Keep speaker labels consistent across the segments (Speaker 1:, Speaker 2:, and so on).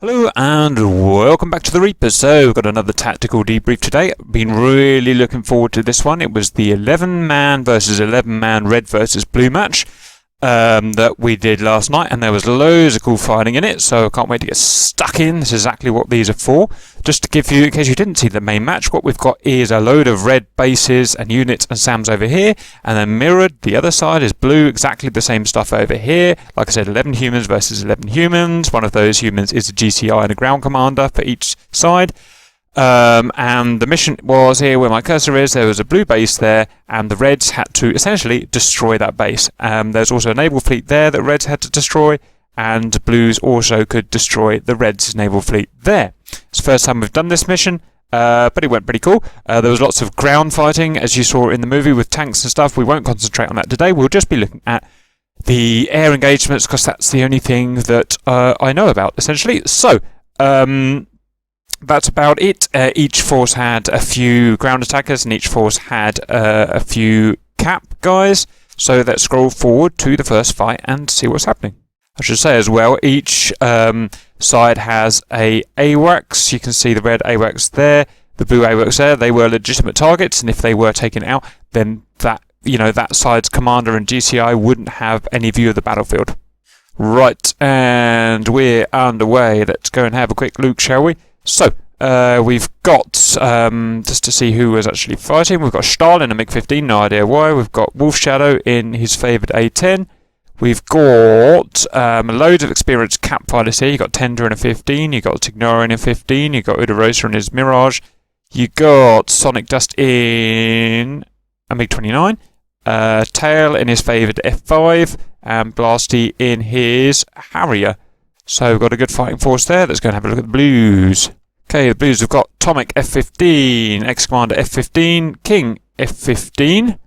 Speaker 1: Hello and welcome back to the Reaper. So we've got another tactical debrief today. Been really looking forward to this one. It was the 11-man versus 11-man red versus blue match that we did last night, and there was loads of cool fighting in it, so I can't wait to get stuck in. This is exactly what these are for. Just to give you, in case you didn't see the main match, what we've got is a load of red bases and units and SAMs over here, and then mirrored, the other side is blue, exactly the same stuff over here. Like I said, 11 humans versus 11 humans. One of those humans is a GCI and a ground commander for each side. And the mission was here where my cursor is. There was a blue base there, and the reds had to essentially destroy that base. There's also a naval fleet there that reds had to destroy, and blues also could destroy the reds' naval fleet there. It's the first time we've done this mission, but it went pretty cool. There was lots of ground fighting, as you saw in the movie, with tanks and stuff. We won't concentrate on that today. We'll just be looking at the air engagements, because that's the only thing that I know about, essentially. So, that's about it. Each force had a few ground attackers, and each force had a few cap guys. So let's scroll forward to the first fight and see what's happening. I should say as well, each side has a AWACS. You can see the red AWACS there, the blue AWACS there. They were legitimate targets, and if they were taken out, then that side's commander and GCI wouldn't have any view of the battlefield. Right, and we're underway. Let's go and have a quick look, shall we? So, we've got, just to see who was actually fighting, we've got Stahl in a MiG-15, no idea why. We've got Wolf Shadow in his favoured A-10. We've got loads of experienced cap fighters here. You've got Tender in a 15, you've got Tignora in a 15, you've got Udarosa in his Mirage, you've got Sonic Dust in a MiG-29, Tail in his favoured F5, and Blasty in his Harrier. So we've got a good fighting force there. Let's go and have a look at the blues. Okay, the blues, we've got Tomic F-15, Ex-Commander F-15, King F-15,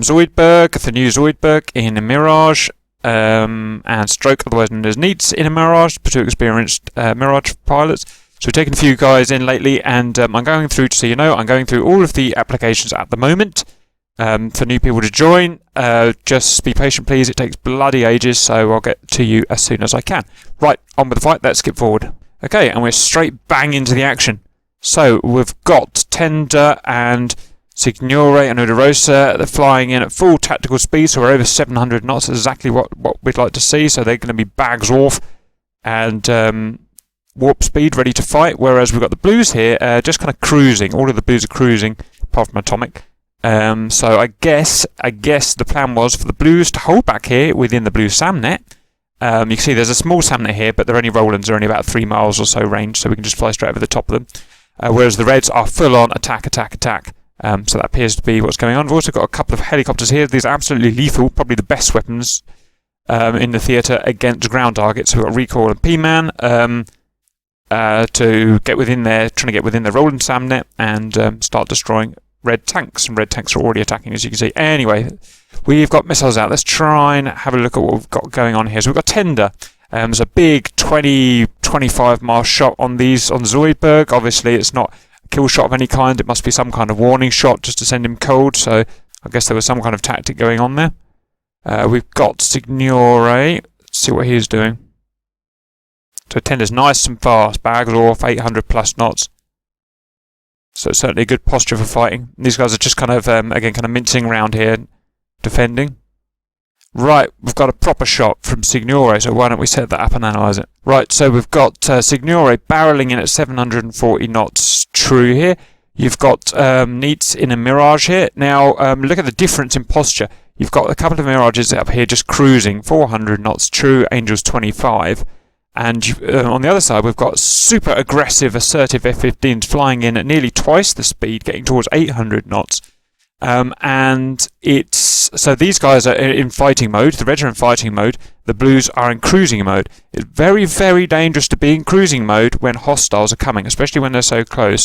Speaker 1: Zoidberg, the new Zoidberg in a Mirage, and Stroke, otherwise known as Neats, in a Mirage, two experienced Mirage pilots. So we've taken a few guys in lately, and I'm going through, so you know, I'm going through all of the applications at the moment. For new people to join, just be patient please, it takes bloody ages, so I'll get to you as soon as I can. Right, on with the fight, let's skip forward. Okay, and we're straight bang into the action. So, we've got Tender and Signore and Udarosa, they're flying in at full tactical speed, so we're over 700 knots, exactly what we'd like to see, so they're going to be bags off and warp speed, ready to fight, whereas we've got the blues here, just kind of cruising. All of the blues are cruising, apart from Atomic. So I guess the plan was for the blues to hold back here within the blue SAMnet. You can see there's a small SAMnet here, but they're only Rolands, are only about 3 miles or so range, so we can just fly straight over the top of them. Whereas the reds are full on attack. So that appears to be what's going on. We've also got a couple of helicopters here. These are absolutely lethal, probably the best weapons in the theatre against ground targets. So we've got Recoil and P-Man to get within there, trying to get within the Roland SAMnet and start destroying red tanks, and red tanks are already attacking, as you can see. Anyway, we've got missiles out. Let's try and have a look at what we've got going on here. So we've got Tender. There's a big 20-25 mile shot on these, on Zoidberg. Obviously, it's not a kill shot of any kind. It must be some kind of warning shot just to send him cold. So I guess there was some kind of tactic going on there. We've got Signore. Let's see what he's doing. So Tender's nice and fast. Bags off, 800 plus knots. So it's certainly a good posture for fighting. These guys are just kind of, again, kind of mincing around here, defending. Right, we've got a proper shot from Signore, so why don't we set that up and analyse it. Right, so we've got Signore barreling in at 740 knots true here. You've got Neats in a Mirage here. Now, look at the difference in posture. You've got a couple of Mirages up here just cruising, 400 knots true, Angels 25. And on the other side, we've got super aggressive, assertive F-15s flying in at nearly twice the speed, getting towards 800 knots. And so these guys are in fighting mode. The reds are in fighting mode. The blues are in cruising mode. It's very, very dangerous to be in cruising mode when hostiles are coming, especially when they're so close.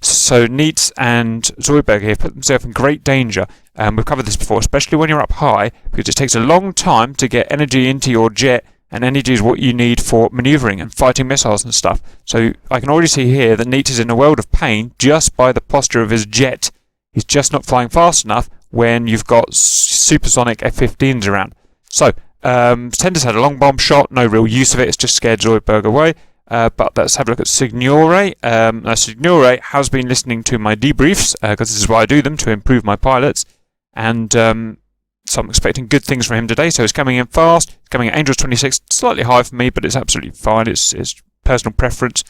Speaker 1: So Neats and Zoidberg here put themselves in great danger. We've covered this before, especially when you're up high, because it takes a long time to get energy into your jet. And energy is what you need for manoeuvring and fighting missiles and stuff. So I can already see here that Neat is in a world of pain just by the posture of his jet. He's just not flying fast enough when you've got supersonic F-15s around. So Tender's had a long bomb shot, no real use of it, it's just scared Zoidberg away. But let's have a look at Signore. Now Signore has been listening to my debriefs, because this is why I do them, to improve my pilots. And so I'm expecting good things from him today. So he's coming in fast, he's coming at Angels 26, slightly high for me, but it's absolutely fine, it's personal preference.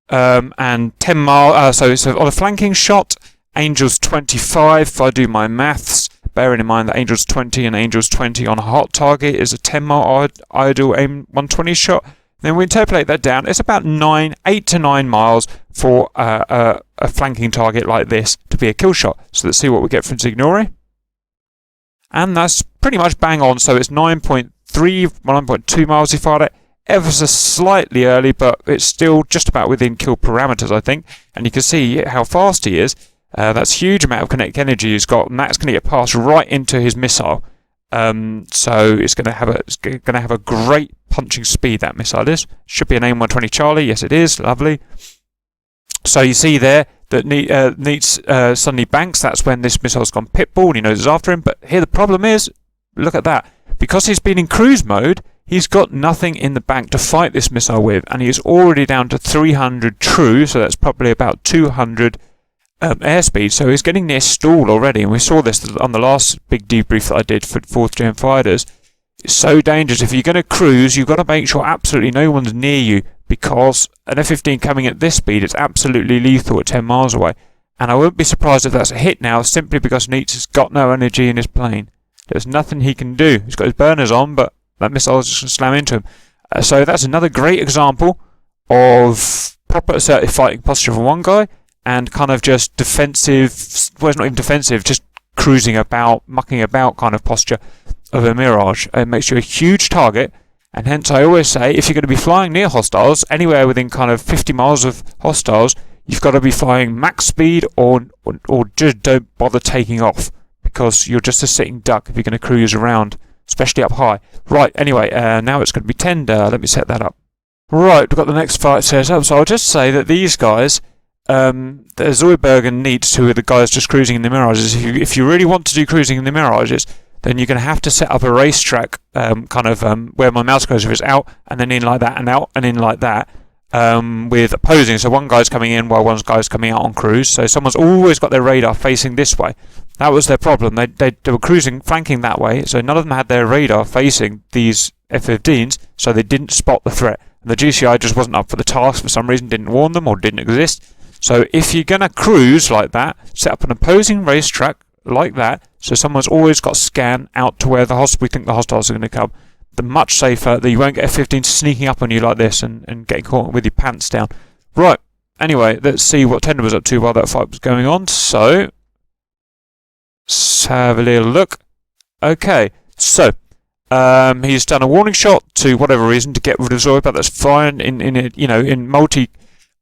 Speaker 1: And 10 mile, so it's on a flanking shot, Angels 25, if I do my maths, bearing in mind that Angels 20 and Angels 20 on a hot target is a 10 mile idle aim 120 shot. Then we interpolate that down, it's about 8 to 9 miles for a flanking target like this to be a kill shot. So let's see what we get from Signore. And that's pretty much bang on, so it's 9.3, 9.2 miles he fired it. Ever so slightly early, but it's still just about within kill parameters, I think. And you can see how fast he is. That's a huge amount of kinetic energy he's got, and that's going to get passed right into his missile. So it's going to have a great punching speed, that missile is. Should be an AIM-120 Charlie, yes it is, lovely. So you see there that Neats suddenly banks, that's when this missile's gone pitbull, and he knows it's after him. But here the problem is, look at that. Because he's been in cruise mode, he's got nothing in the bank to fight this missile with, and he's already down to 300 true, so that's probably about 200 airspeed, so he's getting near stall already, and we saw this on the last big debrief that I did for 4th Gen fighters. It's so dangerous. If you're going to cruise, you've got to make sure absolutely no one's near you, because an F-15 coming at this speed is absolutely lethal at 10 miles away. And I wouldn't be surprised if that's a hit now, simply because Neats has got no energy in his plane. There's nothing he can do. He's got his burners on, but that missile is just going to slam into him. So that's another great example of proper assertive fighting posture from one guy, and kind of just defensive, well, it's not even defensive, just cruising about, mucking about kind of posture of a Mirage. It makes you a huge target, and hence I always say, if you're going to be flying near hostiles, anywhere within kind of 50 miles of hostiles, you've got to be flying max speed or just don't bother taking off, because you're just a sitting duck if you're going to cruise around, especially up high. Right, anyway, now it's going to be tender. Let me set that up. Right, we've got the next fight set up, so I'll just say that these guys, there's Zoidberg and Neats, who are the guys just cruising in the Mirages. If you really want to do cruising in the Mirages, then you're going to have to set up a racetrack, where my mouse cursor is out, and then in like that, and out, and in like that, with opposing. So one guy's coming in while one guy's coming out on cruise. So someone's always got their radar facing this way. That was their problem. They were cruising, flanking that way, so none of them had their radar facing these F-15s, so they didn't spot the threat. And the GCI just wasn't up for the task for some reason, didn't warn them, or didn't exist. So if you're going to cruise like that, set up an opposing racetrack like that, so someone's always got scan out to where we think the hostiles are going to come. The much safer, that you won't get F-15 sneaking up on you like this and getting caught with your pants down. Right, anyway, let's see what Tender was up to while that fight was going on. So, let's have a little look. Okay, so, he's done a warning shot to whatever reason to get rid of Zoid, but that's fine in multi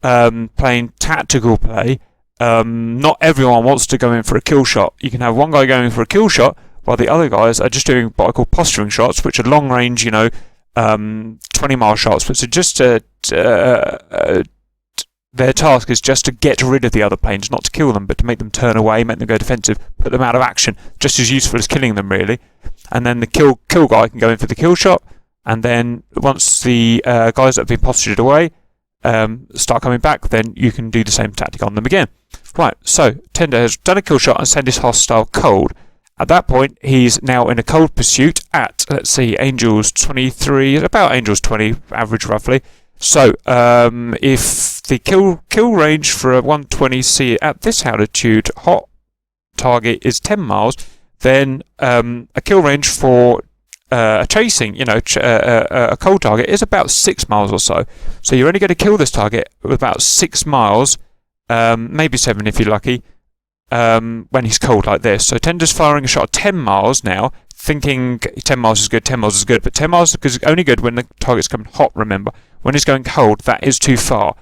Speaker 1: playing tactical play. Not everyone wants to go in for a kill shot. You can have one guy going for a kill shot while the other guys are just doing what I call posturing shots, which are long range, 20-mile shots. But so just their task is just to get rid of the other planes, not to kill them, but to make them turn away, make them go defensive, put them out of action. Just as useful as killing them, really. And then the kill guy can go in for the kill shot, and then once the guys that have been postured away start coming back, then you can do the same tactic on them again. Right, so Tender has done a kill shot and sent his hostile cold. At that point, he's now in a cold pursuit at, let's see, Angels 23, about Angels 20, average roughly. So, if the kill range for a 120C at this altitude hot target is 10 miles, then a kill range for a chasing, a cold target is about 6 miles or so. So you're only going to kill this target with about 6 miles, maybe 7 if you're lucky, when he's cold like this. So Tender's firing a shot at 10 miles now, thinking 10 miles is good, 10 miles is good, but 10 miles is only good when the target's coming hot, remember. When he's going cold, that is too far.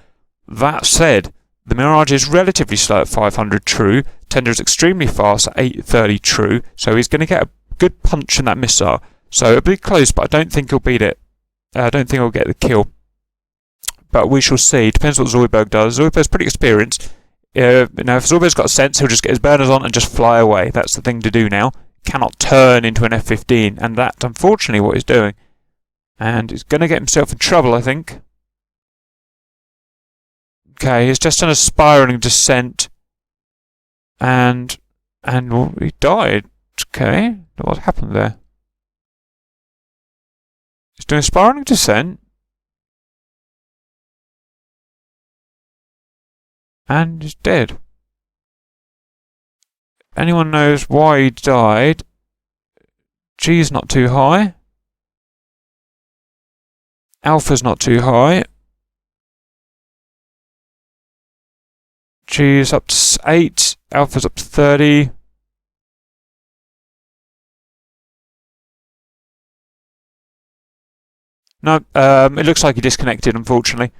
Speaker 1: That said, the Mirage is relatively slow at 500 true, Tender is extremely fast at 830 true, so he's going to get a good punch in that missile. So it'll be close, but I don't think he'll beat it. I don't think he'll get the kill. But we shall see. Depends what Zoidberg does. Zoidberg's pretty experienced. If Zoidberg's got a sense, he'll just get his burners on and just fly away. That's the thing to do now. cannot turn into an F-15, and that's unfortunately what he's doing. And he's going to get himself in trouble, I think. Okay, he's just done a spiraling descent, and well, he died. Okay, what happened there? He's doing a spiraling descent, and he's dead. Anyone knows why he died? G's not too high. Alpha's not too high. G's up to 8. Alpha's up to 30. No, it looks like he disconnected, unfortunately.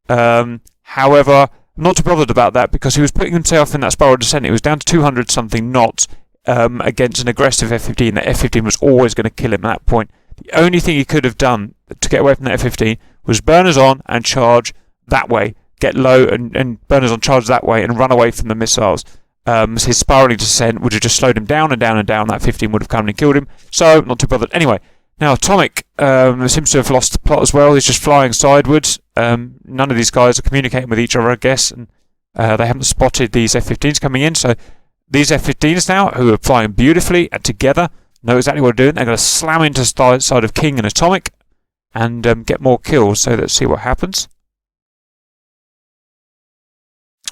Speaker 1: However, I'm not too bothered about that because he was putting himself in that spiral descent. It was down to 200 something knots against an aggressive F-15. That F-15 was always going to kill him at that point. The only thing he could have done to get away from that F-15 was burners on and charge that way. Get low and burners on, charge that way, and run away from the missiles. His spiraling descent would have just slowed him down and down and down. That 15 would have come and killed him. So, not too bothered. Anyway, now Atomic seems to have lost the plot as well. He's just flying sideways. None of these guys are communicating with each other, I guess, and they haven't spotted these F-15s coming in. So, these F-15s now, who are flying beautifully together, know exactly what they're doing. They're going to slam into the side of King and Atomic and get more kills. So let's see what happens.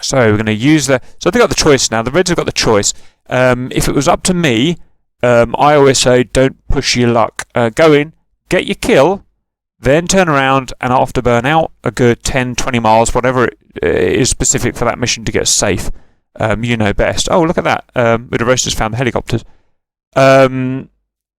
Speaker 1: So we're going to use the... So they've got the choice now. The Reds have got the choice. If it was up to me, I always say don't push your luck. Go in, get your kill, then turn around and afterburn out a good 10, 20 miles, whatever it is specific for that mission to get safe. You know best. Oh, look at that. Midorosa's found the helicopters. And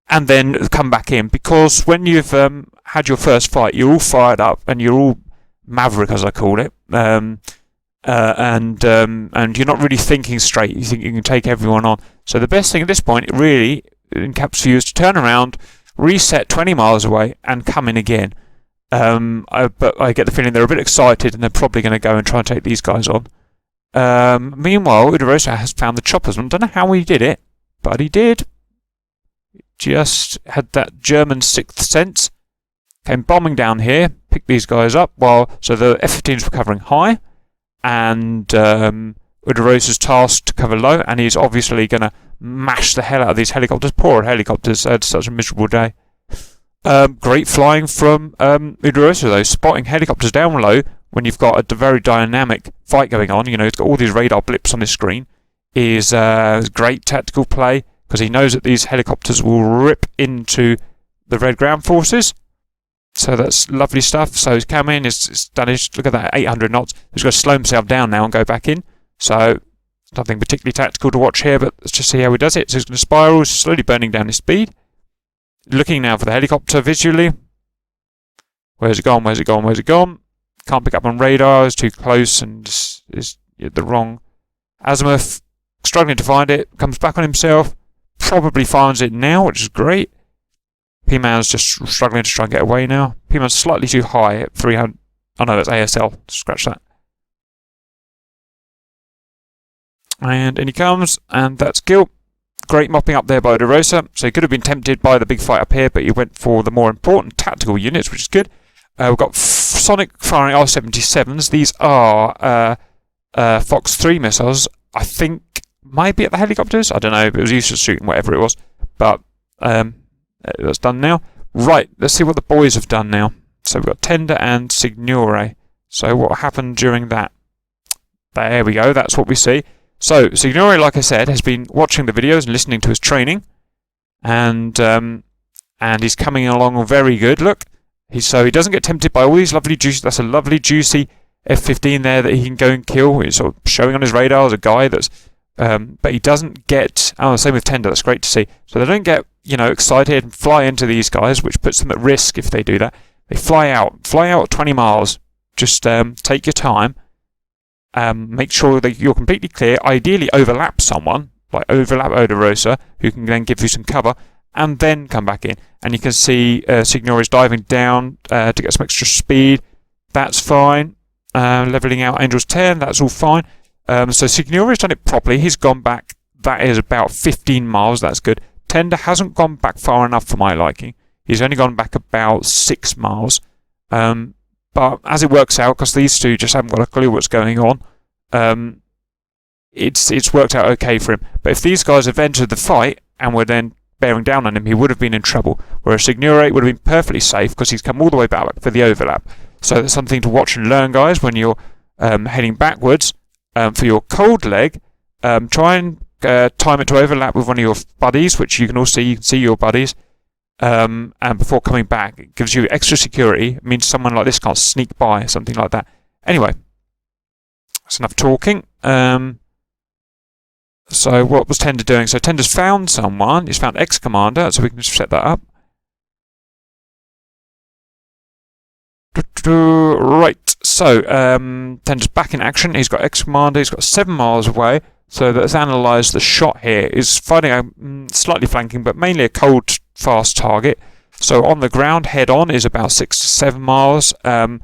Speaker 1: then come back in, because when you've had your first fight, you're all fired up and you're all maverick, as I call it, and you're not really thinking straight. You think you can take everyone on. So the best thing at this point, really, in caps for you, is to turn around, reset 20 miles away, and come in again. But I get the feeling they're a bit excited and they're probably going to go and try and take these guys on. Meanwhile, Udorosa has found the choppers. I don't know how he did it, but he did. Just had that German sixth sense. Came bombing down here, picked these guys up, so the F-15s were covering high, and Udorosa's tasked to cover low, and he's obviously going to mash the hell out of these helicopters. Poor helicopters, they had such a miserable day. Great flying from Udorosa, though, spotting helicopters down low when you've got a very dynamic fight going on. You know, it's got all these radar blips on his screen. Is great tactical play, because he knows that these helicopters will rip into the Red ground forces. So that's lovely stuff. So he's come in, he's done his, look at that, 800 knots. He's got to slow himself down now and go back in. So nothing particularly tactical to watch here, but let's just see how he does it. So he's going to spiral, slowly burning down his speed. Looking now for the helicopter visually. Where's it gone? Where's it gone? Where's it gone? Can't pick up on radar, it's too close and is the wrong azimuth. Struggling to find it, comes back on himself, probably finds it now, which is great. P-Man's just struggling to try and get away now. P-Man's slightly too high at 300. Oh no, that's ASL. Scratch that. And in he comes, and that's kill. Great mopping up there by Udorosa. So he could have been tempted by the big fight up here, but he went for the more important tactical units, which is good. We've got Sonic firing R-77s. These are Fox 3 missiles. I think might be at the helicopters. I don't know, but it was useless shooting whatever it was. But that's done now. Right, let's see what the boys have done now. So we've got Tender and Signore. So what happened during that? There we go, that's what we see. So Signore, like I said, has been watching the videos and listening to his training. And he's coming along very good. Look, he doesn't get tempted by all these lovely juicy, that's a lovely juicy F-15 there that he can go and kill. He's sort of showing on his radar as a guy that's but he doesn't get... Oh, same with Tender, that's great to see. So they don't get, excited and fly into these guys, which puts them at risk if they do that. They fly out 20 miles. Just take your time. Make sure that you're completely clear. Ideally overlap someone, like overlap Udorosa, who can then give you some cover, and then come back in. And you can see Signore is diving down to get some extra speed. That's fine. Levelling out Angel's 10, that's all fine. So Signore has done it properly. He's gone back. That is about 15 miles. That's good. Tender hasn't gone back far enough for my liking. He's only gone back about 6 miles. But as it works out, because these two just haven't got a clue what's going on, it's worked out okay for him. But if these guys have entered the fight and were then bearing down on him, he would have been in trouble. Whereas Signore would have been perfectly safe because he's come all the way back for the overlap. So that's something to watch and learn, guys, when you're heading backwards. For your cold leg, try and time it to overlap with one of your buddies, which you can all see. You can see your buddies. And before coming back, it gives you extra security. It means someone like this can't sneak by, something like that. Anyway, that's enough talking. So what was Tender doing? So Tender's found someone. He's found Ex-Commander, so we can just set that up. Right, so Tender's back in action. He's got Ex-Commander. He's got 7 miles away. So let's analyse the shot here. He's fighting a slightly flanking, but mainly a cold, fast target. So on the ground, head on is about 6 to 7 miles. A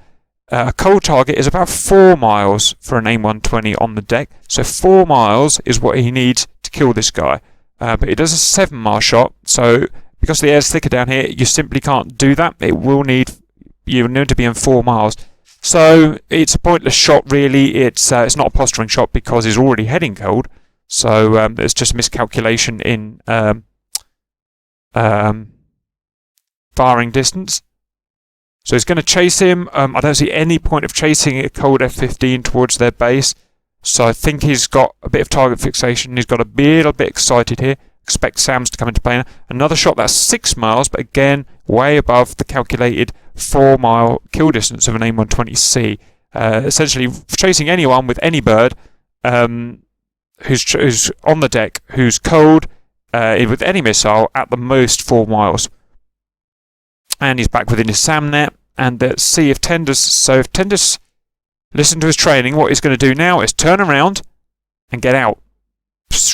Speaker 1: cold target is about 4 miles for an AIM-120 on the deck. So 4 miles is what he needs to kill this guy. But it does a 7-mile shot. So because the air's thicker down here, you simply can't do that. You'll need to be in 4 miles. So it's a pointless shot, really. It's not a posturing shot because he's already heading cold. So it's just a miscalculation in firing distance. So he's going to chase him. I don't see any point of chasing a cold F-15 towards their base. So I think he's got a bit of target fixation. He's got a little bit excited here. Expect SAMs to come into play now. Another shot that's 6 miles, but again, way above the calculated 4-mile kill distance of an AIM-120C. Essentially, chasing anyone with any bird who's on the deck, who's cold, with any missile, at the most 4 miles. And he's back within his SAM net. And let's see if Tender's... So if Tender's listened to his training, what he's going to do now is turn around and get out.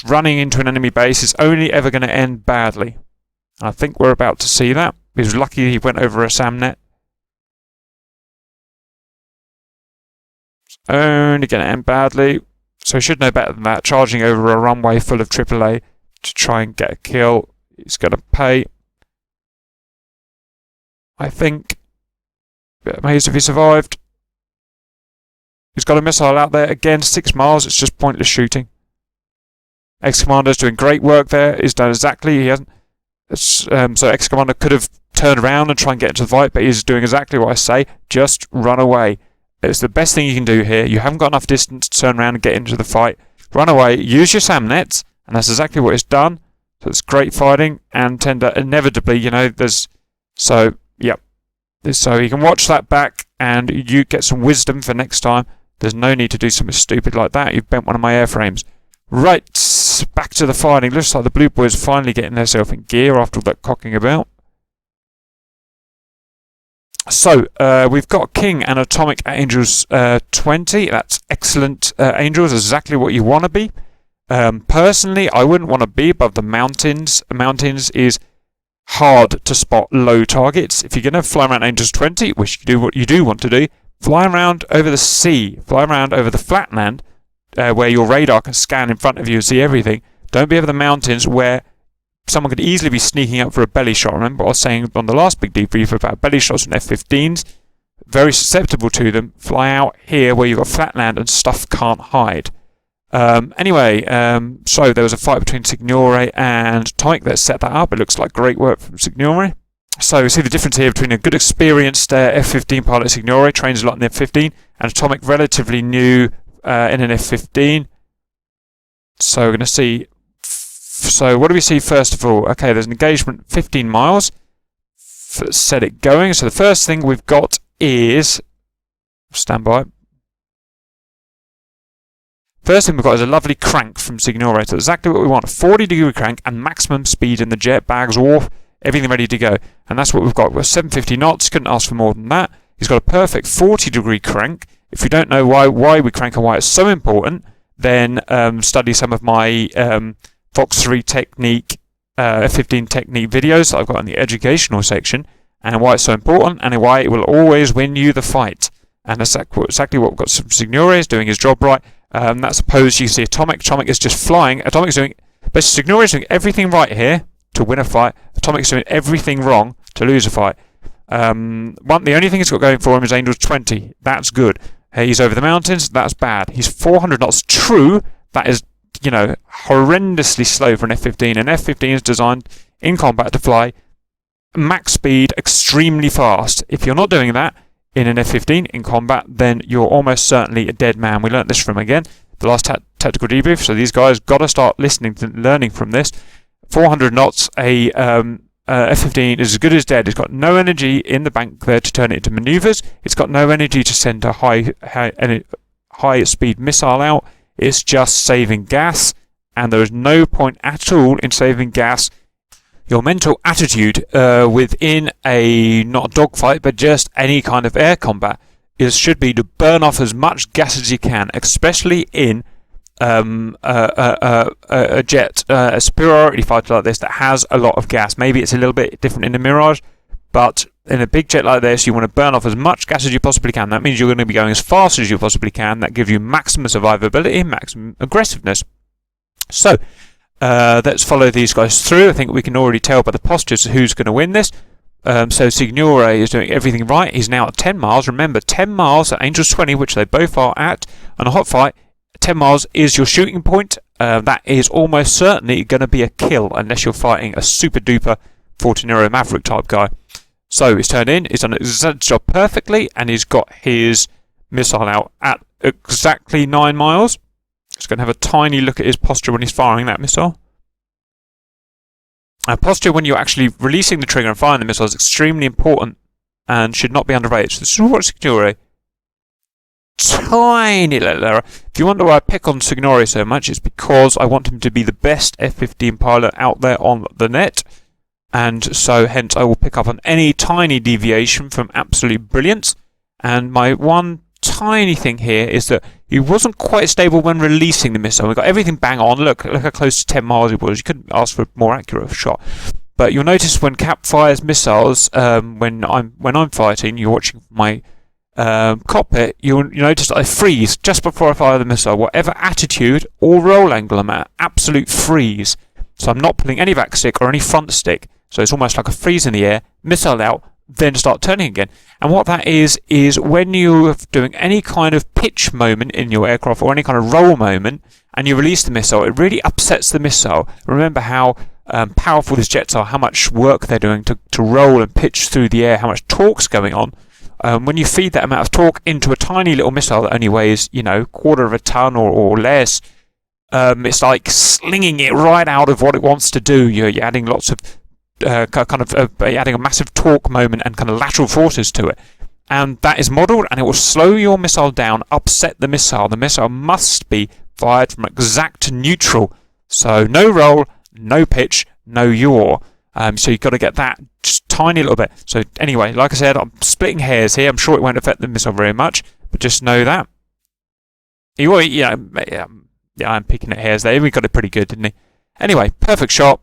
Speaker 1: Running into an enemy base is only ever going to end badly. And I think we're about to see that. He was lucky he went over a SAM net. It's only going to end badly. So he should know better than that. Charging over a runway full of AAA to try and get a kill. He's going to pay. I think. Bit amazed if he survived. He's got a missile out there. Again, 6 miles. It's just pointless shooting. Ex-Commander's doing great work there. He's done exactly. He hasn't. So Ex-Commander could have turned around and try and get into the fight, but he's doing exactly what I say. Just run away. It's the best thing you can do here. You haven't got enough distance to turn around and get into the fight. Run away. Use your SAM nets, and that's exactly what he's done. So it's great fighting, and Tender inevitably, there's. So yep. So you can watch that back, and you get some wisdom for next time. There's no need to do something stupid like that. You've bent one of my airframes. Right, back to the fighting. Looks like the Blue Boys are finally getting themselves in gear after all that cocking about. So, we've got King and Atomic Angels 20. That's excellent Angels, exactly what you want to be. Personally, I wouldn't want to be above the mountains. The mountains is hard to spot low targets. If you're going to fly around Angels 20, which you do what you do want to do, fly around over the sea, fly around over the flatland, where your radar can scan in front of you and see everything. Don't be over the mountains where someone could easily be sneaking up for a belly shot. Remember I was saying on the last big debrief about belly shots from F-15s. Very susceptible to them. Fly out here where you've got flatland and stuff can't hide. Anyway, so there was a fight between Signore and Atomic. Let's set that up. It looks like great work from Signore. So you see the difference here between a good experienced F-15 pilot, Signore, trains a lot in the F-15, and Atomic, relatively new in an F-15. So we're going to see. So what do we see first of all? Okay, there's an engagement 15 miles. Set it going. So the first thing we've got is stand by. First thing we've got is a lovely crank from Signore. So exactly what we want: 40-degree crank and maximum speed in the jet, bags off, everything ready to go. And that's what we've got. We're 750 knots. Couldn't ask for more than that. He's got a perfect 40-degree crank. If you don't know why we crank and why it's so important, then study some of my Fox 3 technique, F-15 technique videos that I've got in the educational section, and why it's so important, and why it will always win you the fight. And that's exactly what we've got. Signore is doing his job right. That's opposed. You see Atomic. Atomic is just flying. Atomic's doing. But Signore is doing everything right here. to win a fight. Atomic's doing everything wrong to lose a fight. The only thing he's got going for him is Angel's 20. That's good. He's over the mountains. That's bad. He's 400 knots. True, that is, horrendously slow for an F-15. An F-15 is designed in combat to fly max speed extremely fast. If you're not doing that in an F-15 in combat, then you're almost certainly a dead man. We learnt this from, again, the last tactical debrief. So these guys got to start listening to learning from this. 400 knots, a F-15 is as good as dead. It's got no energy in the bank there to turn it into maneuvers. It's got no energy to send a high speed missile out. It's just saving gas, and there is no point at all in saving gas. Your mental attitude within not a dogfight, but just any kind of air combat should be to burn off as much gas as you can, especially in a jet, a superiority fighter like this that has a lot of gas. Maybe it's a little bit different in the Mirage, but in a big jet like this, you want to burn off as much gas as you possibly can. That means you're going to be going as fast as you possibly can. That gives you maximum survivability, maximum aggressiveness. So, let's follow these guys through. I think we can already tell by the postures who's going to win this. So Signore is doing everything right. He's now at 10 miles. Remember, 10 miles at Angel's 20, which they both are at, on a hot fight. 10 miles is your shooting point. That is almost certainly going to be a kill unless you're fighting a super duper Fortinero Maverick type guy. So he's turned in, he's done his job perfectly, and he's got his missile out at exactly 9 miles. Just going to have a tiny look at his posture when he's firing that missile. Posture when you're actually releasing the trigger and firing the missile is extremely important and should not be underrated. So this is what Signore. Tiny little error. If you wonder why I pick on Signore so much, it's because I want him to be the best F-15 pilot out there on the net. And so hence I will pick up on any tiny deviation from absolute brilliance. And my one tiny thing here is that he wasn't quite stable when releasing the missile. We got everything bang on. Look how close to 10 miles he was. You couldn't ask for a more accurate shot. But you'll notice when Cap fires missiles, when I'm fighting, you're watching my cockpit, you'll notice that I freeze just before I fire the missile. Whatever attitude or roll angle I'm at, absolute freeze. So I'm not pulling any back stick or any front stick. So it's almost like a freeze in the air, missile out, then start turning again. And what that is when you're doing any kind of pitch moment in your aircraft or any kind of roll moment, and you release the missile, it really upsets the missile. Remember how powerful these jets are, how much work they're doing to roll and pitch through the air, how much torque's going on. When you feed that amount of torque into a tiny little missile that only weighs, quarter of a ton or less, it's like slinging it right out of what it wants to do. You're adding lots of adding a massive torque moment and kind of lateral forces to it. And that is modelled, and it will slow your missile down, upset the missile. The missile must be fired from exact neutral. So no roll, no pitch, no yaw. So you've got to get that just tiny little bit. So anyway, like I said, I'm splitting hairs here. I'm sure it won't affect the missile very much, but just know that. I'm picking at hairs there. We got it pretty good, didn't he? Anyway, perfect shot.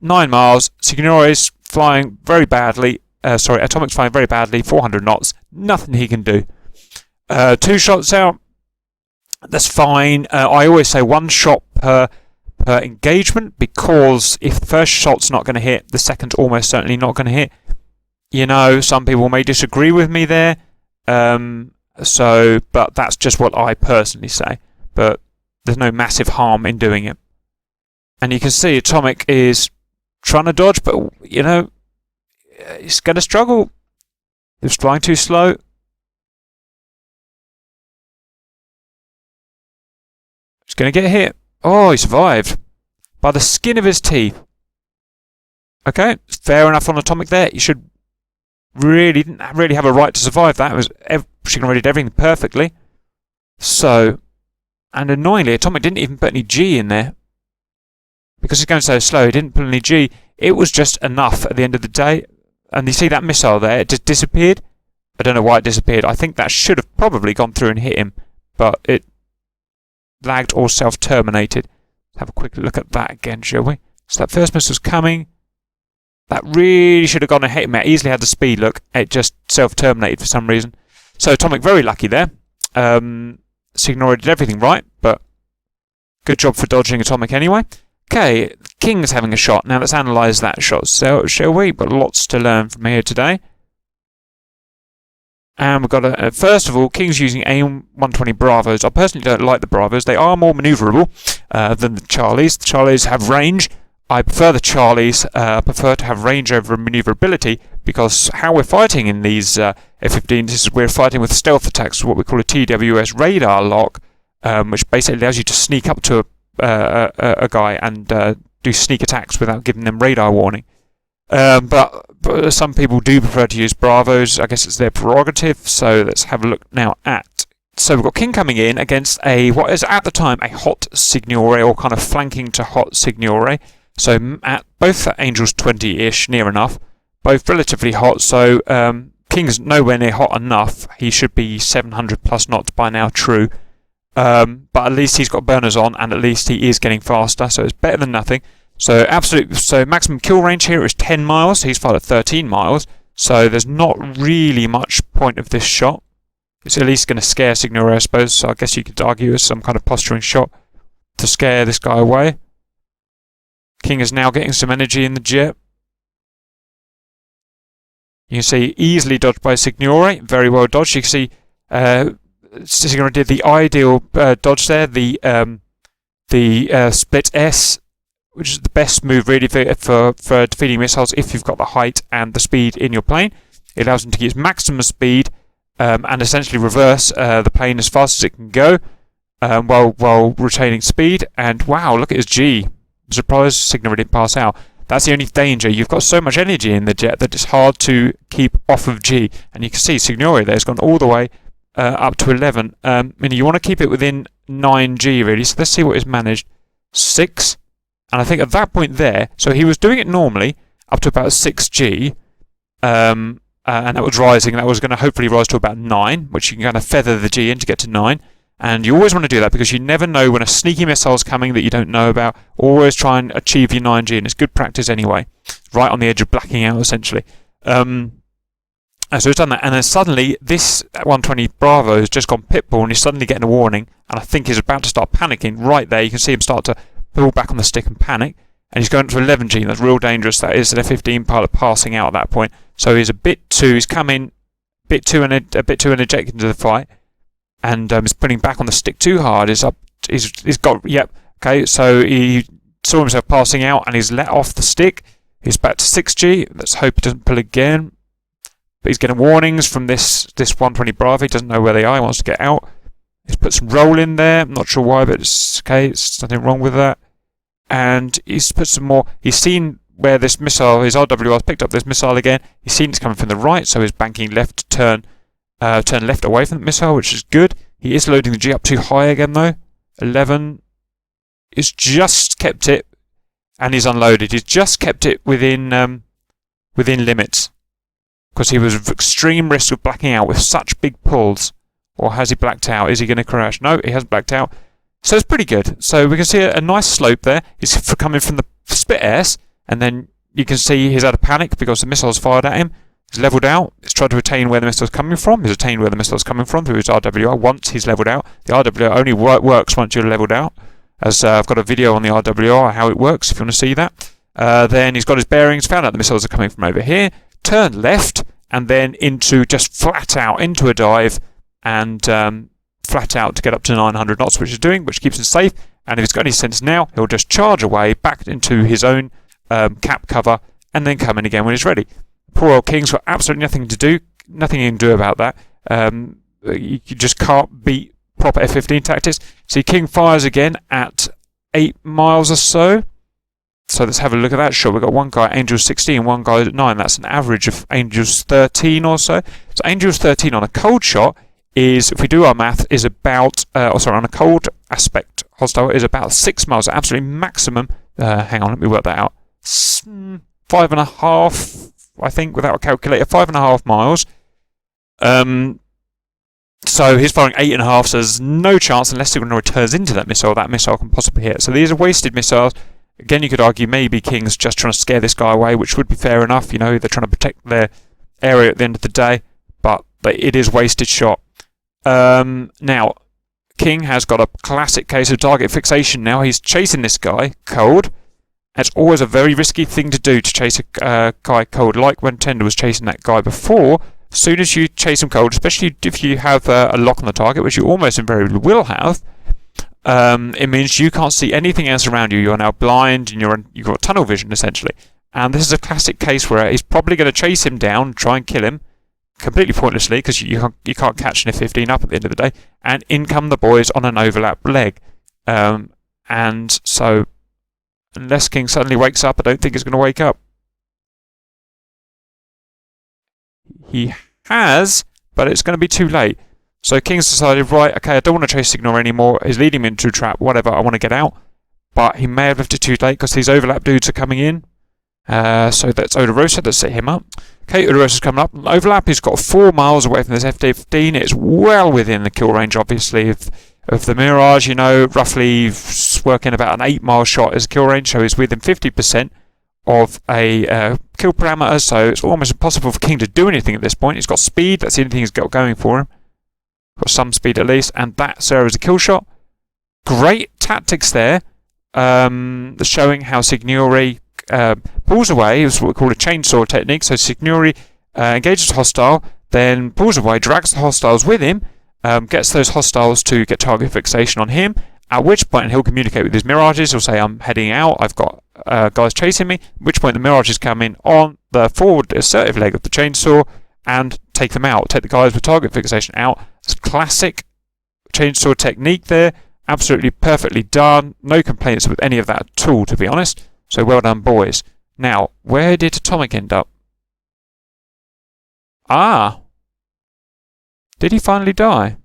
Speaker 1: 9 miles. Signore's flying very badly. Atomic's flying very badly. 400 knots. Nothing he can do. 2 shots out. That's fine. I always say 1 shot per engagement, because if the first shot's not going to hit, the second's almost certainly not going to hit. Some people may disagree with me there. But that's just what I personally say. But there's no massive harm in doing it. And you can see Atomic is trying to dodge, but he's going to struggle. He's flying too slow. He's going to get hit. Oh, he survived by the skin of his teeth. Okay, fair enough on Atomic there. You didn't really have a right to survive that. It was Signory did everything perfectly. So, and annoyingly, Atomic didn't even put any G in there. Because he's going so slow, he didn't put any G. It was just enough at the end of the day. And you see that missile there, it just disappeared. I don't know why it disappeared. I think that should have probably gone through and hit him. But it lagged or self-terminated. Let's have a quick look at that again, shall we? So that first missile's coming. That really should have gone and hit him. It easily had the speed, look. It just self-terminated for some reason. So Atomic very lucky there. Signore did everything right, but good job for dodging Atomic anyway. Okay, King's having a shot. Now let's analyse that shot. So, shall we? Got lots to learn from here today. And we've got first of all, King's using AIM-120 Bravos. I personally don't like the Bravos. They are more manoeuvrable than the Charlies. The Charlies have range. I prefer the Charlies. I prefer to have range over manoeuvrability, because how we're fighting in these F-15s is we're fighting with stealth attacks, what we call a TWS radar lock, which basically allows you to sneak up to a guy and do sneak attacks without giving them radar warning. But some people do prefer to use Bravos. I guess it's their prerogative. So let's have a look now at. So we've got King coming in against what is at the time a hot Signore, or kind of flanking to hot Signore. So at both at Angels 20-ish, near enough, both relatively hot. So King's nowhere near hot enough. He should be 700 plus knots by now, true. But at least he's got burners on, and at least he is getting faster. So it's better than nothing. So maximum kill range here is 10 miles. He's fired at 13 miles. So there's not really much point of this shot. It's at least going to scare Signore, I suppose. So I guess you could argue it's some kind of posturing shot to scare this guy away. King is now getting some energy in the jet. You can see easily dodged by Signore. Very well dodged. You can see Signore did the ideal dodge there. The split S, which is the best move really for defeating missiles if you've got the height and the speed in your plane. It allows them to use maximum speed and essentially reverse the plane as fast as it can go while retaining speed. And wow, look at his G. I'm surprised Signore didn't pass out. That's the only danger. You've got so much energy in the jet that it's hard to keep off of G. And you can see Signore there has gone all the way up to 11. You want to keep it within 9G really. So let's see what he's managed. 6. And I think at that point there, so he was doing it normally up to about 6G, and that was rising. That was going to hopefully rise to about 9, which you can kind of feather the G in to get to 9. And you always want to do that because you never know when a sneaky missile is coming that you don't know about. Always try and achieve your 9G, and it's good practice anyway. Right on the edge of blacking out, essentially. So he's done that, and then suddenly this 120 Bravo has just gone pitbull, and he's suddenly getting a warning, and I think he's about to start panicking. Right there, you can see him start to pull back on the stick and panic, and he's going to 11G. That's real dangerous. That is an F-15 pilot passing out at that point. So he's he's come in a bit too injected into the fight, and is putting back on the stick too hard. He's got, yep, okay, so he saw himself passing out, and he's let off the stick. He's back to 6G. Let's hope he doesn't pull again. But he's getting warnings from this 120 Bravo. He doesn't know where they are. He wants to get out. He's put some roll in there. I'm not sure why, but it's okay. There's nothing wrong with that. And he's put some more. He's seen where this missile, his RWR's picked up this missile again. He's seen it's coming from the right, so he's banking left to turn left away from the missile, which is good. He is loading the G up too high again, though. 11. He's just kept it, and he's unloaded. He's just kept it within limits, because he was at extreme risk of blacking out with such big pulls. Or has he blacked out? Is he going to crash? No, he hasn't blacked out. So it's pretty good. So we can see a nice slope there. He's coming from the split S, and then you can see he's out of panic because the missile's fired at him. He's levelled out. He's tried to retain where the missile's coming from. He's attained where the missile's coming from through his RWR once he's levelled out. The RWR only works once you're levelled out. As I've got a video on the RWR, how it works, if you want to see that. Then he's got his bearings, found out the missiles are coming from over here, turned left, and then into just flat out into a dive, and flat out to get up to 900 knots, which he's doing, which keeps him safe. And if he's got any sense now, he'll just charge away back into his own cap cover, and then come in again when he's ready. Poor old King's got absolutely nothing to do, nothing he can do about that. You just can't beat proper F-15 tactics. See, King fires again at 8 miles or so. So let's have a look at that shot. We've got one guy at Angels 16, one guy at 9. That's an average of Angels 13 or so. So Angels 13 on a cold shot is, if we do our math, is about, on a cold aspect hostile, is about 6 miles, absolutely maximum. Hang on, let me work that out. 5.5, I think, without a calculator, 5.5 miles. So he's firing 8.5, so there's no chance unless Signore returns into that missile can possibly hit. So these are wasted missiles. Again, you could argue maybe King's just trying to scare this guy away, which would be fair enough. You know, they're trying to protect their area at the end of the day, but it is wasted shot. Now, King has got a classic case of target fixation now. He's chasing this guy cold. It's always a very risky thing to do to chase a guy cold, like when Tender was chasing that guy before. As soon as you chase him cold, especially if you have a lock on the target, which you almost invariably will have, it means you can't see anything else around you. You're now blind and you've got tunnel vision, essentially. And this is a classic case where he's probably going to chase him down, try and kill him, completely pointlessly, because you can't catch an F-15 up at the end of the day. And in come the boys on an overlap leg. And so, unless King suddenly wakes up, I don't think he's going to wake up. He has, but it's going to be too late. So King's decided, right, okay, I don't want to chase Signor anymore. He's leading me into a trap, whatever, I want to get out. But he may have left it too late because these overlap dudes are coming in. So that's Odorosa that set him up. Okay, Odorosa's coming up. Overlap, he's got 4 miles away from this F-15. It's well within the kill range, obviously, of the Mirage. You know, roughly working about an 8-mile shot as a kill range, so he's within 50% of a kill parameter, so it's almost impossible for King to do anything at this point. He's got speed, that's the only thing he's got going for him. Got some speed at least, and that serves as a kill shot. Great tactics there, showing how Signori pulls away. It's what we call a chainsaw technique. So Signori engages a hostile, then pulls away, drags the hostiles with him, gets those hostiles to get target fixation on him, at which point he'll communicate with his Mirages. He'll say, I'm heading out, I've got guys chasing me, at which point the Mirages come in on the forward assertive leg of the chainsaw and take them out, take the guys with target fixation out. It's classic chainsaw technique there, absolutely perfectly done, no complaints with any of that at all, to be honest. So well done, boys. Now, where did Atomic end up? Ah! Did he finally die?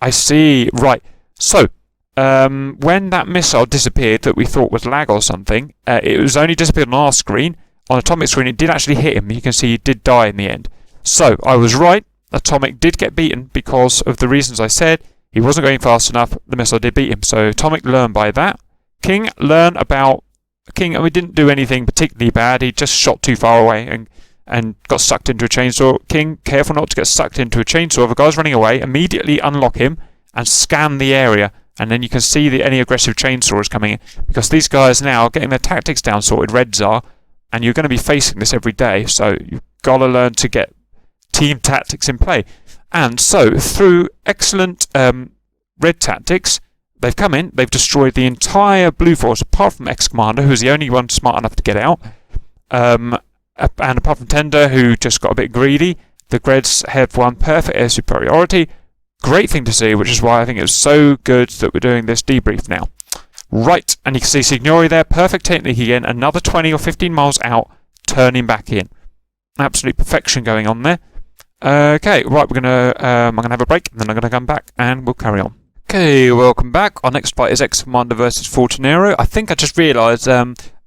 Speaker 1: I see. Right. So, when that missile disappeared that we thought was lag or something, it was only disappeared on our screen. On Atomic screen, it did actually hit him. You can see he did die in the end. So, I was right. Atomic did get beaten because of the reasons I said. He wasn't going fast enough. The missile did beat him. So, Atomic learned by that. King learned about... King, we didn't do anything particularly bad. He just shot too far away and got sucked into a chainsaw. King, careful not to get sucked into a chainsaw. If a guy's running away, immediately unlock him and scan the area. And then you can see any aggressive chainsaws coming in. Because these guys now are getting their tactics down sorted, Reds are. And you're going to be facing this every day. So you've got to learn to get team tactics in play. And so, through excellent red tactics, they've come in, they've destroyed the entire Blue Force, apart from Ex-Commander, who's the only one smart enough to get out. And apart from Tender, who just got a bit greedy, the Reds have won perfect air superiority. Great thing to see, which is why I think it's so good that we're doing this debrief now. Right, and you can see Signori there, perfect technique again, another 20 or 15 miles out, turning back in. Absolute perfection going on there. Okay, right, I'm gonna have a break, and then I'm gonna come back, and we'll carry on. Okay, welcome back. Our next fight is Ex-Commander versus Fortunero. I think I just realised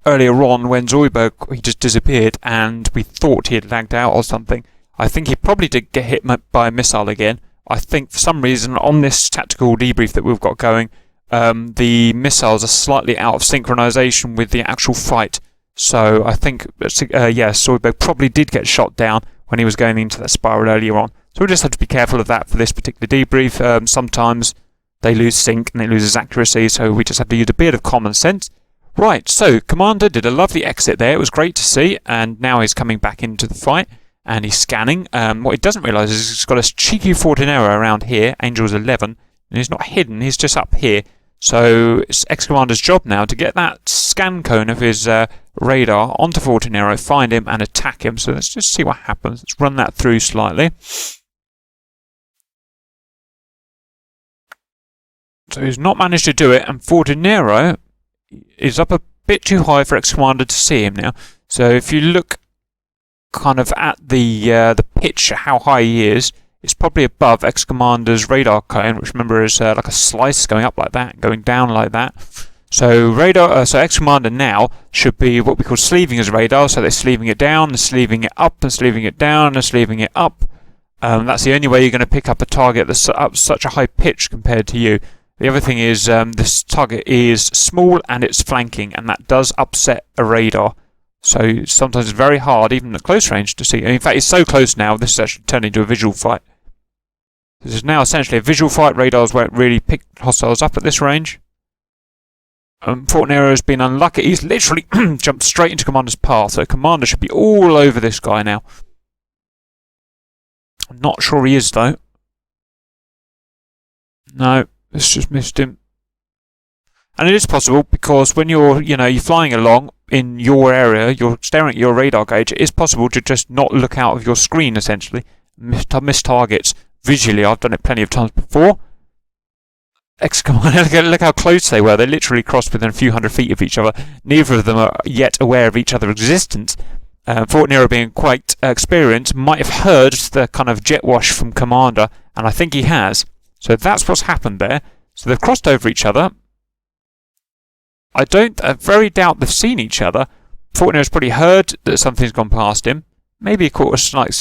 Speaker 1: earlier on when Zoidberg, he just disappeared, and we thought he had lagged out or something. I think he probably did get hit by a missile again. I think for some reason on this tactical debrief that we've got going, the missiles are slightly out of synchronization with the actual fight. So I think, Zoidberg probably did get shot down when he was going into that spiral earlier on. So we just have to be careful of that for this particular debrief. Sometimes they lose sync and it loses accuracy, so we just have to use a bit of common sense. Right, so Commander did a lovely exit there. It was great to see, and now he's coming back into the fight, and he's scanning. What he doesn't realise is he's got a cheeky Fortinero around here, Angel's 11, and he's not hidden, he's just up here. So it's Ex-Commander's job now to get that scan cone of his radar onto Fortinero, find him, and attack him. So let's just see what happens. Let's run that through slightly. So he's not managed to do it, and Fortinero is up a bit too high for Ex-Commander to see him now. So if you look kind of at the pitch, how high he is, it's probably above Ex-Commander's radar cone, which remember is like a slice going up like that, going down like that. So Ex-Commander now should be what we call sleeving his radar. So they're sleeving it down, and sleeving it up, and sleeving it down, and sleeving it up. That's the only way you're going to pick up a target that's up such a high pitch compared to you. The other thing is this target is small and it's flanking, and that does upset a radar. So sometimes it's very hard, even at close range, to see. In fact, it's so close now, this is actually turned into a visual fight. This is now essentially a visual fight. Radars won't really pick hostiles up at this range. Fortinero has been unlucky. He's literally jumped straight into Commander's path, so Commander should be all over this guy now. I'm not sure he is, though. No, it's just missed him. And it is possible, because when you're flying along in your area, you're staring at your radar gauge, it is possible to just not look out of your screen, essentially. Miss targets visually. I've done it plenty of times before. Look how close they were. They literally crossed within a few hundred feet of each other. Neither of them are yet aware of each other's existence. Fortinero, being quite experienced, might have heard the kind of jet wash from Commander, and I think he has. So that's what's happened there. So they've crossed over each other. I very doubt they've seen each other. Fortinero's probably heard that something's gone past him. Maybe he caught a slight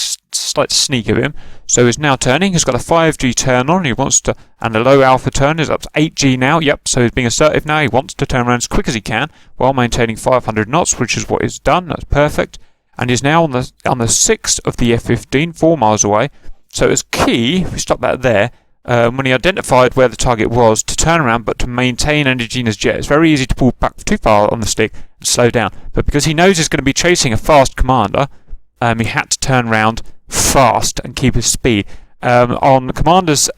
Speaker 1: sneak of him. So he's now turning. He's got a 5G turn on. He wants to, and a low alpha turn is up to 8G now. Yep, so he's being assertive now. He wants to turn around as quick as he can while maintaining 500 knots, which is what he's done. That's perfect. And he's now on the 6th of the F-15, 4 miles away. So it's key, if we stop that there, when he identified where the target was, to turn around but to maintain energy in his jet. It's very easy to pull back too far on the stick and slow down. But because he knows he's going to be chasing a fast Commander, he had to turn around fast and keep his speed. On the Commander's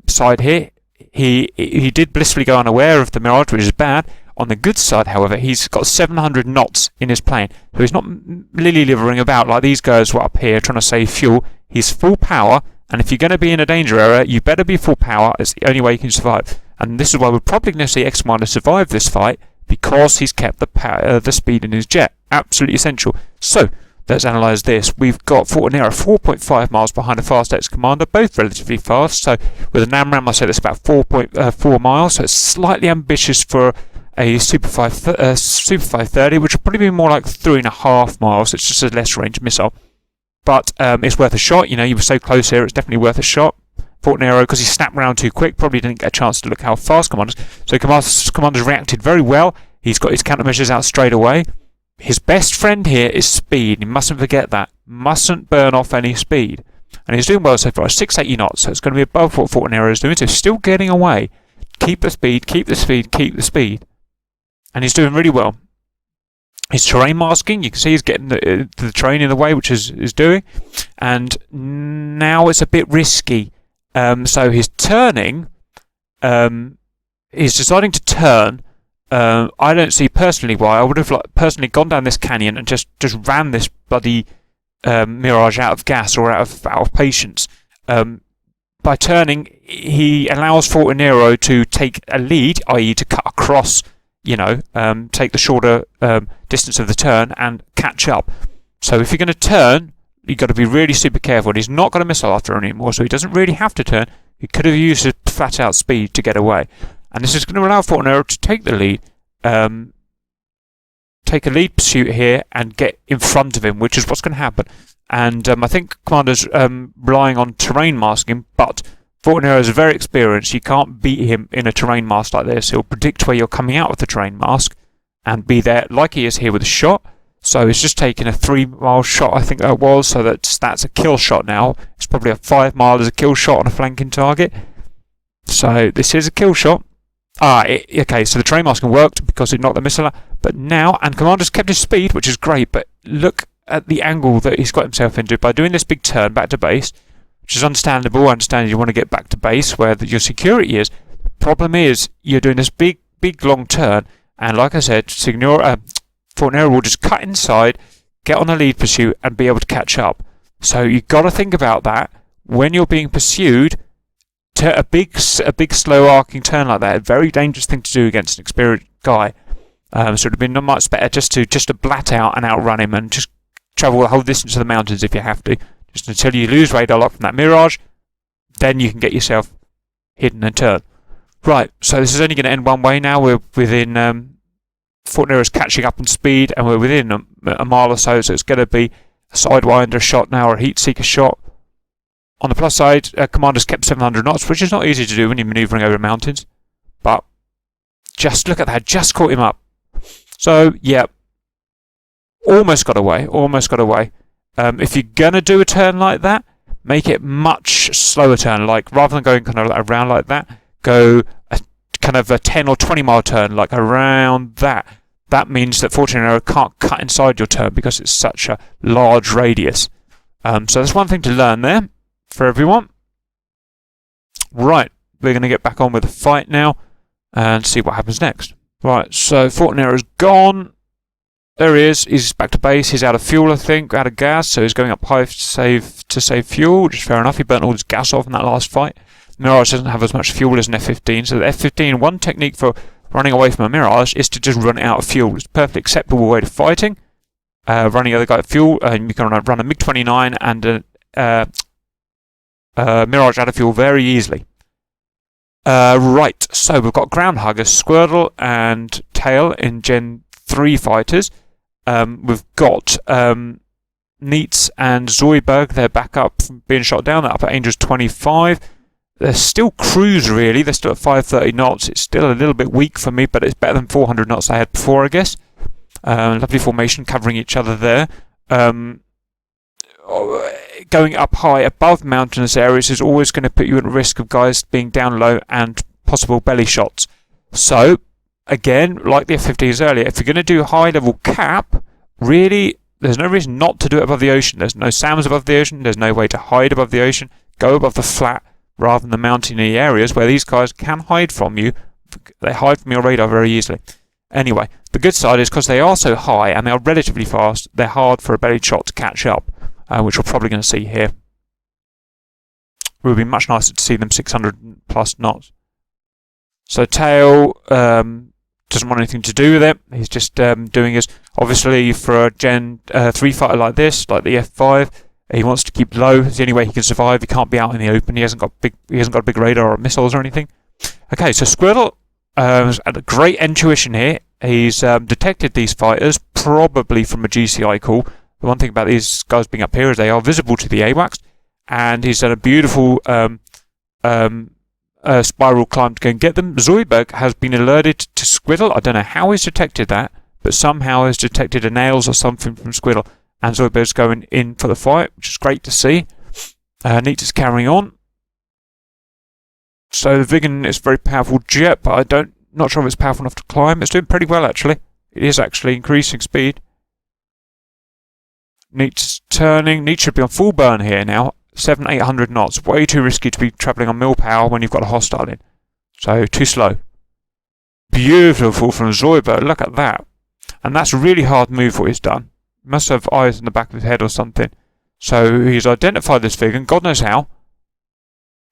Speaker 1: side here, he did blissfully go unaware of the Mirage, which is bad. On the good side, however, he's got 700 knots in his plane, so he's not lily-livering about like these guys were up here trying to save fuel. He's full power, and if you're going to be in a danger area, you better be full power. It's the only way you can survive. And this is why we're probably going to see X-Commander survive this fight, because he's kept the speed in his jet. Absolutely essential. So, let's analyse this. We've got Fortinero 4.5 miles behind a fast X-Commander, both relatively fast. So, with an AMRAAM, I say that's about 4.4 miles, so it's slightly ambitious for a Super 530, which would probably be more like 3.5 miles. It's just a less range missile. But it's worth a shot. You were so close here, it's definitely worth a shot. Fortinero, because he snapped round too quick, probably didn't get a chance to look how fast Commander's. So Commander's reacted very well. He's got his countermeasures out straight away. His best friend here is speed. You mustn't forget that. Mustn't burn off any speed. And he's doing well so far. 680 knots, so it's going to be above what Fortinero is doing. So he's still getting away. Keep the speed, keep the speed, keep the speed. And he's doing really well. His terrain masking, you can see he's getting the terrain in the way, which is doing. And now it's a bit risky. So his turning, he's deciding to turn. I don't see personally why. I would have personally gone down this canyon and just ran this bloody Mirage out of gas or out of patience. By turning, he allows Fortinero to take a lead, i.e. to cut across, take the shorter distance of the turn and catch up. So if you're going to turn, you've got to be really super careful. And he's not got a missile after anymore, so he doesn't really have to turn. He could have used his flat-out speed to get away. And this is going to allow Fortinero to take the lead, take a lead pursuit here and get in front of him, which is what's going to happen. And I think Commander's relying on terrain masking, but Fortinero is very experienced. You can't beat him in a terrain mask like this. He'll predict where you're coming out of the terrain mask and be there like he is here with a shot. So he's just taken a 3-mile shot, I think that was, so that's a kill shot now. It's probably a 5 mile as a kill shot on a flanking target. So this is a kill shot. Okay, so the terrain masking worked because it knocked the missile out. But now, and Commander's kept his speed, which is great, but look at the angle that he's got himself into by doing this big turn back to base, which is understandable. I understand you want to get back to base where your security is. The problem is, you're doing this big long turn, and like I said, Fortinero will just cut inside, get on a lead pursuit, and be able to catch up. So you've got to think about that when you're being pursued. A big slow arcing turn like that, a very dangerous thing to do against an experienced guy. So it would have been much better just to blat out and outrun him and just travel the whole distance to the mountains if you have to, just until you lose radar lock from that Mirage. Then you can get yourself hidden and turn. Right, so this is only going to end one way now. We're within Fortinero's catching up on speed, and we're within a mile or so. So it's going to be a sidewinder shot now, or a heat seeker shot. On the plus side, Commander's kept 700 knots, which is not easy to do when you're manoeuvring over mountains. But just look at that, just caught him up. So, yeah, almost got away. If you're going to do a turn like that, make it much slower turn. Like rather than going kind of around like that, go a kind of a 10 or 20 mile turn, like around that. That means that 14 arrow can't cut inside your turn because it's such a large radius. So that's one thing to learn there for everyone. Right, we're going to get back on with the fight now and see what happens next. Right, so 14 arrow's gone. There he is. He's back to base. He's out of fuel, I think, out of gas, so he's going up high to save fuel, which is fair enough. He burnt all his gas off in that last fight. Mirage doesn't have as much fuel as an F-15, so the F-15, one technique for running away from a Mirage is to just run out of fuel. It's a perfectly acceptable way to fighting. Running the other guy out of fuel, you can run a MiG-29 and a Mirage out of fuel very easily. Right, so we've got Ground Hugger, Squirtle and Tail in Gen 3 fighters. We've got Neats and Zoidberg, they're back up from being shot down. They're up at Angels 25. They're still cruise, really. They're still at 530 knots. It's still a little bit weak for me, but it's better than 400 knots I had before, I guess. Lovely formation covering each other there. Going up high above mountainous areas is always going to put you at risk of guys being down low and possible belly shots. So, again, like the F-15s earlier, if you're going to do high-level cap, really, there's no reason not to do it above the ocean. There's no SAMs above the ocean. There's no way to hide above the ocean. Go above the flat rather than the mountainy areas where these guys can hide from you. They hide from your radar very easily. Anyway, the good side is because they are so high and they are relatively fast, they're hard for a belly shot to catch up, which we're probably going to see here. It would be much nicer to see them 600 plus knots. So Tail doesn't want anything to do with it. He's just doing his, obviously for a Gen 3 fighter like this, like the F5, he wants to keep low. It's the only way he can survive. He can't be out in the open. He hasn't got a big radar or missiles or anything. Okay, so Squirtle has had a great intuition here. He's detected these fighters, probably from a GCI call. The one thing about these guys being up here is they are visible to the AWACS, and he's done a beautiful spiral climb to go and get them. Zoidberg has been alerted to Squirtle. I don't know how he's detected that, but somehow has detected a nails or something from Squirtle, and Zoidberg's going in for the fight, which is great to see. Neat is carrying on. So the Vigan is a very powerful jet, but not sure if it's powerful enough to climb. It's doing pretty well, actually. It is actually increasing speed. Neat's turning. Neat should be on full burn here now. 700-800 knots. Way too risky to be travelling on mil power when you've got a hostile in. So, too slow. Beautiful from Zoidberg. Look at that. And that's a really hard move what he's done. He must have eyes in the back of his head or something. So, he's identified this Vigan, God knows how,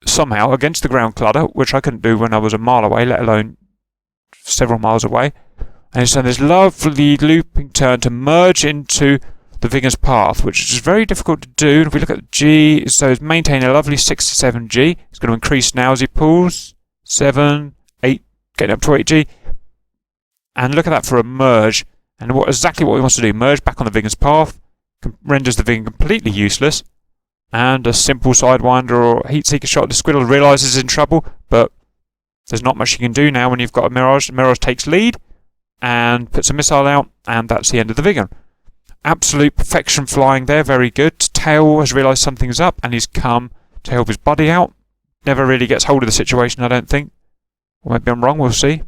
Speaker 1: somehow, against the ground clutter, which I couldn't do when I was a mile away, let alone several miles away. And he's done this lovely looping turn to merge into the Vigan's path, which is very difficult to do. If we look at G, so he's maintaining a lovely 6 to 7 G. He's going to increase now as he pulls. 7, 8, getting up to 8 G. And look at that for a merge. And exactly what he wants to do, merge back on the Vigan's path, renders the Vigan completely useless. And a simple Sidewinder or Heat Seeker shot. The Squirtle realises he's in trouble, but there's not much you can do now when you've got a Mirage. The Mirage takes lead and puts a missile out, and that's the end of the Vigan. Absolute perfection flying there, very good. Tail has realised something's up and he's come to help his buddy out. Never really gets hold of the situation, I don't think. Or maybe I'm wrong, we'll see.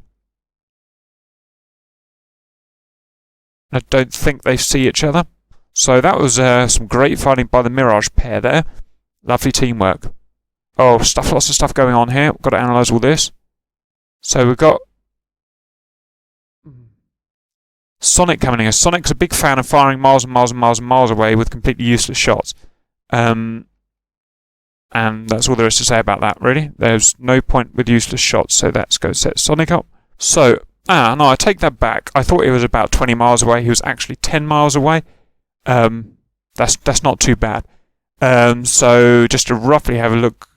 Speaker 1: I don't think they see each other. So that was some great fighting by the Mirage pair there. Lovely teamwork. Oh, lots of stuff going on here. We've got to analyse all this. So we've got Sonic coming in. Sonic's a big fan of firing miles and miles and miles and miles away with completely useless shots. And that's all there is to say about that, really. There's no point with useless shots, so let's go set Sonic up. So, no, I take that back. I thought he was about 20 miles away. He was actually 10 miles away. That's not too bad. So, just to roughly have a look,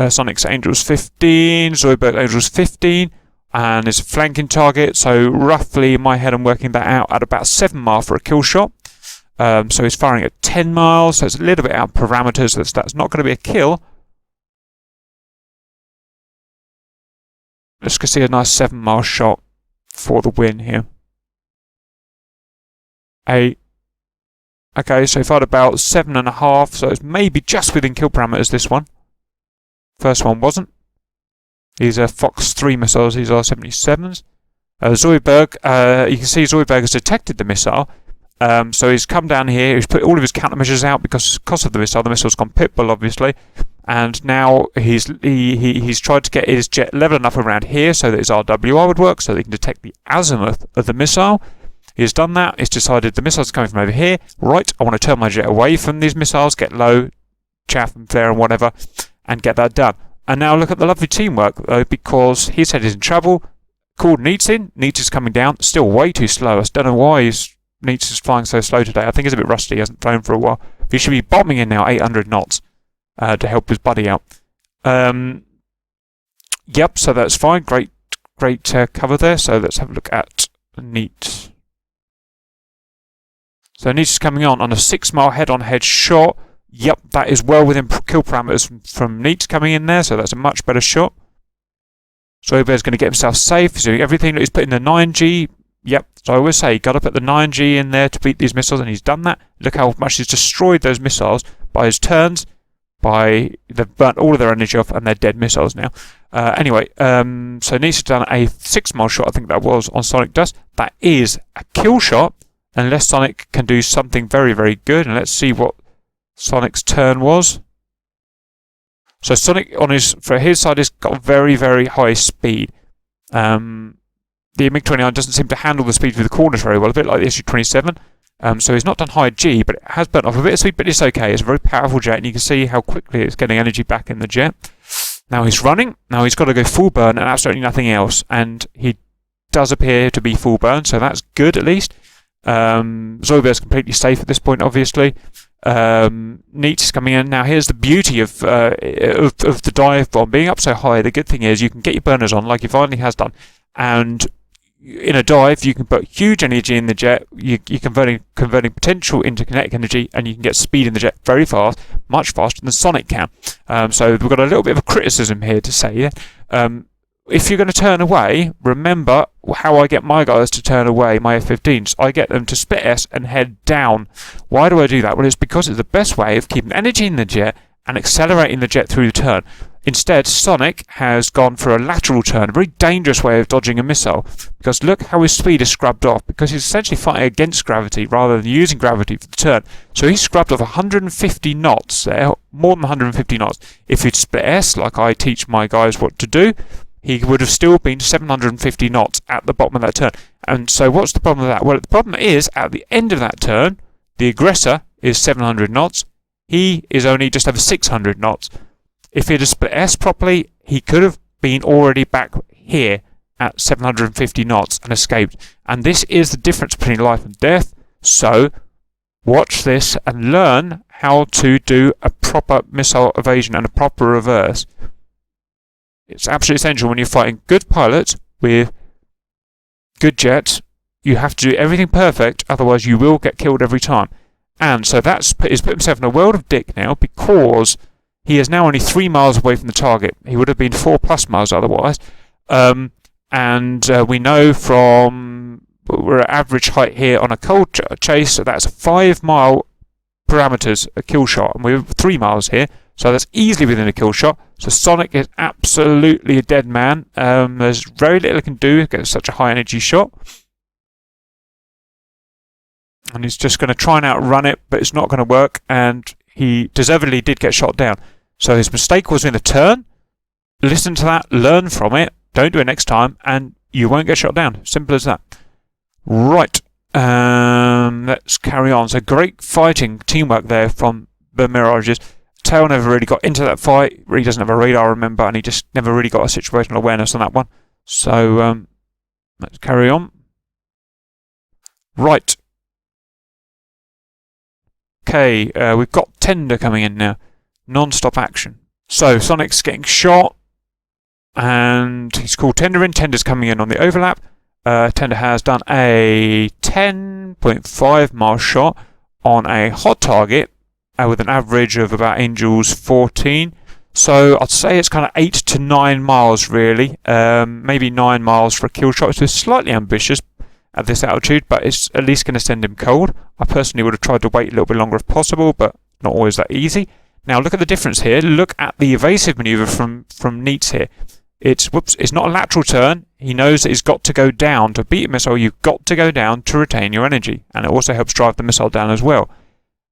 Speaker 1: Sonic's Angels 15, Zoidberg Angels 15, and it's a flanking target, so roughly in my head I'm working that out at about 7 mile for a kill shot. So he's firing at 10 miles, so it's a little bit out of parameters, that's not going to be a kill. Let's go see a nice 7 mile shot for the win here. 8, Okay, so he fired about 7.5, so it's maybe just within kill parameters, this one. First one wasn't. These are Fox 3 missiles, these are 77s. Zoidberg, you can see Zoidberg has detected the missile. So he's come down here, he's put all of his countermeasures out because of the missile's gone pitbull, obviously. And now he's tried to get his jet level enough around here so that his RWR would work, so they can detect the azimuth of the missile. He's done that, he's decided the missile's coming from over here. Right, I want to turn my jet away from these missiles, get low, chaff and flare and whatever, and get that done. And now look at the lovely teamwork, though, because his head is in trouble. Called Neats in, Neats is coming down, still way too slow. I don't know why Neats is flying so slow today. I think he's a bit rusty, he hasn't flown for a while. But he should be bombing in now 800 knots to help his buddy out. Yep, so that's fine. Great cover there. So let's have a look at Neats. So Neats is coming on a 6-mile head-on-head shot. Yep, that is well within kill parameters from Neats coming in there, so that's a much better shot. Zoidberg's going to get himself safe. He's doing everything. He's putting the 9G. Yep, so I always say, you got to put the 9G in there to beat these missiles, and he's done that. Look how much he's destroyed those missiles by his turns. They've burnt all of their energy off, and they're dead missiles now. Anyway, so Neats has done a 6-mile shot, I think that was, on Sonic Dust. That is a kill shot, unless Sonic can do something very, very good. And let's see what Sonic's turn was. So Sonic, for his side, has got very, very high speed. The MiG-29 doesn't seem to handle the speed through the corners very well, a bit like the Su-27. So he's not done high G, but it has burnt off a bit of speed, but it's okay. It's a very powerful jet, and you can see how quickly it's getting energy back in the jet. Now he's running. Now he's got to go full burn and absolutely nothing else. And he does appear to be full burn, so that's good at least. Zoidberg's completely safe at this point, obviously. Neats is coming in. Now here's the beauty of the dive bomb being up so high. The good thing is you can get your burners on like he finally has done, and in a dive you can put huge energy in the jet. You're converting potential into kinetic energy, and you can get speed in the jet very fast, much faster than Sonic can. So we've got a little bit of a criticism here to say. If you're going to turn away, remember how I get my guys to turn away, my F-15s. I get them to split S and head down. Why do I do that? Well, it's because it's the best way of keeping energy in the jet and accelerating the jet through the turn. Instead, Sonic has gone for a lateral turn, a very dangerous way of dodging a missile. Because look how his speed is scrubbed off, because he's essentially fighting against gravity rather than using gravity for the turn. So he's scrubbed off 150 knots there, more than 150 knots. If he'd split S, like I teach my guys what to do, he would have still been 750 knots at the bottom of that turn. And so what's the problem with that? Well, the problem is, at the end of that turn, the aggressor is 700 knots. He is only just over 600 knots. If he'd have split S properly, he could have been already back here at 750 knots and escaped. And this is the difference between life and death. So watch this and learn how to do a proper missile evasion and a proper reverse. It's absolutely essential when you're fighting good pilots with good jets. You have to do everything perfect, otherwise you will get killed every time. And so he's put himself in a world of dick now, because he is now only 3 miles away from the target. He would have been 4+ miles otherwise. We know we're at average height here on a cold chase, so that's 5 mile parameters a kill shot, and we're 3 miles here. So that's easily within a kill shot. So Sonic is absolutely a dead man. There's very little he can do against such a high energy shot. And he's just going to try and outrun it, but it's not going to work. And he deservedly did get shot down. So his mistake was in the turn. Listen to that, learn from it, don't do it next time, and you won't get shot down. Simple as that. Right. Let's carry on. So great fighting teamwork there from the Mirages. Tail never really got into that fight. He doesn't have a radar, remember, and he just never really got a situational awareness on that one. So let's carry on. Right. Okay, we've got Tender coming in now. Non-stop action. So Sonic's getting shot, and he's called Tender in. Tender's coming in on the overlap. Tender has done a 10.5 mile shot on a hot target. With an average of about Angels 14. So I'd say it's kind of 8 to 9 miles really. Maybe 9 miles for a kill shot, which is slightly ambitious. at this altitude, but it's at least going to send him cold. I personally would have tried to wait a little bit longer if possible, but not always that easy. Now look at the difference here. Look at the evasive maneuver from Neitz here. It's not a lateral turn. He knows that he's got to go down. To beat a missile, you've got to go down to retain your energy. And it also helps drive the missile down as well.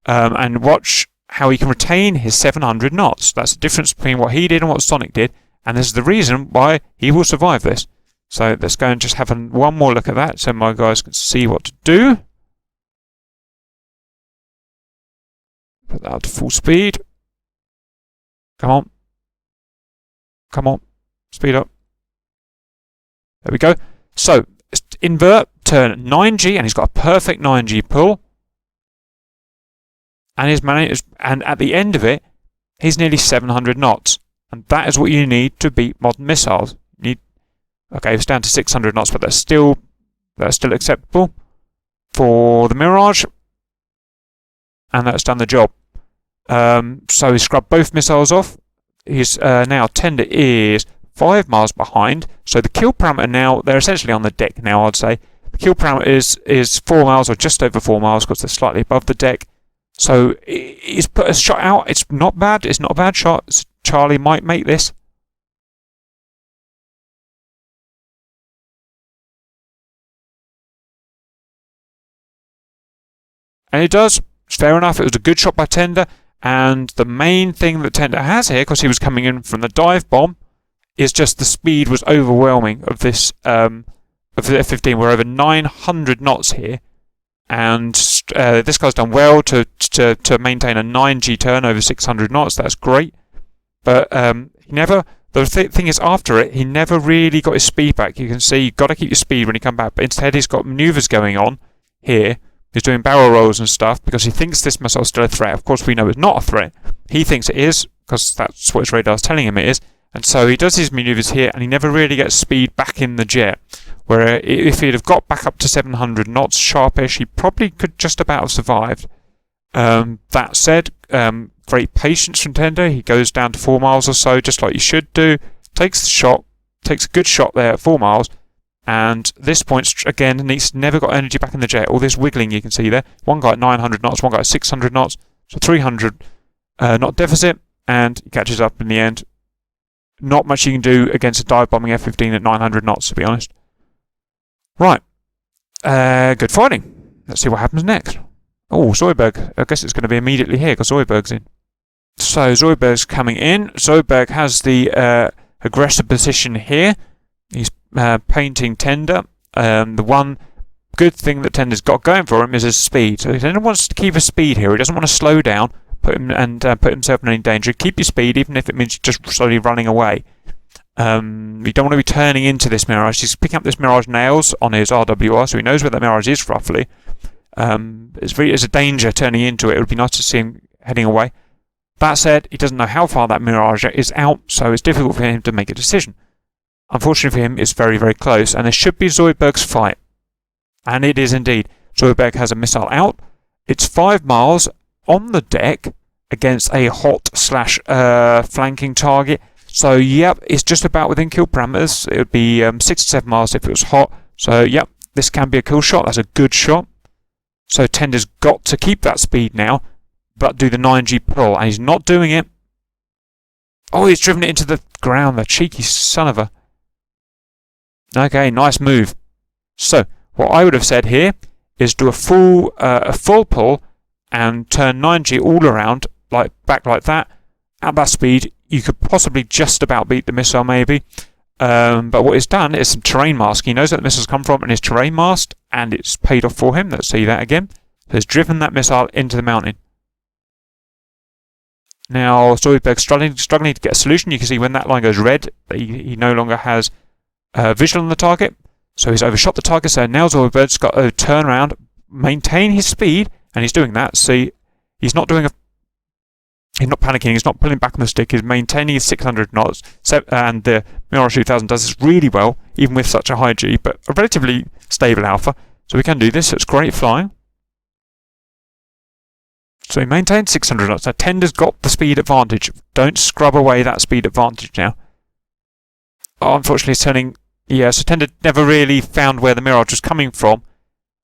Speaker 1: And watch how he can retain his 700 knots. That's the difference between what he did and what Sonic did. And this is the reason why he will survive this. So let's go and just have one more look at that so my guys can see what to do. Put that up to full speed. Come on. Come on. Speed up. There we go. So, invert, turn 9G, and he's got a perfect 9G pull. And at the end of it, he's nearly 700 knots. And that is what you need to beat modern missiles. Okay, it's down to 600 knots, but that's still acceptable for the Mirage. And that's done the job. So he scrubbed both missiles off. His now Tender is 5 miles behind. So the kill parameter now, they're essentially on the deck now, I'd say. The kill parameter is 4 miles or just over 4 miles because they're slightly above the deck. So he's put a shot out. It's not bad. It's not a bad shot. Charlie might make this. And it does. Fair enough. It was a good shot by Tender. And the main thing that Tender has here, because he was coming in from the dive bomb, is just the speed was overwhelming of this of the F-15. We're over 900 knots here. And this guy's done well to maintain a 9G turn over 600 knots. That's great. But he never... The thing is, after it, he never really got his speed back. You can see you've got to keep your speed when you come back. But instead, he's got manoeuvres going on here. He's doing barrel rolls and stuff because he thinks this missile is still a threat. Of course, we know it's not a threat. He thinks it is because that's what his radar's telling him it is. And so he does his manoeuvres here, and he never really gets speed back in the jet. Where if he'd have got back up to 700 knots sharpish, he probably could just about have survived. That said, great patience from Tender. He goes down to 4 miles or so, just like you should do. Takes the shot, takes a good shot there at 4 miles. And this point, again, Neitz never got energy back in the jet. All this wiggling you can see there. One guy at 900 knots, one guy at 600 knots. So 300 knot deficit, and he catches up in the end. Not much you can do against a dive-bombing F-15 at 900 knots, to be honest. Right. Good fighting. Let's see what happens next. Oh, Zoidberg. I guess it's going to be immediately here because Zoidberg's in. So Zoidberg's coming in. Zoidberg has the aggressor position here. He's painting Tender. The one good thing that Tender's got going for him is his speed. So Tender wants to keep his speed here. He doesn't want to slow down, put himself in any danger. Keep your speed, even if it means just slowly running away. You don't want to be turning into this Mirage. He's picking up this Mirage nails on his RWR, so he knows where the Mirage is roughly. It's a danger turning into it. It would be nice to see him heading away. That said, he doesn't know how far that Mirage is out, so it's difficult for him to make a decision. Unfortunately for him, it's very, very close, and this should be Zoidberg's fight. And it is indeed. Zoidberg has a missile out. It's 5 miles on the deck against a hot / flanking target. So, yep, it's just about within kill parameters. It would be 6 to 7 miles if it was hot. So, yep, this can be a kill shot. That's a good shot. So, Tender's got to keep that speed now, but do the 9G pull, and he's not doing it. Oh, he's driven it into the ground, the cheeky son of a... Okay, nice move. So, what I would have said here is do a full pull and turn 9G all around, back like that. At that speed, you could possibly just about beat the missile, maybe. But what he's done is some terrain mask. He knows where the missile's come from in his terrain masked, and it's paid off for him. Let's see that again. So he's driven that missile into the mountain. Now, Zoidberg's struggling to get a solution. You can see when that line goes red, he no longer has visual on the target. So he's overshot the target. So now Zoidberg's got to turn around, maintain his speed, and he's doing that. See, he's not doing he's not panicking, he's not pulling back on the stick, he's maintaining his 600 knots, and the Mirage 2000 does this really well, even with such a high G, but a relatively stable alpha. So we can do this, it's great flying. So he maintains 600 knots. Now Tender's got the speed advantage. Don't scrub away that speed advantage now. Oh, unfortunately it's turning... Yeah, so Tender never really found where the Mirage was coming from,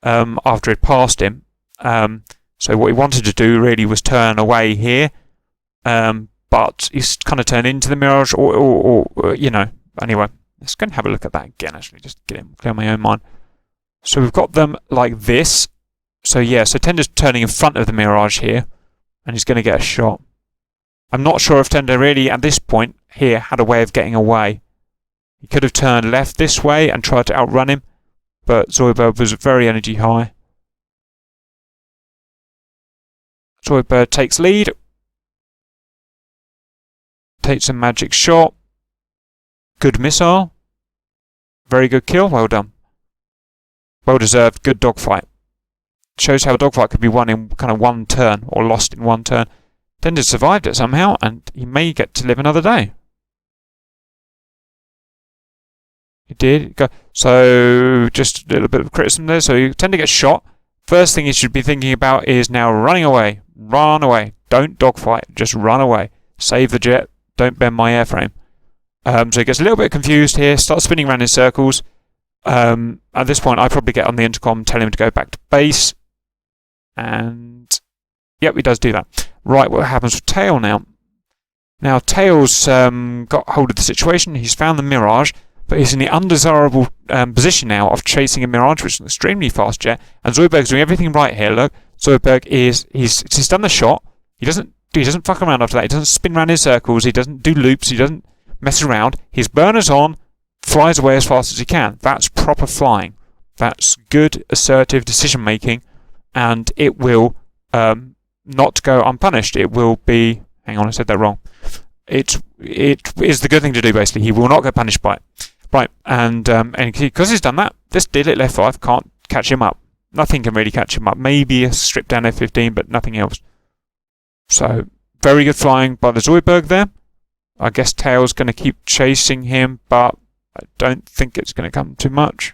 Speaker 1: after it passed him. So what he wanted to do really was turn away here, but he's kind of turned into the Mirage, or you know. Anyway, let's go and have a look at that again. Actually, just get it clear my own mind. So we've got them like this. So yeah, so Tender's turning in front of the Mirage here, and he's going to get a shot. I'm not sure if Tender really, at this point here, had a way of getting away. He could have turned left this way and tried to outrun him, but Zoidberg was very energy high. Zoidberg takes lead. Takes a magic shot. Good missile. Very good kill. Well done. Well deserved. Good dogfight. Shows how a dogfight could be won in kind of one turn, or lost in one turn. Tender survived it somehow, and he may get to live another day. He did. So, just a little bit of criticism there. So, Tender gets shot. First thing he should be thinking about is now running away. Run away. Don't dogfight. Just run away. Save the jet. Don't bend my airframe. So he gets a little bit confused here. Starts spinning around in circles. At this point, I probably get on the intercom, tell him to go back to base. And, yep, he does do that. Right, what happens with Tail now? Now, Tail's got hold of the situation. He's found the Mirage, but he's in the undesirable position now of chasing a Mirage, which is an extremely fast jet. And Zoidberg's doing everything right here. Look, Zoidberg he's done the shot. He doesn't fuck around after that. He doesn't spin around in circles. He doesn't do loops. He doesn't mess around. His burner's on, flies away as fast as he can. That's proper flying. That's good, assertive decision making, and it will not go unpunished. It will be. Hang on, I said that wrong. It is the good thing to do. Basically, he will not get punished by it. Right, and because he's done that, this Dillet F5 can't catch him up. Nothing can really catch him up. Maybe a stripped down F15, but nothing else. So very good flying by the Zoidberg there. I guess Tail's going to keep chasing him, but I don't think it's going to come too much.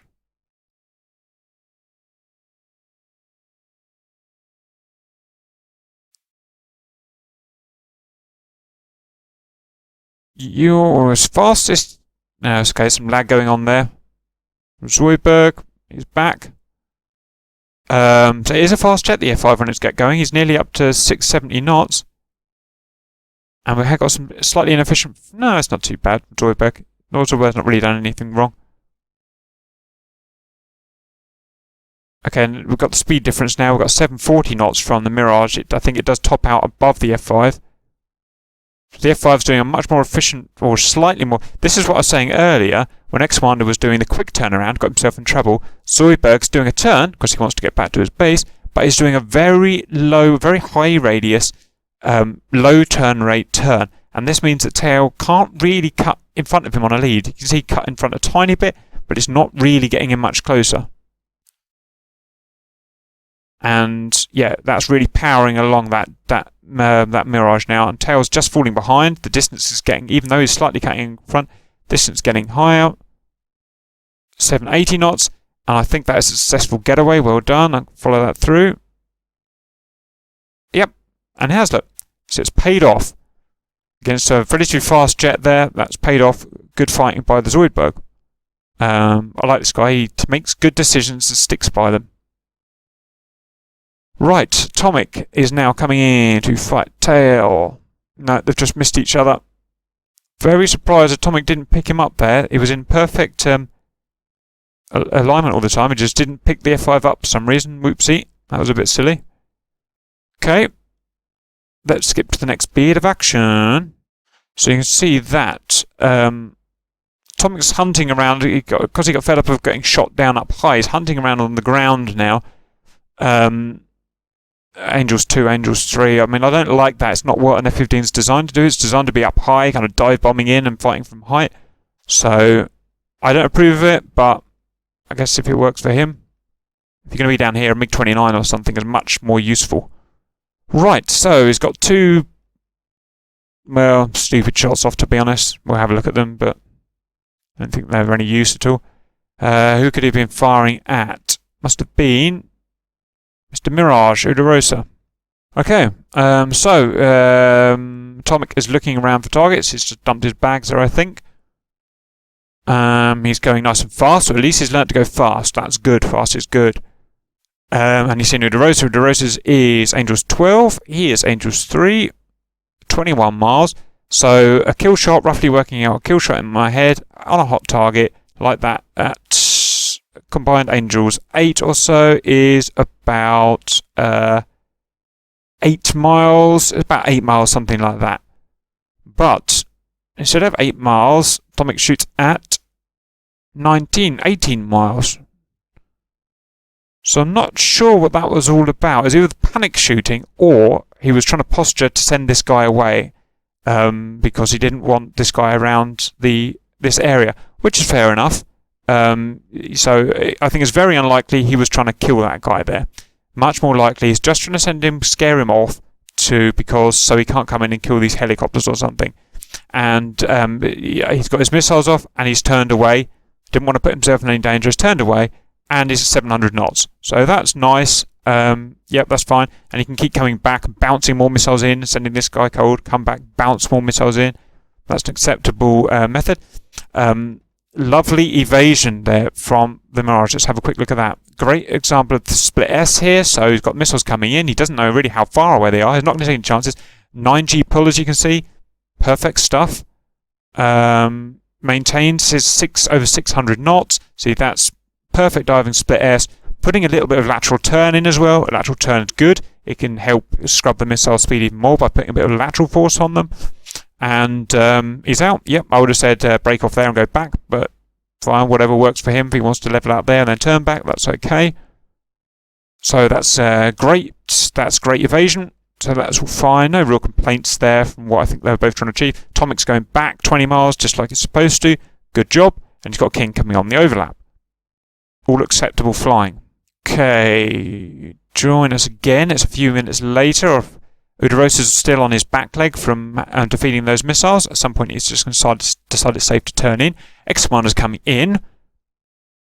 Speaker 1: You're as fastest. No, okay, some lag going on there. Zoidberg is back. So it is a fast jet, the F5, when it's get going. He's nearly up to 670 knots. And we have got some slightly inefficient. No, it's not too bad. Zoidberg. Zoidberg's not really done anything wrong. Okay, and we've got the speed difference now. We've got 740 knots from the Mirage. I think it does top out above the F5. The F5 is doing a much more efficient, or slightly more. This is what I was saying earlier, when X-Commander was doing the quick turnaround, got himself in trouble. Zoidberg's doing a turn, because he wants to get back to his base, but he's doing a very low, very high radius, low turn rate turn. And this means that Tail can't really cut in front of him on a lead. You can see he cut in front a tiny bit, but it's not really getting him much closer. And yeah, that's really powering along that Mirage now, and Tail's just falling behind. The distance is getting, even though he's slightly cutting in front, distance getting higher. 780 knots, and I think that is a successful getaway. Well done. I'll follow that through. Yep, and here's look. So it's paid off against a relatively fast jet there. That's paid off. Good fighting by the Zoidberg. I like this guy. He makes good decisions and sticks by them. Right, Atomic is now coming in to fight Tail. No, they've just missed each other. Very surprised Atomic didn't pick him up there. He was in perfect alignment all the time. He just didn't pick the F5 up for some reason. Whoopsie. That was a bit silly. Okay. Let's skip to the next bit of action. So you can see that Atomic's hunting around, because he got fed up of getting shot down up high. He's hunting around on the ground now. Angels 2, Angels 3. I mean, I don't like that. It's not what an F-15 is designed to do. It's designed to be up high, kind of dive bombing in and fighting from height. So, I don't approve of it, but I guess if it works for him, if you're going to be down here, a MiG-29 or something is much more useful. Right, so he's got two, well, stupid shots off, to be honest. We'll have a look at them, but I don't think they're of any use at all. Who could he have been firing at? Must have been Mr. Mirage, Udarosa. Okay, Atomic is looking around for targets. He's just dumped his bags there, I think. He's going nice and fast, so at least he's learnt to go fast. That's good. Fast is good. And you've seen Uderosa. Uderosa's is Angels 12. He is Angels 3. 21 miles. So a kill shot, roughly working out a kill shot in my head on a hot target like that at combined Angels 8 or so is about 8 miles. It's about 8 miles, something like that. But instead of 8 miles, Atomic shoots at 18 miles. So I'm not sure what that was all about. Is it either panic shooting or he was trying to posture to send this guy away because he didn't want this guy around this area, which is fair enough. So I think it's very unlikely he was trying to kill that guy there. Much more likely he's just trying to scare him off so he can't come in and kill these helicopters or something. And he's got his missiles off and he's turned away. Didn't want to put himself in any danger. He's turned away and he's at 700 knots. So that's nice. Yep, that's fine. And he can keep coming back and bouncing more missiles in, sending this guy cold, come back, bounce more missiles in. That's an acceptable method. Lovely evasion there from the Mirage. Let's have a quick look at that. Great example of the split S here. So he's got missiles coming in. He doesn't know really how far away they are. He's not going to take any chances. 9G pull, as you can see. Perfect stuff. Maintains his over 600 knots. See, that's perfect diving split S. Putting a little bit of lateral turn in as well. A lateral turn is good. It can help scrub the missile speed even more by putting a bit of lateral force on them. And he's out. Yep, I would have said break off there and go back, but fine, whatever works for him. If he wants to level out there and then turn back, that's okay. So that's great. That's great evasion. So that's all fine. No real complaints there from what I think they were both trying to achieve. Atomic's going back 20 miles just like it's supposed to. Good job. And he's got King coming on the overlap. All acceptable flying. Okay, join us again. It's a few minutes later. Uderosa's still on his back leg from defeating those missiles. At some point, he's just decided it's safe to turn in. X-Commander's coming in.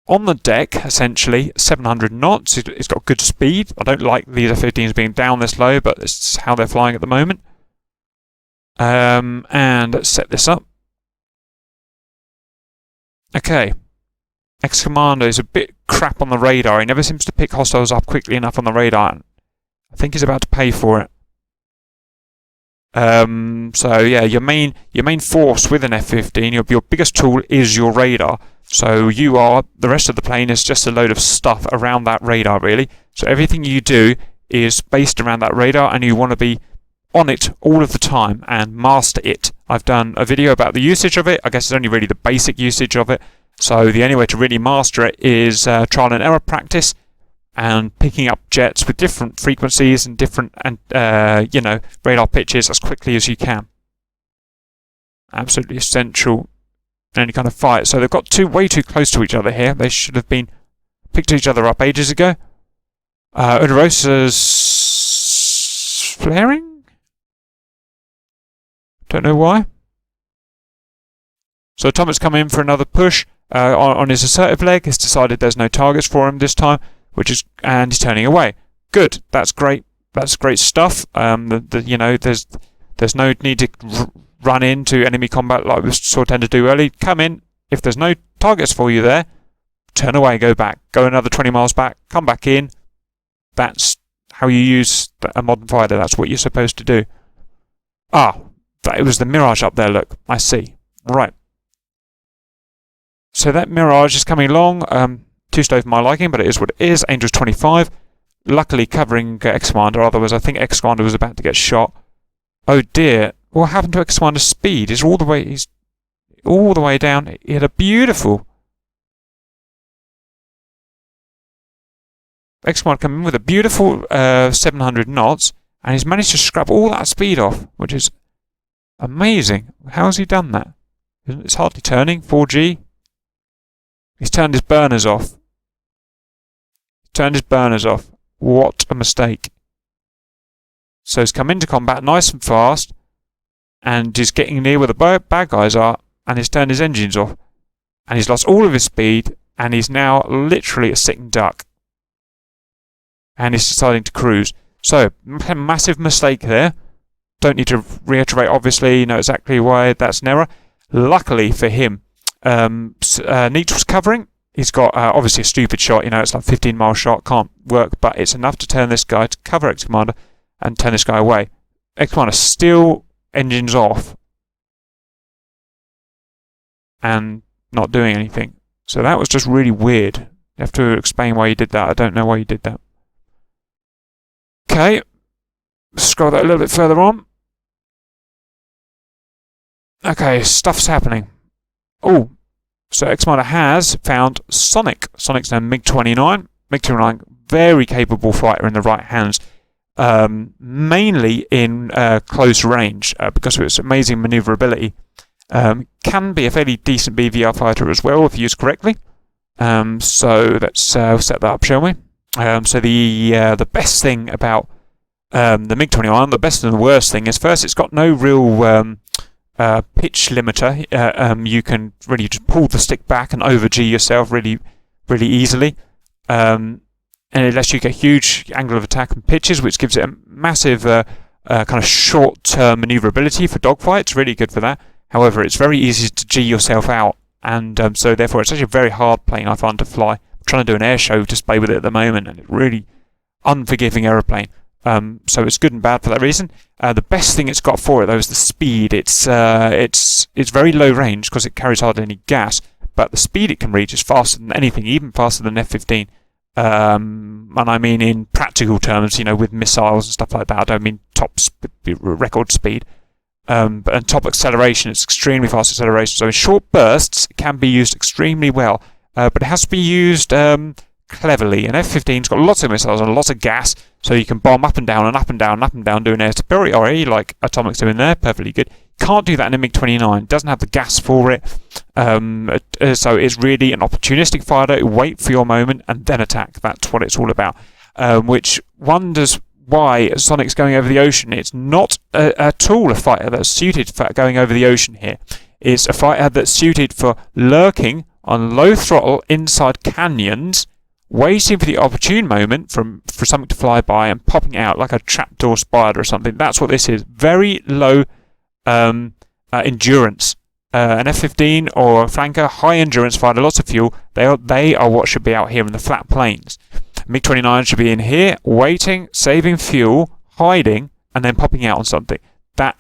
Speaker 1: On the deck, essentially, 700 knots. It's got good speed. I don't like these F-15s being down this low, but it's how they're flying at the moment. And let's set this up. Okay. X-Commander is a bit crap on the radar. He never seems to pick hostiles up quickly enough on the radar. I think he's about to pay for it. So yeah, your main force with an F-15, your biggest tool is your radar. So the rest of the plane is just a load of stuff around that radar, really. So everything you do is based around that radar, and you want to be on it all of the time and master it. I've done a video about the usage of it. I guess it's only really the basic usage of it. So the only way to really master it is trial and error practice and picking up jets with different frequencies and different radar pitches as quickly as you can. Absolutely essential in any kind of fight. So they've got way too close to each other here. They should have been picked each other up ages ago. Uderosa's flaring? Don't know why. So Atomic's come in for another push on his assertive leg. He's decided there's no targets for him this time, and he's turning away. Good. That's great. That's great stuff. There's no need to run into enemy combat like we sort of tend to do early. Come in. If there's no targets for you there, turn away, go back. Go another 20 miles back, come back in. That's how you use a modern fighter. That's what you're supposed to do. It was the Mirage up there, look. I see. Right. So that Mirage is coming along. Too slow for my liking, but it is what it is. Angels 25. Luckily covering X-Commander, otherwise I think X-Commander was about to get shot. Oh dear. What happened to X-Commander's speed? He's all the way down. He had a beautiful... X-Commander coming in with a beautiful 700 knots, and he's managed to scrap all that speed off, which is amazing. How has he done that? It's hardly turning. 4G. He's turned his burners off. What a mistake. So he's come into combat nice and fast, and he's getting near where the bad guys are, and he's turned his engines off. And he's lost all of his speed, and he's now literally a sitting duck. And he's deciding to cruise. So, massive mistake there. Don't need to reiterate, obviously, you know exactly why that's an error. Luckily for him, Neat was covering, He's got obviously a stupid shot, it's like 15-mile shot, can't work, but it's enough to turn this guy, to cover Ex-Commander, and turn this guy away. Ex-Commander still engines off and not doing anything. So that was just really weird. You have to explain why you did that. I don't know why you did that. Okay, scroll that a little bit further on. Okay, stuff's happening. Oh, so Ex-Commander has found Sonic. Sonic's now MiG-29. MiG-29, very capable fighter in the right hands. Mainly in close range because of its amazing maneuverability. Can be a fairly decent BVR fighter as well if used correctly. So let's set that up, shall we? So the best thing about the MiG-21, the best and the worst thing is, first, it's got no real pitch limiter. You can really just pull the stick back and over-G yourself really, really easily. And it lets you get huge angle of attack and pitches, which gives it a massive kind of short-term maneuverability for dogfights. Really good for that. However, it's very easy to G yourself out, and so therefore it's actually a very hard plane, I find, to fly. I'm trying to do an air show display with it at the moment, and it's really unforgiving aeroplane. So it's good and bad for that reason. The best thing it's got for it, though, is the speed. It's very low range because it carries hardly any gas, but the speed it can reach is faster than anything, even faster than F-15. And I mean in practical terms, with missiles and stuff like that. I don't mean top record speed. And top acceleration, it's extremely fast acceleration. So in short bursts, it can be used extremely well, but it has to be used cleverly. And F-15's got lots of missiles and lots of gas, so you can bomb up and down and up and down and up and down, doing air superiority like Atomic's doing there, perfectly good. Can't do that in a MiG-29. Doesn't have the gas for it. So it's really an opportunistic fighter. Wait for your moment and then attack. That's what it's all about. Which wonders why Sonic's going over the ocean. It's not at all a fighter that's suited for going over the ocean here. It's a fighter that's suited for lurking on low throttle inside canyons, waiting for the opportune moment for something to fly by and popping out like a trapdoor spider or something. That's what this is. Very low endurance. An F-15 or a flanker, high endurance fighter, lots of fuel. They are what should be out here in the flat plains. MiG-29 should be in here, waiting, saving fuel, hiding, and then popping out on something.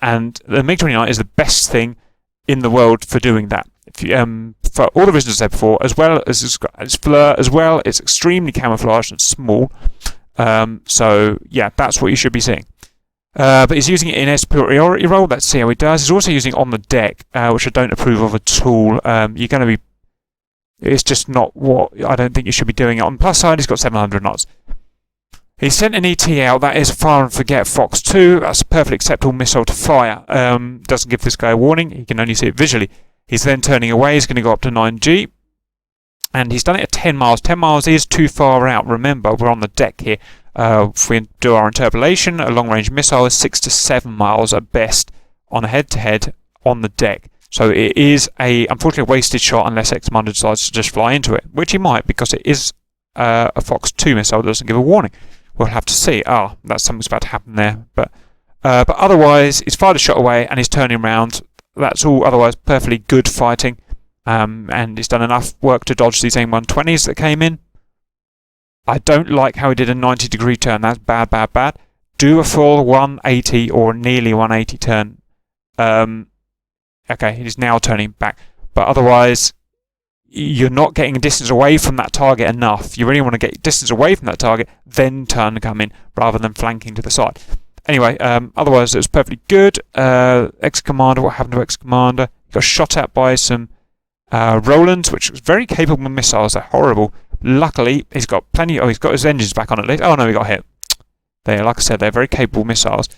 Speaker 1: And the MiG-29 is the best thing in the world for doing that. For all the reasons I said before, as well as its flare, as well, it's extremely camouflaged and small. So yeah, that's what you should be seeing. But he's using it in a superiority role. Let's see how he does. He's also using it on the deck, which I don't approve of at all. You're going to be... It's just not what I don't think you should be doing. On the plus side, he's got 700 knots. He sent an ET out. That is Fire and Forget Fox 2. That's a perfectly acceptable missile to fire. Doesn't give this guy a warning. He can only see it visually. He's then turning away. He's going to go up to 9G. And he's done it at 10 miles. 10 miles is too far out. Remember, we're on the deck here. If we do our interpolation, a long-range missile is 6 to 7 miles at best on a head-to-head on the deck. So it is unfortunately a wasted shot unless Ex-Commander decides to just fly into it, which he might because it is a Fox 2 missile that doesn't give a warning. We'll have to see. Something's about to happen there. But otherwise, he's fired a shot away and he's turning around. That's all otherwise perfectly good fighting. And he's done enough work to dodge these AIM-120s that came in. I don't like how he did a 90-degree turn. That's bad, bad, bad. Do a full 180 or nearly 180 turn. Okay, he's now turning back. But otherwise, you're not getting a distance away from that target enough. You really want to get distance away from that target, then turn and come in, rather than flanking to the side. Anyway, otherwise it was perfectly good. Ex-Commander, what happened to Ex-Commander? He got shot at by some Rolands, which was very capable missiles. They're horrible. Luckily, he's got plenty... he's got his engines back on at least. Oh, no, he got hit. Like I said, they're very capable missiles.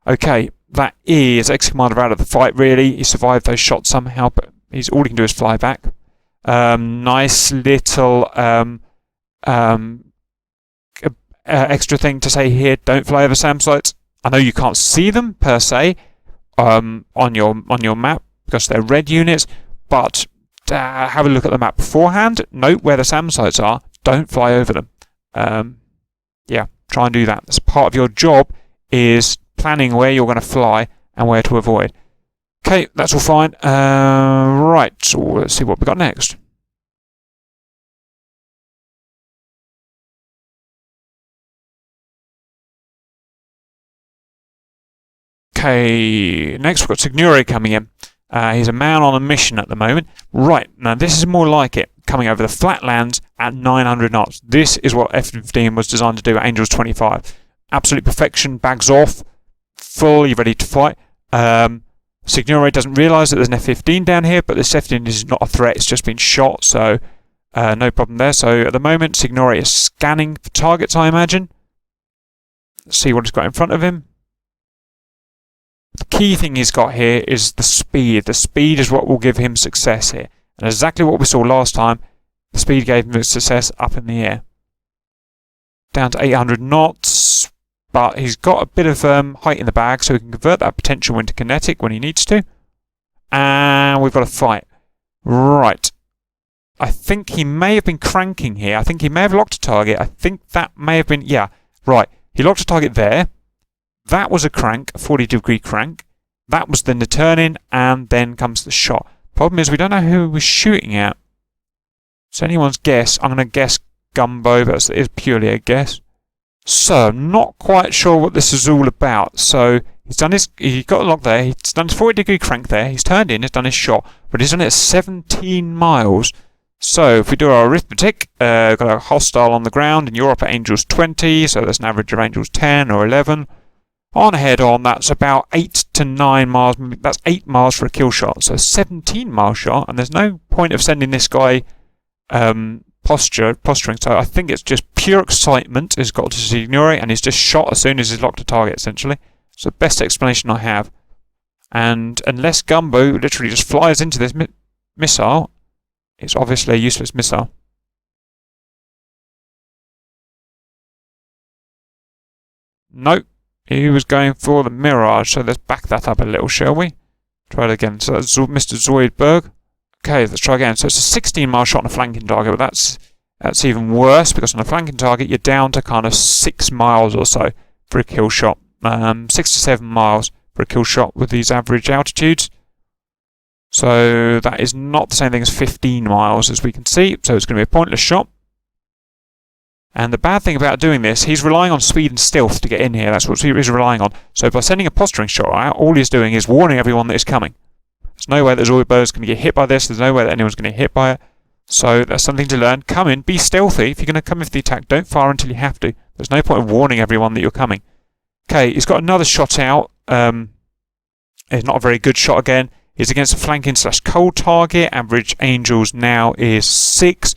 Speaker 1: Okay, that is Ex-Commander out of the fight, really. He survived those shots somehow, but all he can do is fly back. Nice little extra thing to say here. Don't fly over SAM sites. I know you can't see them, per se, on your map, because they're red units, but have a look at the map beforehand. Note where the SAM sites are. Don't fly over them. Yeah, try and do that. That's part of your job, is planning where you're going to fly and where to avoid. Okay, that's all fine. Right, so let's see what we got next. Okay, next we've got Signore coming in. He's a man on a mission at the moment. Right, now this is more like it, coming over the flatlands at 900 knots. This is what F-15 was designed to do at Angels 25. Absolute perfection, bags off, fully ready to fight. Signore doesn't realise that there's an F-15 down here, but this F-15 is not a threat, it's just been shot, so no problem there. So at the moment, Signore is scanning for targets, I imagine. Let's see what he's got in front of him. The key thing he's got here is the speed. The speed is what will give him success here. And exactly what we saw last time, the speed gave him success up in the air. Down to 800 knots, but he's got a bit of height in the bag, so he can convert that potential into kinetic when he needs to. And we've got a fight. Right. I think he may have been cranking here. I think he may have locked a target. I think that may have been... Yeah, right. He locked a target there. That was a crank, a 40-degree crank. That was then the turn-in, and then comes the shot. Problem is, we don't know who he was shooting at. It's anyone's guess. I'm going to guess Gumbo, but it is purely a guess. So, not quite sure what this is all about. So, he got a lock there. He's done his 40-degree crank there. He's turned in, he's done his shot, but he's done it at 17 miles. So, if we do our arithmetic, we've got a hostile on the ground in Europe at Angels 20, so that's an average of Angels 10 or 11. On head-on, that's about 8 to 9 miles. That's 8 miles for a kill shot. So 17-mile shot, and there's no point of sending this guy posturing. So I think it's just pure excitement. He's got to Signore, and he's just shot as soon as he's locked a target, essentially. It's the best explanation I have. And unless Gumbo literally just flies into this missile, it's obviously a useless missile. Nope. He was going for the Mirage, so let's back that up a little, shall we? Try it again. So that's Mr. Zoidberg. Okay, let's try again. So it's a 16-mile shot on a flanking target, but that's even worse, because on a flanking target, you're down to kind of 6 miles or so for a kill shot. 6 to 7 miles for a kill shot with these average altitudes. So that is not the same thing as 15 miles, as we can see. So it's going to be a pointless shot. And the bad thing about doing this, he's relying on speed and stealth to get in here. That's what he's relying on. So by sending a posturing shot out, all he's doing is warning everyone that it's coming. There's no way that Zoidberg's going to get hit by this. There's no way that anyone's going to get hit by it. So that's something to learn. Come in, be stealthy. If you're going to come in for the attack, don't fire until you have to. There's no point of warning everyone that you're coming. Okay, he's got another shot out. It's not a very good shot again. He's against a flanking / cold target. Average Angels now is 6.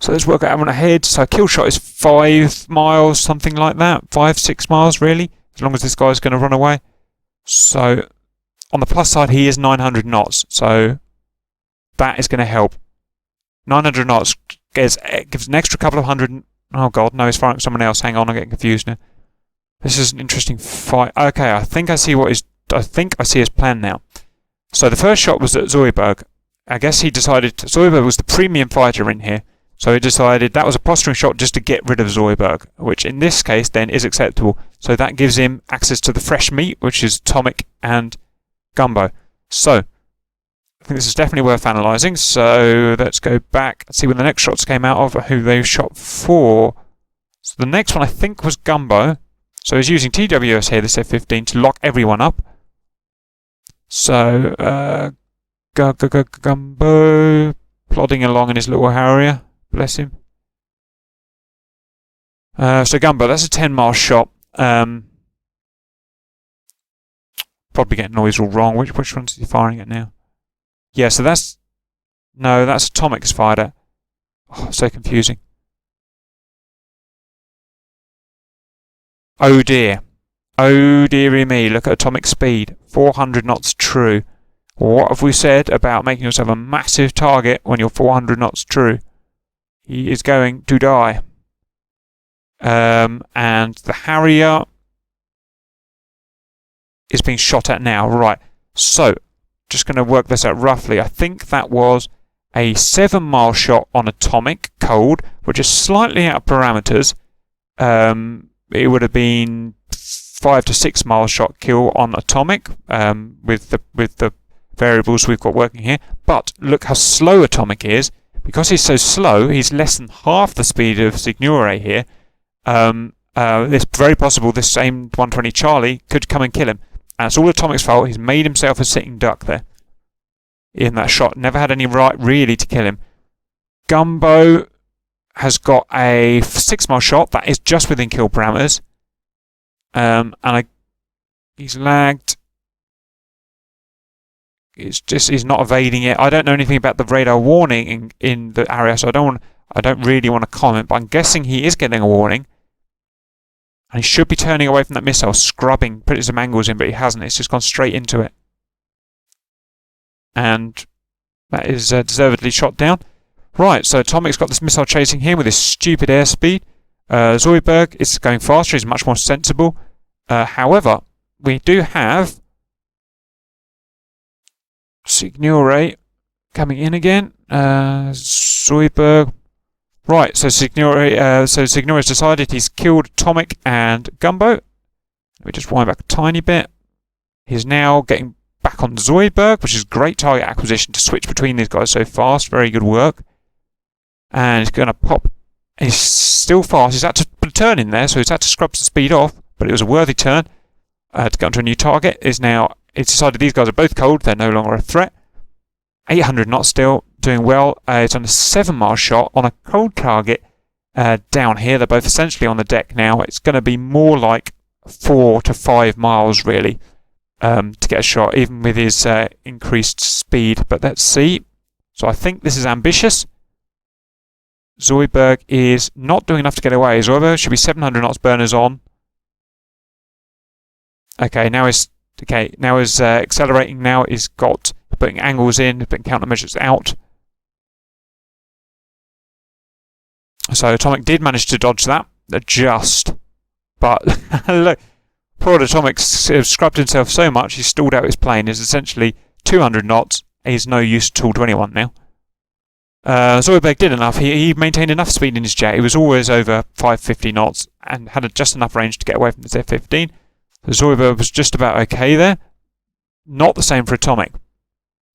Speaker 1: So let's work out on ahead. So a kill shot is 5 miles, something like that. 5-6 miles, really, as long as this guy's going to run away. So on the plus side, he is 900 knots. So that is going to help. 900 knots gives an extra couple of hundred. Oh god, no, he's firing at someone else. Hang on, I'm getting confused now. This is an interesting fight. Okay, I think I see his plan now. So the first shot was at Zoidberg. I guess he decided Zoidberg was the premium fighter in here. So he decided that was a posturing shot just to get rid of Zoidberg, which in this case then is acceptable. So that gives him access to the fresh meat, which is Atomic and Gumbo. So I think this is definitely worth analysing. So let's go back and see when the next shots came out of, who they shot for. So the next one I think was Gumbo. So he's using TWS here, this F-15, to lock everyone up. So Gumbo plodding along in his little Harrier. Bless him. So Gumbo, that's a 10-mile shot. Probably getting noise all wrong. Which one's he firing at now? Yeah, so that's Atomic is fired at. Oh, so confusing. Oh dear. Oh dearie me, look at atomic speed. 400 knots true. What have we said about making yourself a massive target when you're 400 knots true? He is going to die. And the Harrier is being shot at now. Right. So, just going to work this out roughly. I think that was a 7-mile shot on Atomic, cold, which is slightly out of parameters. It would have been 5 to 6 mile shot kill on Atomic with the variables we've got working here. But look how slow Atomic is. Because he's so slow, he's less than half the speed of Signore here. It's very possible this same 120 Charlie could come and kill him. And it's all Atomic's fault. He's made himself a sitting duck there in that shot. Never had any right really to kill him. Gumbo has got a 6-mile shot that is just within kill parameters. He's lagged. He's not evading it. I don't know anything about the radar warning in the area, so I don't really want to comment, but I'm guessing he is getting a warning. And he should be turning away from that missile, scrubbing, putting some angles in, but he hasn't. It's just gone straight into it. And that is deservedly shot down. Right, so Atomic's got this missile chasing him with his stupid airspeed. Zoidberg is going faster. He's much more sensible. However, we do have Signore coming in again. Zoidberg. Right, so Signore has decided he's killed Atomic and Gumbo. Let me just wind back a tiny bit. He's now getting back on Zoidberg, which is great target acquisition to switch between these guys so fast. Very good work. And he's going to pop. He's still fast. He's had to put a turn in there, so he's had to scrub some speed off, but it was a worthy turn to get onto a new target. It's decided these guys are both cold. They're no longer a threat. 800 knots still, doing well. It's on a 7-mile shot on a cold target down here. They're both essentially on the deck now. It's going to be more like 4 to 5 miles, really, to get a shot, even with his increased speed. But let's see. So I think this is ambitious. Zoidberg is not doing enough to get away. Zoidberg should be 700 knots burners on. Okay, now he's accelerating. Now he's got putting angles in, putting countermeasures out. So Atomic did manage to dodge that, but look, poor Atomic scrubbed himself so much he's stalled out his plane. Is essentially 200 knots. He's no use at all to anyone now. Zoidberg did enough. He maintained enough speed in his jet. He was always over 550 knots and had just enough range to get away from his F-15. So Zoidberg was just about okay there. Not the same for Atomic.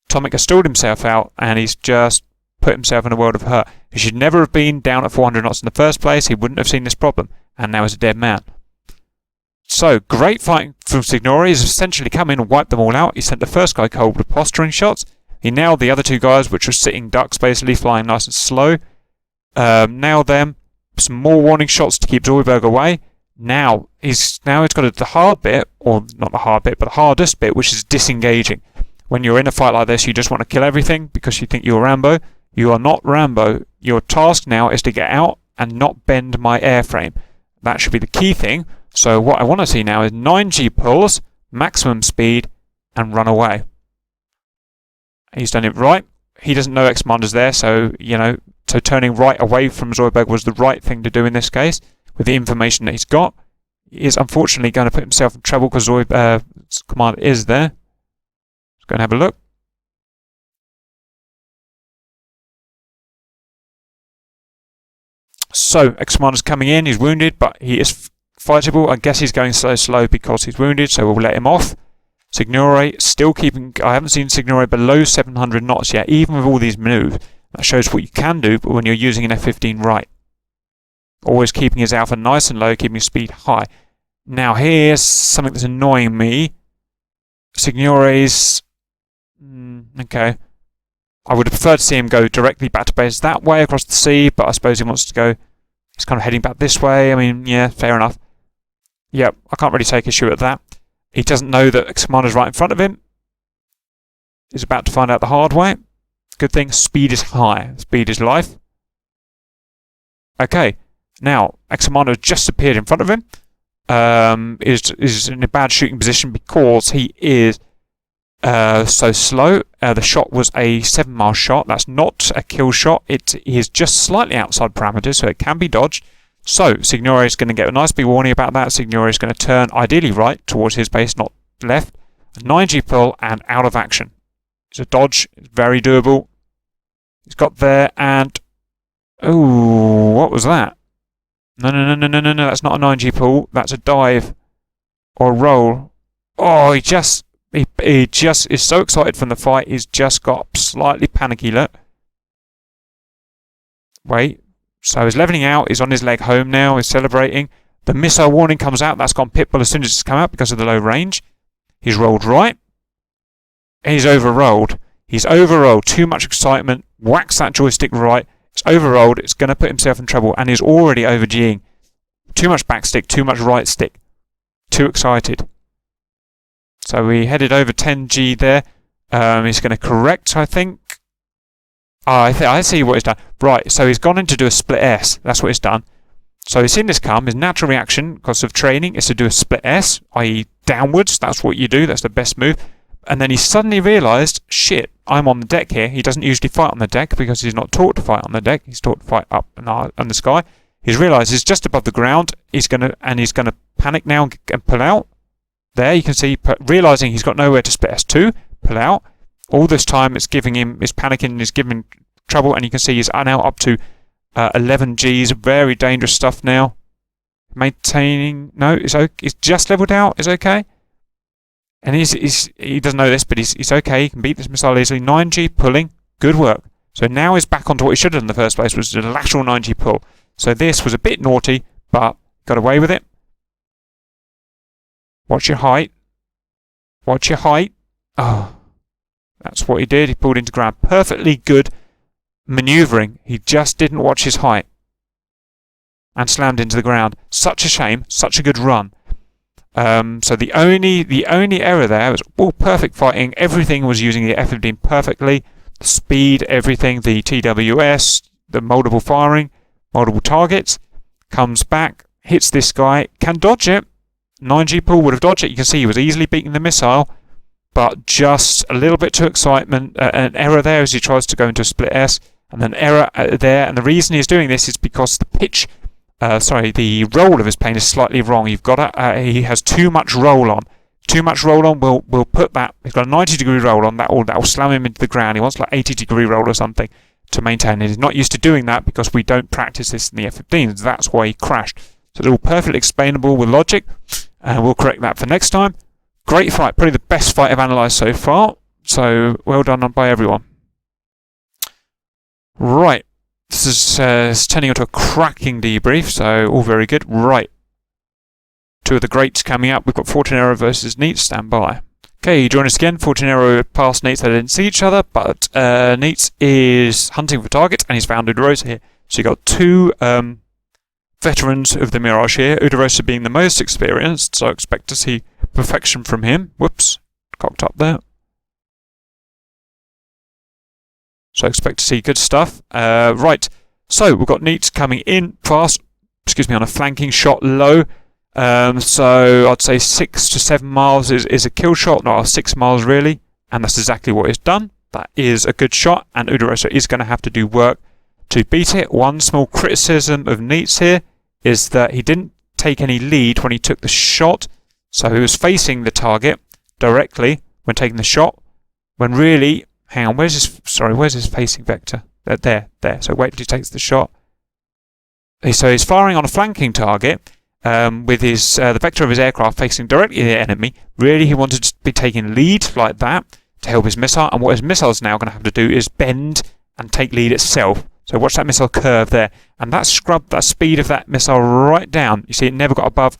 Speaker 1: Atomic has stalled himself out and he's just put himself in a world of hurt. He should never have been down at 400 knots in the first place. He wouldn't have seen this problem. And now he's a dead man. So, great fighting from Signore. He's essentially come in and wiped them all out. He sent the first guy cold with posturing shots. He nailed the other two guys, which were sitting ducks, basically flying nice and slow. Nailed them. Some more warning shots to keep Zoidberg away. Now he's got the hard bit, or not the hard bit, but the hardest bit, which is disengaging. When you're in a fight like this, you just want to kill everything because you think you're Rambo. You are not Rambo. Your task now is to get out and not bend my airframe. That should be the key thing. So what I want to see now is 9G pulls, maximum speed, and run away. He's done it right. He doesn't know X-Commander's there, so turning right away from Zoidberg was the right thing to do in this case. With the information that he's got, he is unfortunately going to put himself in trouble because Commander is there. Let's go and have a look. So, X-Commander's coming in, he's wounded, but he is fightable. I guess he's going so slow because he's wounded, so we'll let him off. Signore still keeping... I haven't seen Signore below 700 knots yet, even with all these moves. That shows what you can do, but when you're using an F-15 right. Always keeping his alpha nice and low, keeping his speed high. Now here's something that's annoying me. Signore's... okay. I would have preferred to see him go directly back to base that way across the sea, but I suppose he wants to go... He's kind of heading back this way. I mean, yeah, fair enough. Yeah, I can't really take issue with that. He doesn't know that Commander's right in front of him. He's about to find out the hard way. Good thing, speed is high. Speed is life. Okay. Now, X-Commander has just appeared in front of him. Is in a bad shooting position because he is so slow. The shot was a 7-mile shot. That's not a kill shot. It is just slightly outside parameters, so it can be dodged. So, Signore is going to get a nice big warning about that. Signore is going to turn ideally right towards his base, not left. 9G pull and out of action. It's a dodge. It's very doable. He's got there and... oh, what was that? No, that's not a 9G pull. That's a dive. Or a roll. Oh, he just is so excited from the fight. He's just got slightly panicky look. Wait. So he's leveling out. He's on his leg home now. He's celebrating. The missile warning comes out. That's gone pitbull as soon as it's come out because of the low range. He's rolled right. He's overrolled. He's overrolled. Too much excitement. Whacks that joystick right. It's overrolled. It's going to put himself in trouble, and he's already over-G'ing. Too much back stick. Too much right stick. Too excited. So we headed over 10G there. He's going to correct, I think. I see what he's done. Right, so he's gone in to do a split S. That's what he's done. So he's seen this come. His natural reaction, because of training, is to do a split S, i.e. downwards. That's what you do. That's the best move. And then he suddenly realised, shit, I'm on the deck here. He doesn't usually fight on the deck because he's not taught to fight on the deck. He's taught to fight up in the sky. He's realised he's just above the ground. He's gonna panic now and pull out. There you can see, realising he's got nowhere to split S2, pull out. All this time it's panicking, it's giving him trouble, and you can see he's now up to 11 Gs. Very dangerous stuff now. Maintaining, no, it's okay. He's just levelled out. It's okay. And he doesn't know this, but he's okay. He can beat this missile easily. 9G pulling, good work. So now he's back onto what he should have done in the first place, which was a lateral 9G pull. So this was a bit naughty, but got away with it. Watch your height. Watch your height. Oh, that's what he did. He pulled into ground. Perfectly good manoeuvring. He just didn't watch his height and slammed into the ground. Such a shame. Such a good run. So the only error there was all perfect fighting. Everything was using the F-15 perfectly. The speed, everything. The TWS, the multiple firing, multiple targets. Comes back, hits this guy, can dodge it. 9G pull would have dodged it. You can see he was easily beating the missile, but just a little bit too excitement. An error there as he tries to go into a split S, and an error there. And the reason he's doing this is because the pitch, the roll of his plane is slightly wrong. You've got he has too much roll on. Too much roll on will put that. He's got a 90-degree roll on. That will slam him into the ground. He wants like 80-degree roll or something to maintain it. He's not used to doing that because we don't practice this in the F-15s. That's why he crashed. So it's all perfectly explainable with logic, and we'll correct that for next time. Great fight, probably the best fight I've analysed so far. So well done by everyone. Right, this is turning into a cracking debrief, so all very good. Right, two of the greats coming up. We've got Fortunero versus Neats. Stand by. Okay, join us again. Fortunero passed Neats. They didn't see each other, but Neats is hunting for targets, and he's found Udarosa here. So you got two veterans of the Mirage here. Udarosa being the most experienced, so I expect to see perfection from him. Whoops, cocked up there. So I expect to see good stuff. Right, so we've got Neats coming in fast, on a flanking shot low. So I'd say 6 to 7 miles is a kill shot, not 6 miles really, and that's exactly what he's done. That is a good shot, and Udarosa is going to have to do work to beat it. One small criticism of Neats here is that he didn't take any lead when he took the shot, so he was facing the target directly when taking the shot, when really, hang on, where's his facing vector? There. So wait till he takes the shot. So he's firing on a flanking target, with his the vector of his aircraft facing directly at the enemy. Really, he wanted to be taking lead like that to help his missile, and what his missile is now going to have to do is bend and take lead itself. So watch that missile curve there, and that scrubbed that speed of that missile right down. You see, it never got above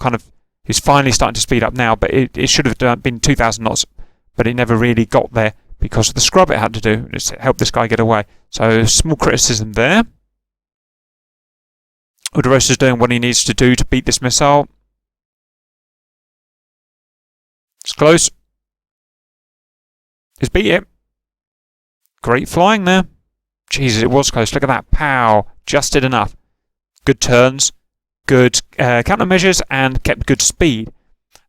Speaker 1: he's finally starting to speed up now, but it should have been 2,000 knots, but it never really got there because of the scrub it had to do. It helped this guy get away. So small criticism there. Udarosa's doing what he needs to do to beat this missile. It's close. He's beat it. Great flying there. Jesus, it was close. Look at that. Pow. Just did enough. Good turns. Good countermeasures, and kept good speed.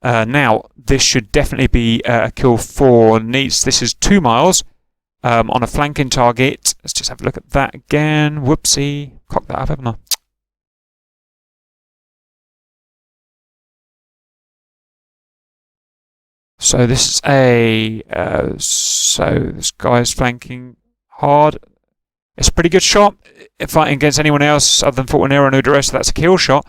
Speaker 1: Now, this should definitely be a kill for Neats. This is 2 miles on a flanking target. Let's just have a look at that again. Whoopsie. Cocked that up, haven't I? So this is so this guy's flanking hard. It's a pretty good shot. Fighting against anyone else other than Fortunero and Udarosa, that's a kill shot.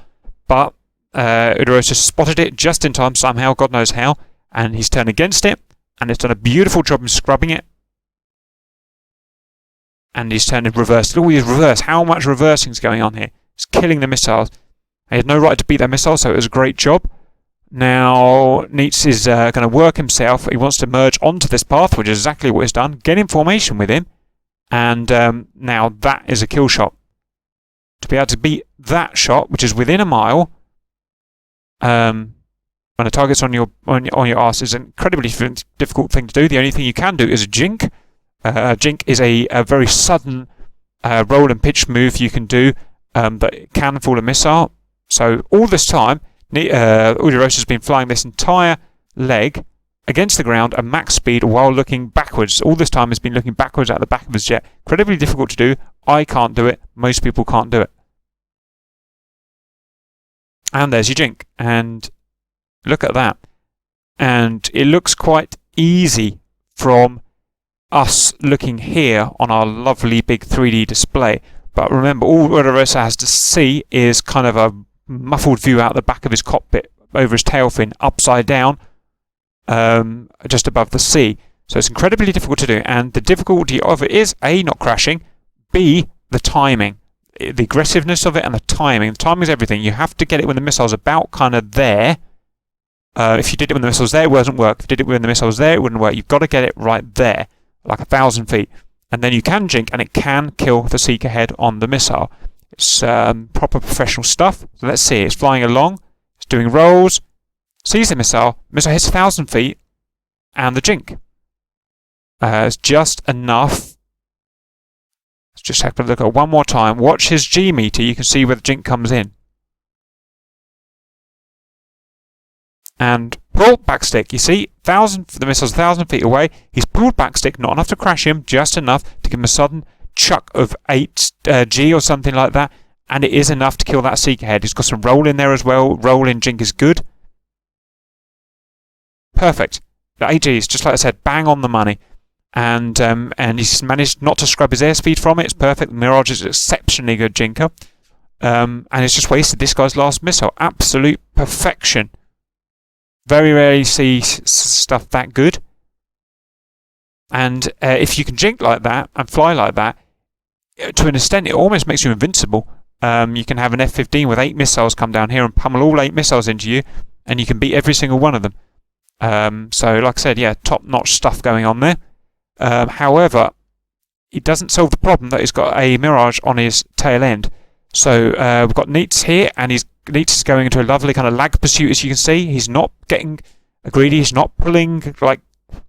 Speaker 1: But Udarosa spotted it just in time somehow, God knows how, and he's turned against it, and it's done a beautiful job in scrubbing it. And he's turned in reverse. Look at his reverse. How much reversing is going on here? It's killing the missiles. He had no right to beat that missile, so it was a great job. Now, Neitz is going to work himself. He wants to merge onto this path, which is exactly what he's done. Get in formation with him. And now that is a kill shot. To be able to beat that shot, which is within a mile, when a target's on your arse, is an incredibly difficult thing to do. The only thing you can do is a jink. Jink is a very sudden roll and pitch move you can do that can fool a missile. So all this time, Udarosa's been flying this entire leg against the ground at max speed while looking backwards. All this time has been looking backwards at the back of his jet. Incredibly difficult to do. I can't do it. Most people can't do it. And there's your jink. And look at that. And it looks quite easy from us looking here on our lovely big 3D display. But remember, all Udarosa has to see is kind of a muffled view out the back of his cockpit over his tail fin, upside down, just above the sea. So it's incredibly difficult to do, and the difficulty of it is A, not crashing, B, the timing, the aggressiveness of it, and the timing. The timing is everything. You have to get it when the missile's about kind of there. If you did it when the missile's there, it wouldn't work. If you did it when the missile's there, it wouldn't work. You've got to get it right there, like 1,000 feet, and then you can jink, and it can kill the seeker head on the missile. It's proper professional stuff. So let's see. It's flying along. It's doing rolls. Sees the missile. Missile hits 1,000 feet. And the jink. It's just enough. Let's just have a look at it one more time. Watch his G meter. You can see where the jink comes in. And pull back stick. You see, the missile's 1,000 feet away. He's pulled back stick. Not enough to crash him. Just enough to give him a sudden chuck of 8 G or something like that, and it is enough to kill that seeker head. He's got some roll in there as well. Roll in jink is good. Perfect. The 8 Gs, just like I said, bang on the money. And he's managed not to scrub his airspeed from it. It's perfect. The Mirage is an exceptionally good jinker. And it's just wasted this guy's last missile. Absolute perfection. Very rarely see stuff that good. And if you can jink like that and fly like that, to an extent, it almost makes you invincible. You can have an F-15 with 8 missiles come down here and pummel all 8 missiles into you, and you can beat every single one of them. So, like I said, yeah, top-notch stuff going on there. However, it doesn't solve the problem that he's got a Mirage on his tail end. So, we've got Neitz here, and Neitz is going into a lovely kind of lag pursuit, as you can see. He's not getting greedy. He's not pulling like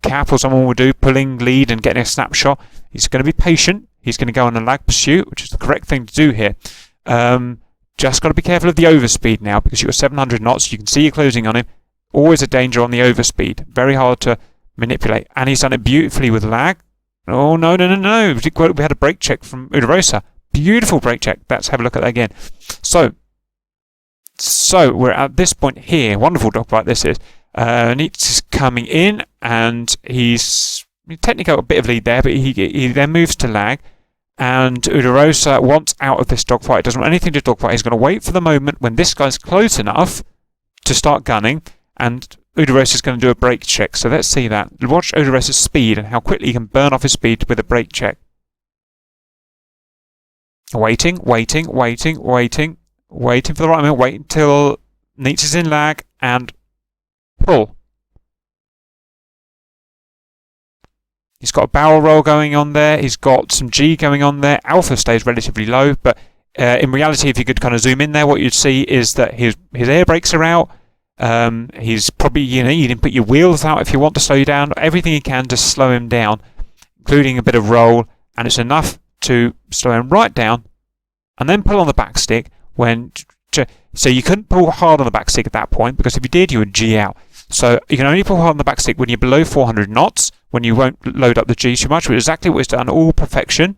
Speaker 1: Cap or someone would do, pulling lead and getting a snapshot. He's going to be patient. He's going to go on a lag pursuit, which is the correct thing to do here. Just got to be careful of the overspeed now, because you've got 700 knots. You can see you're closing on him. Always a danger on the overspeed. Very hard to manipulate. And he's done it beautifully with lag. Oh, no. We had a brake check from Udarosa. Beautiful brake check. Let's have a look at that again. So we're at this point here. Wonderful dogfight this is. Neitz is coming in, and he's technically got a bit of lead there, but he then moves to lag, and Udarosa wants out of this dogfight. He doesn't want anything to do dogfight. He's going to wait for the moment when this guy's close enough to start gunning, and Udarosa is going to do a brake check. So let's see that. Watch Udarosa's speed and how quickly he can burn off his speed with a brake check. Waiting for the right moment. Wait until Neitz is in lag, and pull. He's got a barrel roll going on there. He's got some G going on there. Alpha stays relatively low, but in reality, if you could kind of zoom in there, what you'd see is that his air brakes are out. He's probably, you didn't put your wheels out if you want to slow you down. Everything you can to slow him down, including a bit of roll, and it's enough to slow him right down, and then pull on the back stick so you couldn't pull hard on the back stick at that point, because if you did, you would G out. So you can only pull hard on the back stick when you're below 400 knots, when you won't load up the G too much, which is exactly what it's done, all perfection.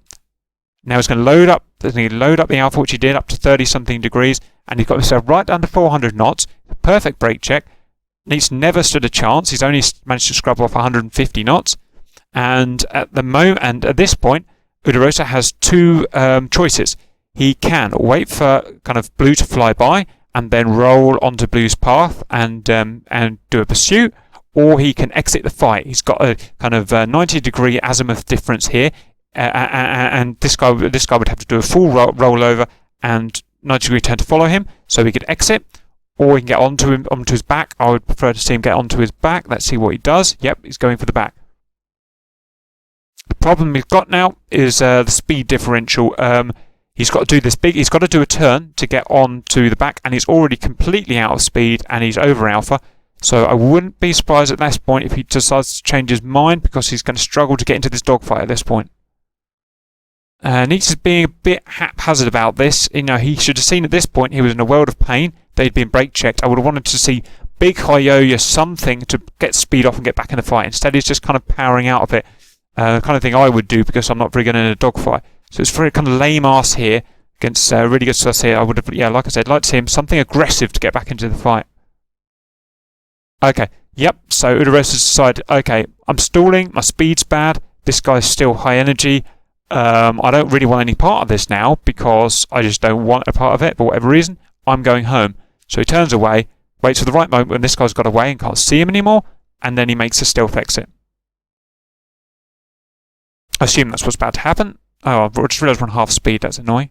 Speaker 1: Now it's going to load up the alpha, which he did up to 30-something degrees, and he's got himself right down to 400 knots. Perfect brake check. Neitz never stood a chance. He's only managed to scrub off 150 knots. And at this point, Udarosa has two choices. He can wait for kind of blue to fly by and then roll onto blue's path and do a pursuit, or he can exit the fight. He's got a kind of 90-degree azimuth difference here, and this guy would have to do a full rollover and 90-degree turn to follow him, so he could exit, Or he can get onto his back. I would prefer to see him get onto his back. Let's see what he does. Yep, he's going for the back. The problem he's got now is the speed differential. He's got to do this big. He's got to do a turn to get onto the back, and he's already completely out of speed, and he's over alpha. So I wouldn't be surprised at this point if he decides to change his mind, because he's going to struggle to get into this dogfight at this point. Neats is being a bit haphazard about this. You know, he should have seen at this point he was in a world of pain. They'd been brake checked. I would have wanted to see big Hyoya something to get speed off and get back in the fight. Instead, he's just kind of powering out of it. The kind of thing I would do, because I'm not very good in a dogfight. So it's very kind of lame ass here against really good stuff here. I would have, yeah, like I said, like to see him something aggressive to get back into the fight. Okay, yep. So Udarosa's decided, okay, I'm stalling. My speed's bad. This guy's still high energy. I don't really want any part of this now, because I just don't want a part of it for whatever reason. I'm going home. So he turns away, waits for the right moment when this guy's got away and can't see him anymore, and then he makes a stealth exit. I assume that's what's about to happen. Oh, I just realised we're on half speed. That's annoying.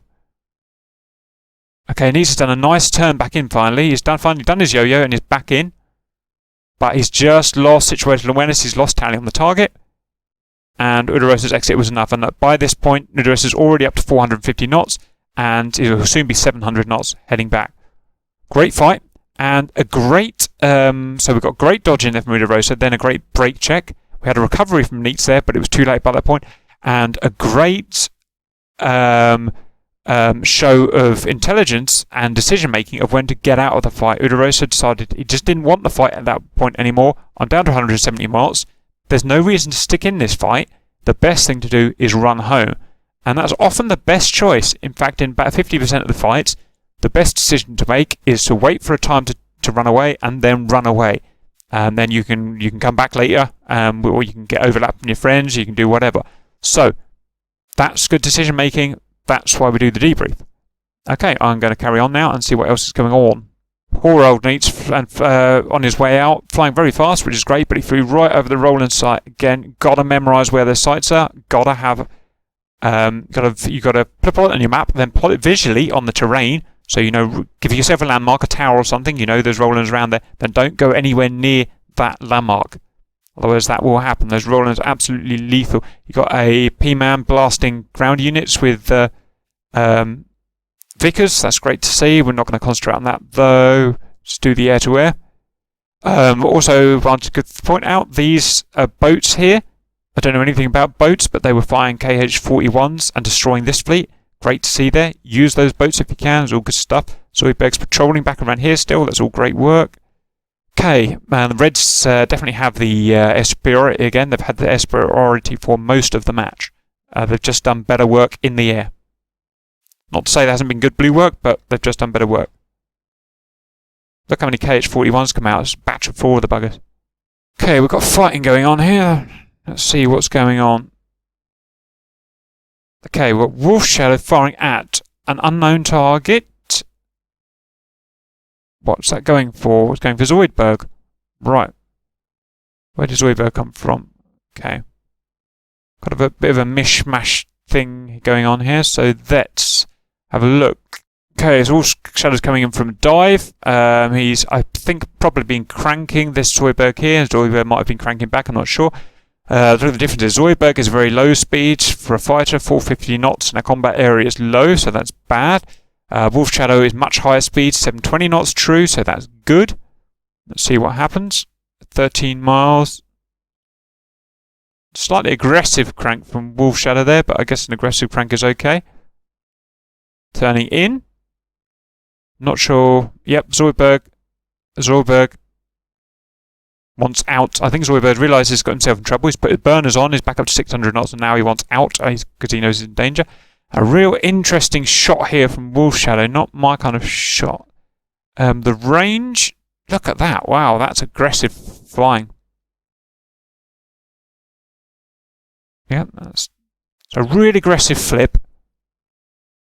Speaker 1: Okay, Neats has done a nice turn back in finally. He's finally done his yo-yo and he's back in. But he's just lost situational awareness. He's lost tally on the target. And Udarosa's exit was enough. And by this point, Udarosa's already up to 450 knots. And it will soon be 700 knots heading back. Great fight. And a great... so we've got great dodge in there from Udarosa. Then a great brake check. We had a recovery from Neats there, but it was too late by that point. And a great show of intelligence and decision-making of when to get out of the fight. Udarosa decided he just didn't want the fight at that point anymore. I'm down to 170 knots. There's no reason to stick in this fight. The best thing to do is run home. And that's often the best choice. In fact, in about 50% of the fights, the best decision to make is to wait for a time to run away and then run away. And then you can come back later, or you can get overlap from your friends, you can do whatever. So, that's good decision making. That's why we do the debrief. Okay, I'm going to carry on now and see what else is going on. Poor old Neats, on his way out, flying very fast, which is great, but he flew right over the rolling site. Again, got to memorise where the sites are. Got to have, you got to plot it on your map, then plot it visually on the terrain. So you know, give yourself a landmark, a tower or something. You know there's rollins around there. Then don't go anywhere near that landmark. Otherwise, that will happen. Those rollins are absolutely lethal. You've got a P-Man blasting ground units with Vickers. That's great to see. We're not going to concentrate on that, though. Just do the air-to-air. Also, I want to point out these boats here. I don't know anything about boats, but they were flying KH-41s and destroying this fleet. Great to see there. Use those boats if you can. It's all good stuff. Zoidberg's patrolling back around here still. That's all great work. Okay, the Reds definitely have the air superiority again. They've had the air superiority for most of the match. They've just done better work in the air. Not to say there hasn't been good blue work, but they've just done better work. Look how many KH-41s come out. It's a batch of 4 of the buggers. Okay, we've got fighting going on here. Let's see what's going on. Okay, we've got Wolf Shadow firing at an unknown target. What's that going for? It's going for Zoidberg. Right. Where did Zoidberg come from? Okay. Got a bit of a mishmash thing going on here, so let's have a look. Okay, so Wolf Shadow's coming in from a dive. He's, I think, probably been cranking this Zoidberg here. Zoidberg might have been cranking back, I'm not sure. The difference is Zoidberg is very low speed for a fighter, 450 knots, and our combat area is low, so that's bad. Wolf Shadow is much higher speed, 720 knots true, so that's good. Let's see what happens. 13 miles. Slightly aggressive crank from Wolf Shadow there, but I guess an aggressive crank is okay. Turning in. Not sure. Yep, Zoidberg wants out. I think Zoidberg realises he's got himself in trouble. He's put his burners on, he's back up to 600 knots, and now he wants out because he knows he's in danger. A real interesting shot here from Wolf Shadow, not my kind of shot. The range, look at that. Wow, that's aggressive flying. Yeah, that's a really aggressive flip.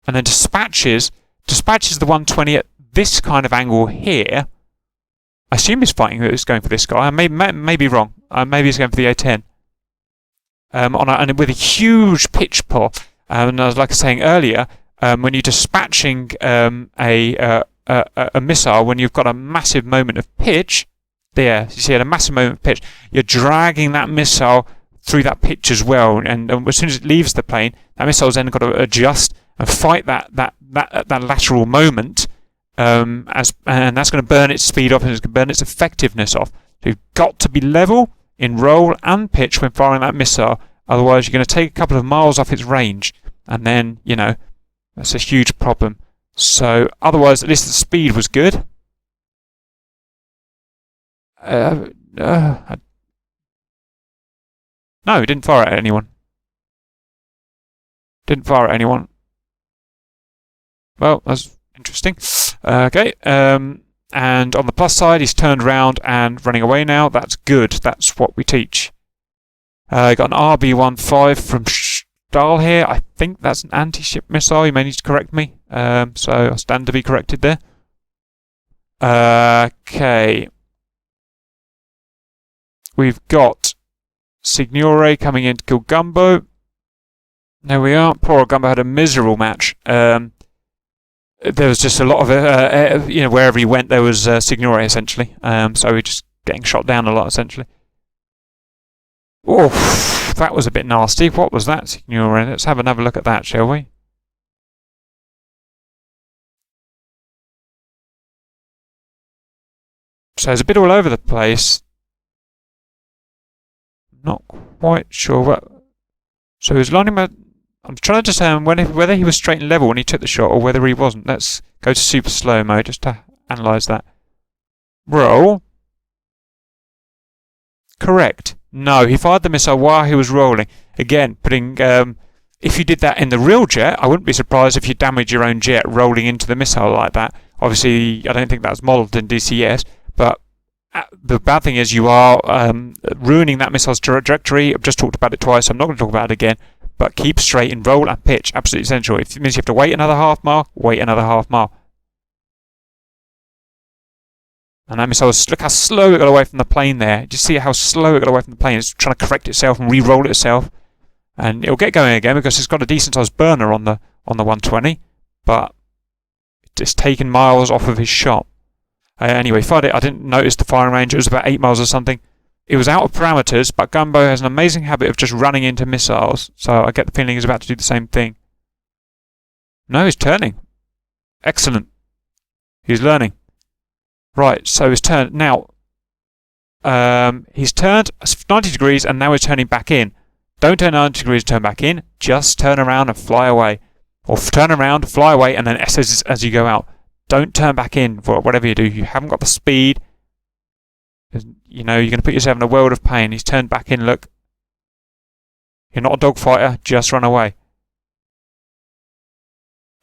Speaker 1: And then dispatches the 120 at this kind of angle here. I assume he's fighting, he's going for this guy. I may be wrong. Maybe he's going for the A10. And with a huge pitch pull. And as like I was saying earlier, when you're dispatching a a missile when you've got a massive moment of pitch. There, you see, at a massive moment of pitch, you're dragging that missile through that pitch as well, and as soon as it leaves the plane, that missile's then got to adjust and fight that lateral moment, and that's going to burn its speed off and it's going to burn its effectiveness off. So you've got to be level in roll and pitch when firing that missile, otherwise you're going to take a couple of miles off its range, and then, you know, that's a huge problem. So otherwise, at least the speed was good. No, he didn't fire at anyone. Didn't fire at anyone. Well, that's interesting. Okay. And on the plus side, he's turned around and running away now. That's good. That's what we teach. Got an RB-15 from Stahl here. I think that's an anti-ship missile. You may need to correct me. So I stand to be corrected there. Okay. We've got Signore coming in to kill Gumbo. There we are. Poor Gumbo had a miserable match. There was just a lot of, you know, wherever he went, there was Signore essentially. So we're just getting shot down a lot essentially. Oh, that was a bit nasty. What was that, Signore? Let's have another look at that, shall we? So it's a bit all over the place. Not quite sure what. So he was lining up. I'm trying to determine whether he was straight and level when he took the shot or whether he wasn't. Let's go to super slow mode just to analyse that. Roll. Correct. No, he fired the missile while he was rolling. Again, putting. If you did that in the real jet, I wouldn't be surprised if you damaged your own jet rolling into the missile like that. Obviously, I don't think that's modelled in DCS, but the bad thing is you are ruining that missile's trajectory. I've just talked about it twice, so I'm not going to talk about it again. But keep straight in roll and pitch. Absolutely essential. If it means you have to wait another half mile, wait another half mile. And that missile, look how slow it got away from the plane there. Did you see how slow it got away from the plane? It's trying to correct itself and re-roll itself. And it'll get going again because it's got a decent sized burner on the 120. But it's taken miles off of his shot. Anyway, fired it. I didn't notice the firing range. It was about 8 miles or something. It was out of parameters, but Gumbo has an amazing habit of just running into missiles. So I get the feeling he's about to do the same thing. No, he's turning. Excellent. He's learning. Right, so he's turned. Now, he's turned 90 degrees and now he's turning back in. Don't turn 90 degrees and turn back in. Just turn around and fly away. Or turn around, fly away, and then SS as you go out. Don't turn back in for whatever you do. You haven't got the speed. You know, you're going to put yourself in a world of pain. He's turned back in, look. You're not a dogfighter, just run away.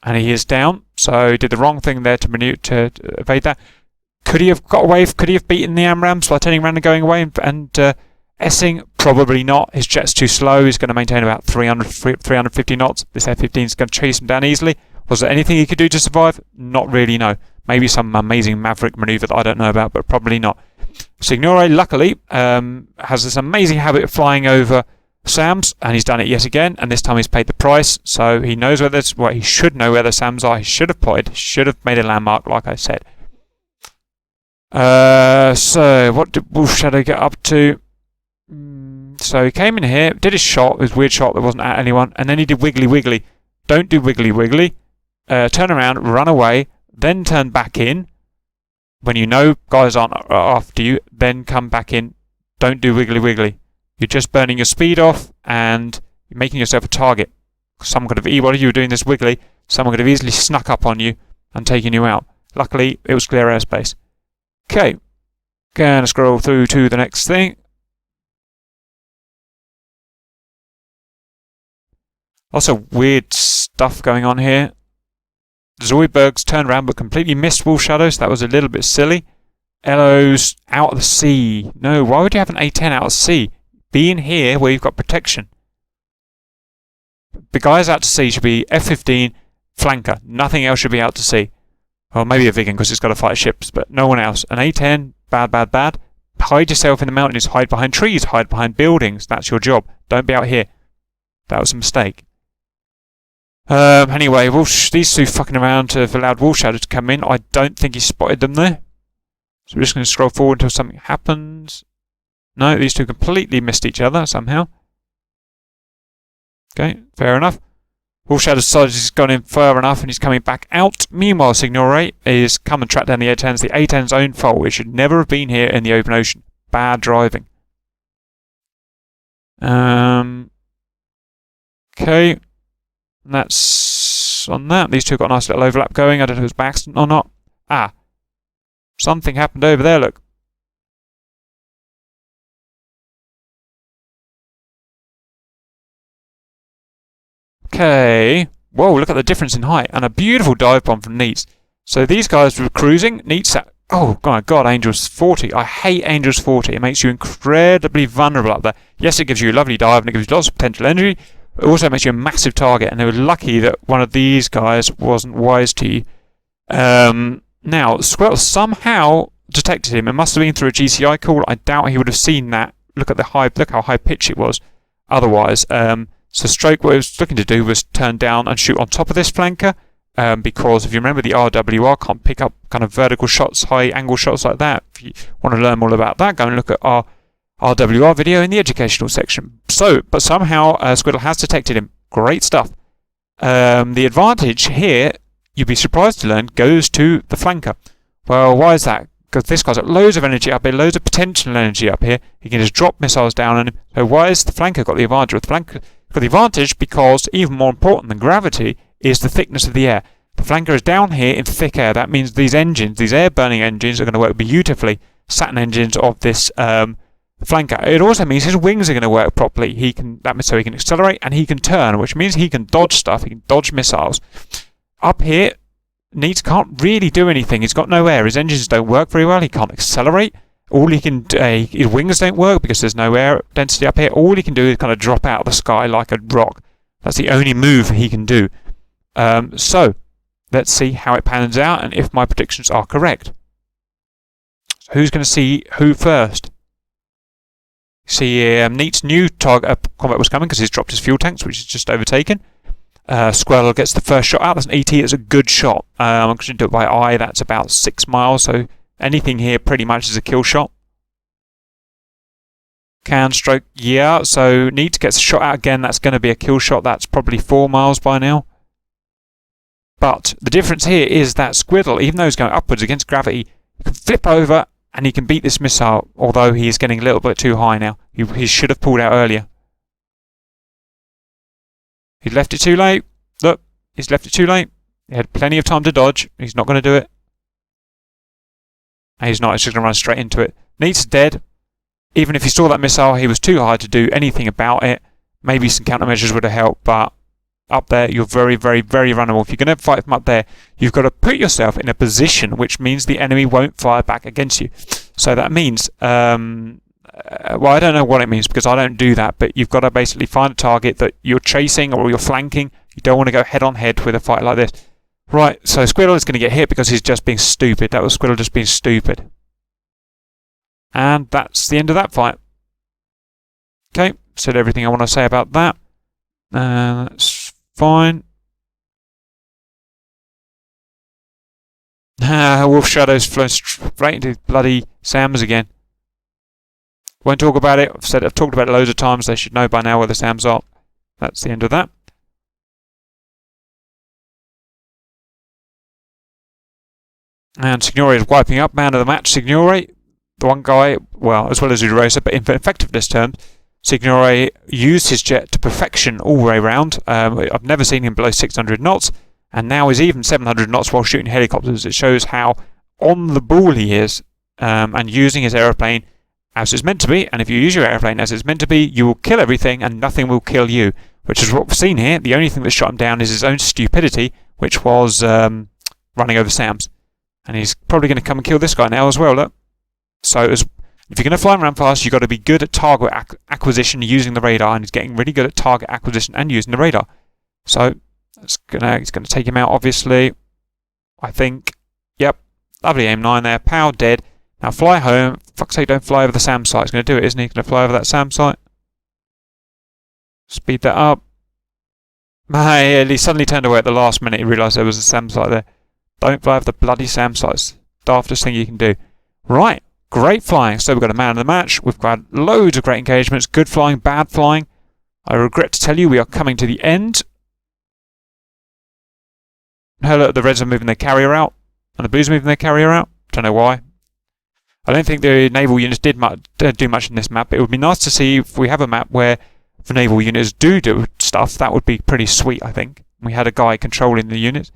Speaker 1: And he is down, so he did the wrong thing there to evade that. Could he have got away? Could he have beaten the AMRAAMs by turning around and going away and S-ing? Probably not. His jet's too slow. He's going to maintain about 350 knots. This F-15 is going to chase him down easily. Was there anything he could do to survive? Not really, no. Maybe some amazing maverick manoeuvre that I don't know about, but probably not. Signore, luckily, has this amazing habit of flying over SAMs, and he's done it yet again, and this time he's paid the price, so he knows where there's, well, he should know where the SAMs are. He should have plotted, should have made a landmark, like I said. So, what did Wolf Shadow get up to? So he came in here, did his shot, his weird shot that wasn't at anyone, and then he did wiggly wiggly. Don't do wiggly wiggly. Turn around, run away, then turn back in. When you know guys aren't after you, then come back in. Don't do wiggly wiggly. You're just burning your speed off and you're making yourself a target. Someone could have, while you were doing this wiggly, someone could have easily snuck up on you and taken you out. Luckily, it was clear airspace. Okay, gonna scroll through to the next thing. Lots of weird stuff going on here. Zoidberg's turned around but completely missed Wolf Shadows. That was a little bit silly. Elo's out of the sea. No, why would you have an A-10 out of sea? Be in here where you've got protection. The guys out to sea should be F-15, flanker. Nothing else should be out to sea. Well, maybe a Vigan because it's got to fight ships, but no one else. An A-10, bad, bad, bad. Hide yourself in the mountains. Hide behind trees. Hide behind buildings. That's your job. Don't be out here. That was a mistake. Anyway, these two fucking around to have allowed Wolf Shadow to come in. I don't think he spotted them there. So we're just going to scroll forward until something happens. No, these two completely missed each other somehow. Okay, fair enough. Wolf Shadow decided he's gone in far enough and he's coming back out. Meanwhile, Signore is come and track down the A10s. The A10's own fault. It should never have been here in the open ocean. Bad driving. Okay. And that's on that. These two got a nice little overlap going. I don't know if it was by accident or not. Ah. Something happened over there, look. Okay. Whoa, look at the difference in height. And a beautiful dive bomb from Neats. So these guys were cruising. Neats at... Oh, my God, Angel's 40. I hate Angel's 40. It makes you incredibly vulnerable up there. Yes, it gives you a lovely dive and it gives you lots of potential energy. It also makes you a massive target. And they were lucky that one of these guys wasn't wise to you. Now, Squirtle somehow detected him. It must have been through a GCI call. I doubt he would have seen that. Look how high pitch it was. Otherwise, so Stroke, what he was looking to do was turn down and shoot on top of this flanker, because if you remember, the RWR can't pick up kind of vertical shots, high angle shots like that. If you want to learn more about that, go and look at our RWR video in the educational section. So, but somehow Squirtle has detected him. Great stuff. The advantage here, you'd be surprised to learn, goes to the flanker. Well, why is that? Because this guy's got loads of energy up here, loads of potential energy up here. He can just drop missiles down on him. So why has the flanker got the advantage? The flanker got the advantage because, even more important than gravity, is the thickness of the air. The flanker is down here in thick air. That means these engines, these air-burning engines, are going to work beautifully. Saturn engines of this flanker. It also means his wings are going to work properly. That means so he can accelerate and he can turn, which means he can dodge stuff. He can dodge missiles. Up here, Neats can't really do anything. He's got no air. His engines don't work very well. He can't accelerate. All he can do, his wings don't work because there's no air density up here. All he can do is kind of drop out of the sky like a rock. That's the only move he can do. So, let's see how it pans out and if my predictions are correct. So who's going to see who first? See, Neat's new target combat was coming because he's dropped his fuel tanks, which is just overtaken. Squirrel gets the first shot out. That's an ET. It's a good shot. I'm going to do it by eye. That's about 6 miles. So anything here pretty much is a kill shot. Can Stroke. Yeah. So Neat gets a shot out again. That's going to be a kill shot. That's probably 4 miles by now. But the difference here is that Squirtle, even though he's going upwards against gravity, he can flip over and he can beat this missile. Although he is getting a little bit too high now. He should have pulled out earlier. He's left it too late. Look, he's left it too late. He had plenty of time to dodge. He's not going to do it. And he's not. He's just going to run straight into it. Neat's dead. Even if he saw that missile, he was too high to do anything about it. Maybe some countermeasures would have helped, but up there, you're very, very, very vulnerable. If you're going to fight from up there, you've got to put yourself in a position which means the enemy won't fire back against you. So that means... well, I don't know what it means because I don't do that, but you've got to basically find a target that you're chasing or you're flanking. You don't want to go head-on-head with a fight like this. Right, so Squirtle is going to get hit because he's just being stupid. That was Squirtle just being stupid. And that's the end of that fight. Okay, said everything I want to say about that. That's fine. Wolf Shadow's flown straight into bloody Sam's again. Won't talk about it. I've talked about it loads of times. They should know by now where the SAMs are. That's the end of that. And Signore is wiping up. Man of the match, Signore. The one guy, well, as well as Uderacer, but in effectiveness terms, Signore used his jet to perfection all the way around. I've never seen him below 600 knots, and now is even 700 knots while shooting helicopters. It shows how on the ball he is, and using his aeroplane as it's meant to be. And if you use your aeroplane as it's meant to be, you will kill everything and nothing will kill you, which is what we've seen here. The only thing that shot him down is his own stupidity, which was running over SAMs. And he's probably going to come and kill this guy now as well, look. So if you're going to fly around fast, you've got to be good at target acquisition using the radar, and he's getting really good at target acquisition and using the radar. So he's going to take him out, obviously. I think. Yep. Lovely aim 9 there. Pow, dead. Now fly home. Fuck's sake, don't fly over the SAM site. He's going to do it, isn't he? He's going to fly over that SAM site. Speed that up. He suddenly turned away at the last minute. He realised there was a SAM site there. Don't fly over the bloody SAM sites. Daftest thing you can do. Right, great flying. So we've got a man of the match. We've got loads of great engagements. Good flying, bad flying. I regret to tell you we are coming to the end. Hello, the Reds are moving their carrier out. And the Blues are moving their carrier out. Don't know why. I don't think the naval units do much in this map. It would be nice to see if we have a map where the naval units do stuff. That would be pretty sweet, I think. We had a guy controlling the units.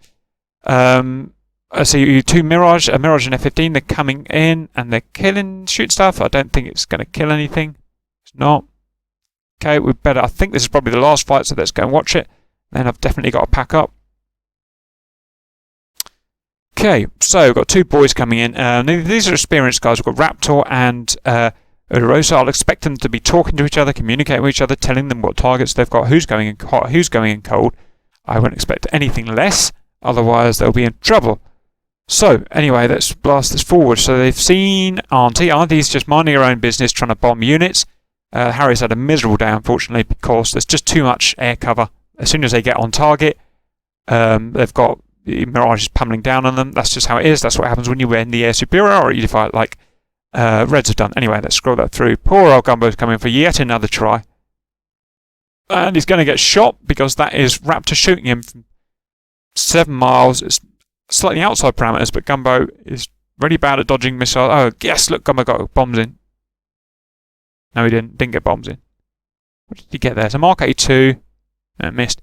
Speaker 1: I see two Mirage, a Mirage and F-15. They're coming in and they're shoot stuff. I don't think it's going to kill anything. It's not. Okay, we better. I think this is probably the last fight, so let's go and watch it. Then I've definitely got to pack up. Okay, so we've got two boys coming in. These are experienced guys. We've got Raptor and Rosa. I'll expect them to be talking to each other, communicating with each other, telling them what targets they've got, who's going in hot, who's going in cold. I won't expect anything less, otherwise they'll be in trouble. So, anyway, let's blast this forward. So they've seen Auntie. Auntie's just minding her own business, trying to bomb units. Harry's had a miserable day, unfortunately, because there's just too much air cover. As soon as they get on target, they've got Mirage is pummeling down on them. That's just how it is. That's what happens when you win the air superiority fight, like Reds have done. Anyway, let's scroll that through. Poor old Gumbo's coming for yet another try. And he's going to get shot because that is Raptor shooting him from 7 miles. It's slightly outside parameters, but Gumbo is really bad at dodging missiles. Oh, yes, look, Gumbo got bombs in. No, he didn't get bombs in. What did he get there? It's a Mark 82. No, missed.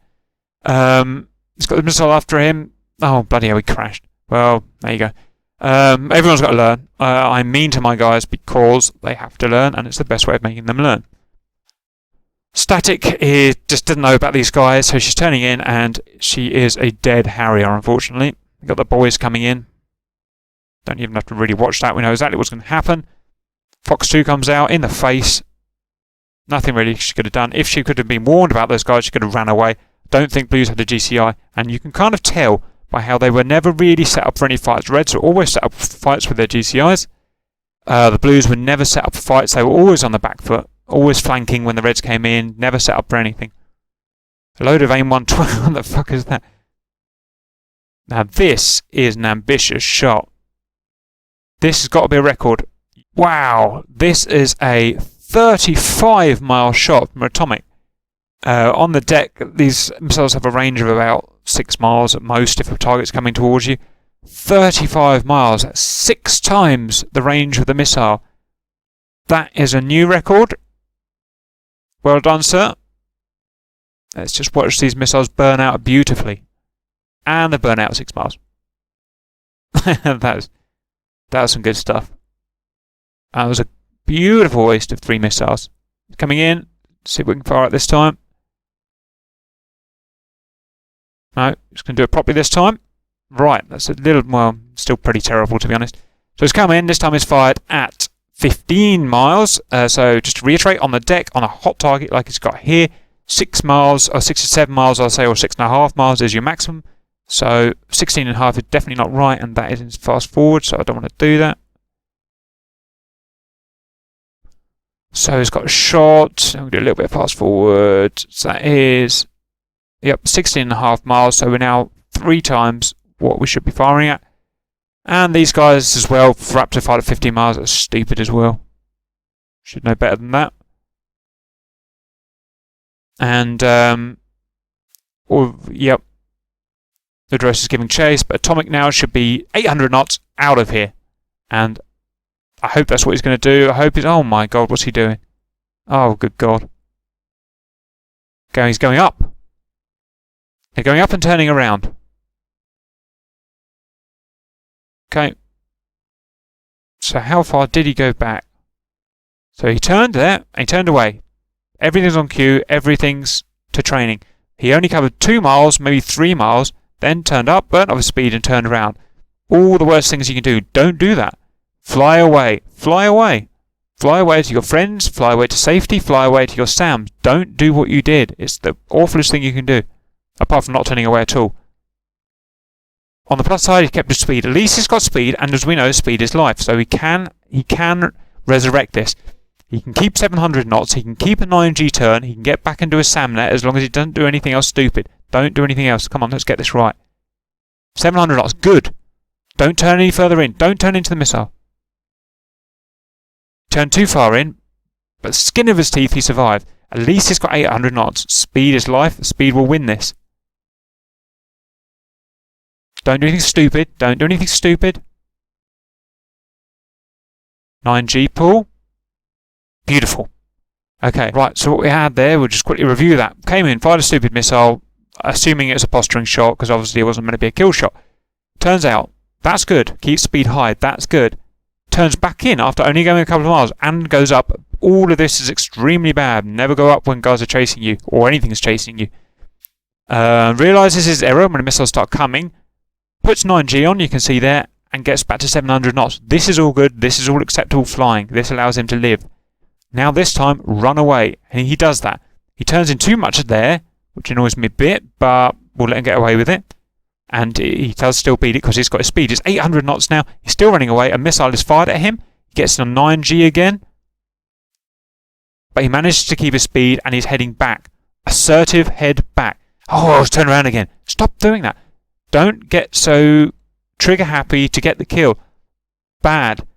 Speaker 1: He's got the missile after him. Oh, bloody hell, he crashed. Well, there you go. Everyone's got to learn. I'm mean to my guys because they have to learn, and it's the best way of making them learn. Static just didn't know about these guys, so she's turning in, and she is a dead Harrier, unfortunately. We've got the boys coming in. Don't even have to really watch that. We know exactly what's going to happen. Fox 2 comes out in the face. Nothing really she could have done. If she could have been warned about those guys, she could have ran away. Don't think Blues had a GCI, and you can kind of tell by how they were never really set up for any fights. Reds were always set up for fights with their GCIs. The Blues were never set up for fights. They were always on the back foot, always flanking when the Reds came in, never set up for anything. A load of AIM 112. What the fuck is that? Now this is an ambitious shot. This has got to be a record. Wow, this is a 35-mile shot from Atomic. On the deck, these missiles have a range of about 6 miles at most if a target's coming towards you. 35 miles, that's 6 times the range of the missile. That is a new record. Well done, sir. Let's just watch these missiles burn out beautifully. And they burn out 6 miles. that was some good stuff. That was a beautiful waste of 3 missiles. Coming in, see if we can fire it this time. No, just going to do it properly this time. Right, that's a little, well, still pretty terrible to be honest. So it's come in, this time it's fired at 15 miles. So just to reiterate, on the deck, on a hot target like it's got here, 6 miles, or 6 to 7 miles, I'll say, or 6.5 miles is your maximum. So 16.5 is definitely not right, and that isn't fast forward, so I don't want to do that. So it's got a shot. I'm going to do a little bit of fast forward. So that is, yep, 16.5 miles. So we're now 3 times what we should be firing at. And these guys as well, for up to fire at 15 miles, that's stupid as well. Should know better than that. And, yep, the Dross is giving chase, but Atomic now should be 800 knots out of here. And I hope that's what he's going to do. I hope he's... Oh my god, what's he doing? Oh, good god. He's going up. They're going up and turning around. Okay. So how far did he go back? So he turned there, and he turned away. Everything's on cue, everything's to training. He only covered 2 miles, maybe 3 miles, then turned up, burnt off his speed and turned around. All the worst things you can do. Don't do that. Fly away. Fly away. Fly away to your friends, fly away to safety, fly away to your SAMs. Don't do what you did. It's the awfulest thing you can do. Apart from not turning away at all. On the plus side, he kept his speed. At least he's got speed, and as we know, speed is life. So he can resurrect this. He can keep 700 knots, he can keep a 9G turn, he can get back into a SAMnet as long as he doesn't do anything else stupid. Don't do anything else. Come on, let's get this right. 700 knots. Good. Don't turn any further in. Don't turn into the missile. Turn too far in, but skin of his teeth, he survived. At least he's got 800 knots. Speed is life. Speed will win this. Don't do anything stupid. Don't do anything stupid. 9G pull. Beautiful. Okay, right, so what we had there, we'll just quickly review that. Came in, fired a stupid missile, assuming it's a posturing shot, because obviously it wasn't meant to be a kill shot. Turns out, that's good. Keeps speed high, that's good. Turns back in after only going a couple of miles and goes up. All of this is extremely bad. Never go up when guys are chasing you, or anything's chasing you. Realises his error when the missiles start coming. Puts 9G on, you can see there, and gets back to 700 knots. This is all good. This is all acceptable flying. This allows him to live. Now this time, run away. And he does that. He turns in too much there, which annoys me a bit, but we'll let him get away with it. And he does still beat it because he's got his speed. It's 800 knots now. He's still running away. A missile is fired at him. He gets on 9G again. But he manages to keep his speed and he's heading back. Assertive head back. Oh, turn around again. Stop doing that. Don't get so trigger happy to get the kill. Bad.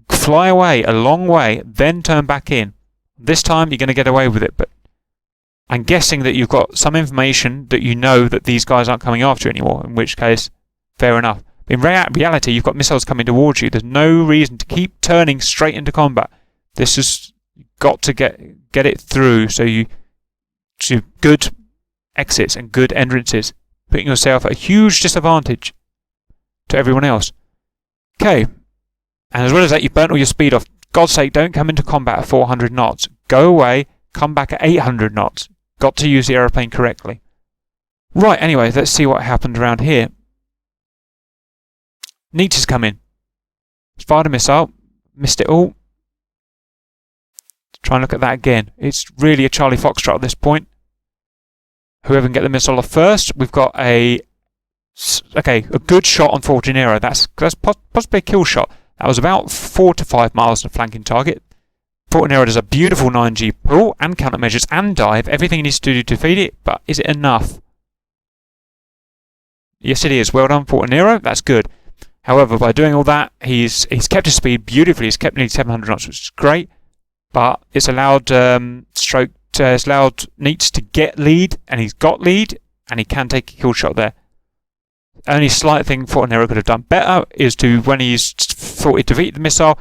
Speaker 1: Fly away a long way, then turn back in. This time you're going to get away with it, but I'm guessing that you've got some information that you know that these guys aren't coming after you anymore, in which case, fair enough. In reality, you've got missiles coming towards you. There's no reason to keep turning straight into combat. This has got to get it through so you to good exits and good entrances, putting yourself at a huge disadvantage to everyone else. Okay. And as well as that, you've burnt all your speed off. God's sake, don't come into combat at 400 knots. Go away, come back at 800 knots. Got to use the aeroplane correctly. Right, anyway, let's see what happened around here. Nietzsche's come in. Fired a missile. Missed it all. Try and look at that again. It's really a Charlie Foxtrot at this point. Whoever can get the missile off first. We've got a good shot on Fortunero. That's possibly a kill shot. That was about 4 to 5 miles to flanking target. Fortunero does a beautiful 9G pull and countermeasures and dive. Everything he needs to do to defeat it, but is it enough? Yes, it is. Well done, Fortunero. That's good. However, by doing all that, he's kept his speed beautifully. He's kept nearly 700 knots, which is great. But it's allowed it's allowed Neats to get lead, and he's got lead, and he can take a kill shot there. Only slight thing Fortunero could have done better is to, when he's thought he'd defeat the missile,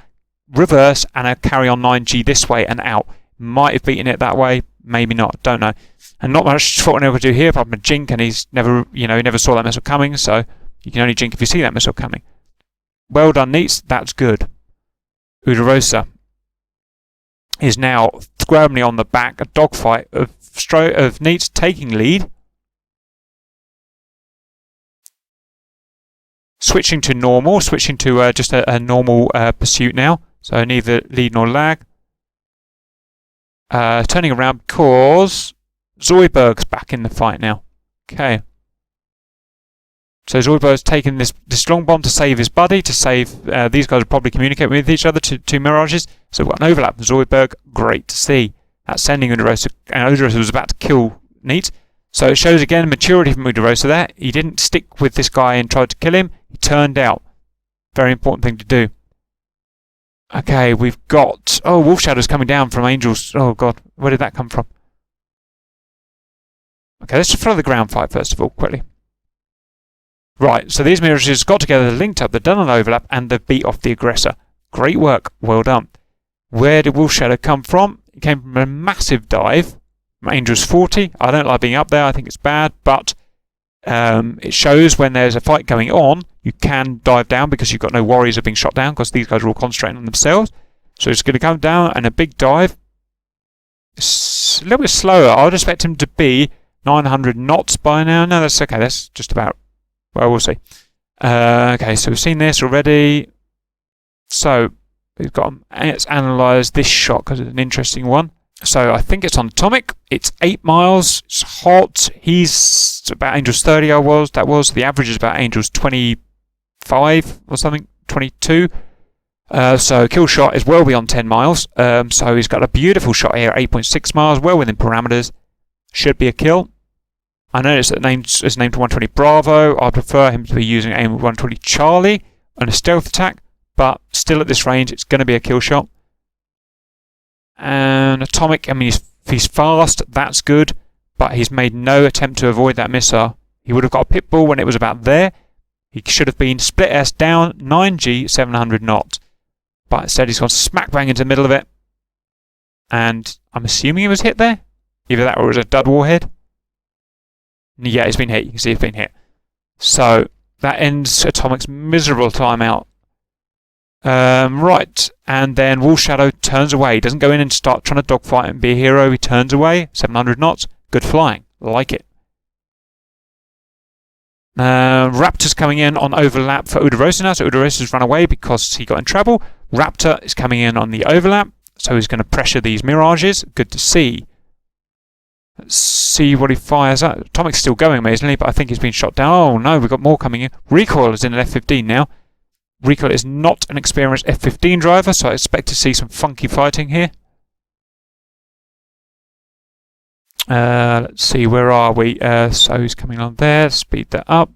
Speaker 1: reverse and carry on 9G this way and out. Might have beaten it that way, maybe not, don't know. And not much Fortunero could do here, apart from a jink, and he's never, he never saw that missile coming, so you can only jink if you see that missile coming. Well done, Neats, that's good. Udarosa is now squarely on the back, a dogfight of Neats taking lead. Switching to normal, switching to just a normal pursuit now. So neither lead nor lag. Turning around because Zoidberg's back in the fight now. Okay. So Zoidberg's taken this long bomb to save his buddy, to save... these guys will probably communicate with each other, two Mirages. So we've got an overlap with Zoidberg. Great to see. That's sending Udarosa. And Udarosa was about to kill Neat. So it shows again maturity from Udarosa there. He didn't stick with this guy and tried to kill him. He turned out. Very important thing to do. Okay, we've got... Oh, Wolf Shadow's coming down from Angels. Oh, God. Where did that come from? Okay, let's just follow the ground fight first of all, quickly. Right, so these Mirages got together, linked up, they've done an overlap, and they've beat off the aggressor. Great work. Well done. Where did Wolf Shadow come from? It came from a massive dive. Angels 40. I don't like being up there. I think it's bad, but it shows when there's a fight going on, you can dive down because you've got no worries of being shot down because these guys are all concentrating on themselves. So it's going to come down and a big dive. It's a little bit slower. I would expect him to be 900 knots by now. No, that's okay. That's just about... Well, we'll see. Okay, so we've seen this already. So we've got... Let's analyse this shot because it's an interesting one. So I think it's on atomic. It's 8 miles. It's hot. He's about Angels 30. That was. The average is about Angels 25 or something. 22. So kill shot is well beyond 10 miles. So he's got a beautiful shot here. 8.6 miles. Well within parameters. Should be a kill. I noticed that it's named 120 Bravo. I'd prefer him to be using aim 120 Charlie on a stealth attack, but still at this range, it's going to be a kill shot. And Atomic, I mean, he's fast, that's good, but he's made no attempt to avoid that missile. He would have got a pit bull when it was about there. He should have been split S down, 9G, 700 knots. But instead he's gone smack bang into the middle of it. And I'm assuming he was hit there. Either that or it was a dud warhead. Yeah, he's been hit. You can see he's been hit. So that ends Atomic's miserable timeout. Right, and then Wolf Shadow turns away. He doesn't go in and start trying to dogfight and be a hero. He turns away, 700 knots. Good flying. Like it. Raptor's coming in on overlap for Udarosa now. So Udarosa's run away because he got in trouble. Raptor is coming in on the overlap. So he's going to pressure these mirages. Good to see. Let's see what he fires at. Atomic's still going amazingly, but I think he's been shot down. Oh no, we've got more coming in. Recoil is in an F-15 now. Recoil is not an experienced F-15 driver, so I expect to see some funky fighting here. Let's see, where are we? So he's coming on there. Speed that up.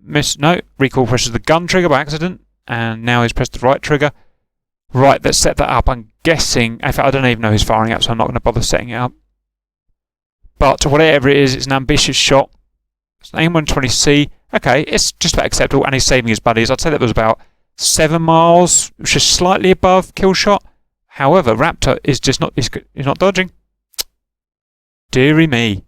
Speaker 1: No, Recoil presses the gun trigger by accident, and now he's pressed the right trigger. Right, let's set that up. I'm guessing, in fact, I don't even know who's firing at, so I'm not going to bother setting it up. But whatever it is, it's an ambitious shot. It's an AIM-120C. Okay, it's just about acceptable, and he's saving his buddies. I'd say that was about 7 miles, which is slightly above kill shot. However, Raptor is just not, he's not dodging. Deary me.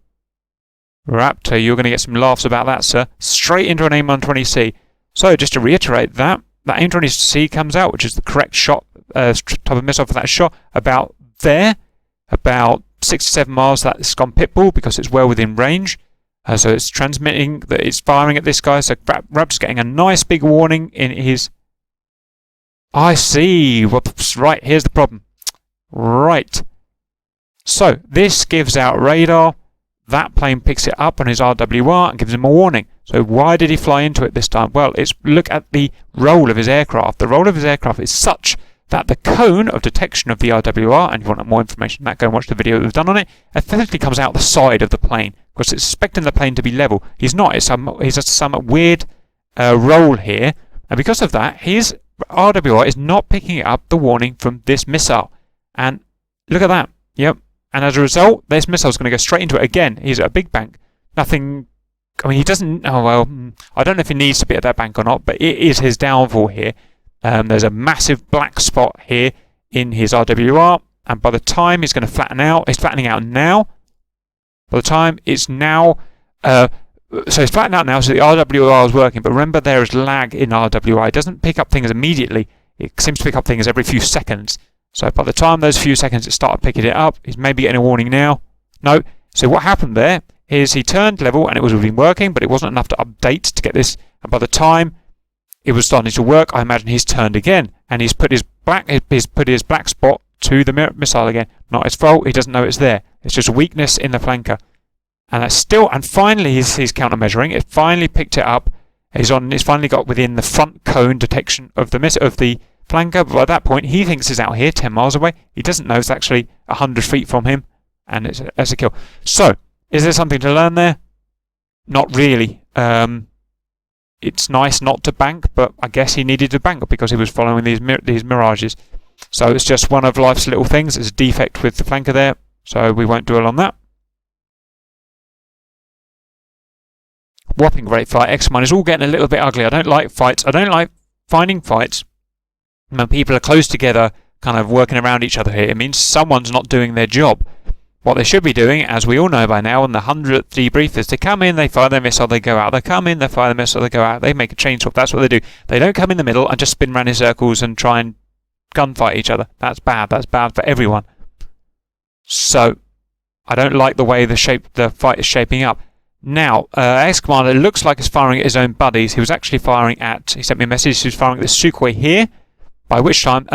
Speaker 1: Raptor, you're going to get some laughs about that, sir. Straight into an AIM-120C. So, just to reiterate that AIM-120C comes out, which is the correct shot, type of missile for that shot, about there, about 67 miles. That's gone pitbull because it's well within range. So it's transmitting that it's firing at this guy. So Raptor's getting a nice big warning in his... I see. Right, here's the problem. Right. So this gives out radar. That plane picks it up on his RWR and gives him a warning. So why did he fly into it this time? Well, look at the roll of his aircraft. The roll of his aircraft is such that the cone of detection of the RWR, and if you want more information on that, go and watch the video that we've done on it, effectively comes out the side of the plane, because it's expecting the plane to be level. He's not. He's just some weird roll here, and because of that, his RWR is not picking up the warning from this missile. And look at that. Yep. And as a result, this missile is going to go straight into it again. He's at a big bank. Nothing... I mean, he doesn't... Oh, well, I don't know if he needs to be at that bank or not, but it is his downfall here. There's a massive black spot here in his RWR, and by the time he's going to flatten out, he's flattening out now. By the time it's now... so he's flattening out now, so the RWR is working, but remember there is lag in RWR. It doesn't pick up things immediately. It seems to pick up things every few seconds. So by the time those few seconds it started picking it up, he's maybe getting a warning now. No. So what happened there is he turned level and it was been working, but it wasn't enough to update to get this. And by the time it was starting to work, I imagine he's turned again and he's put his black spot to the missile again. Not his fault. He doesn't know it's there. It's just a weakness in the flanker. And that's still. And finally, he's countermeasuring. It finally picked it up. He's finally got within the front cone detection of the flanker, but by that point he thinks it's out here 10 miles away. He doesn't know it's actually 100 feet from him, and it's a kill. So, is there something to learn there? Not really. It's nice not to bank, but I guess he needed to bank because he was following these mirages. So it's just one of life's little things. There's a defect with the flanker there, so we won't dwell on that. Whopping great fight. X-Mine is all getting a little bit ugly. I don't like fights. I don't like finding fights when people are close together, kind of working around each other here. It means someone's not doing their job. What they should be doing, as we all know by now, on the 100th debrief, is to come in, they fire their missile, they go out. They come in, they fire their missile, they go out. They make a chain swap. That's what they do. They don't come in the middle and just spin around in circles and try and gunfight each other. That's bad. That's bad for everyone. So, I don't like the way the fight is shaping up. Now, Ex-Commander looks like he's firing at his own buddies. He was actually firing at... He sent me a message. He was firing at the Sukhoi here. By which time,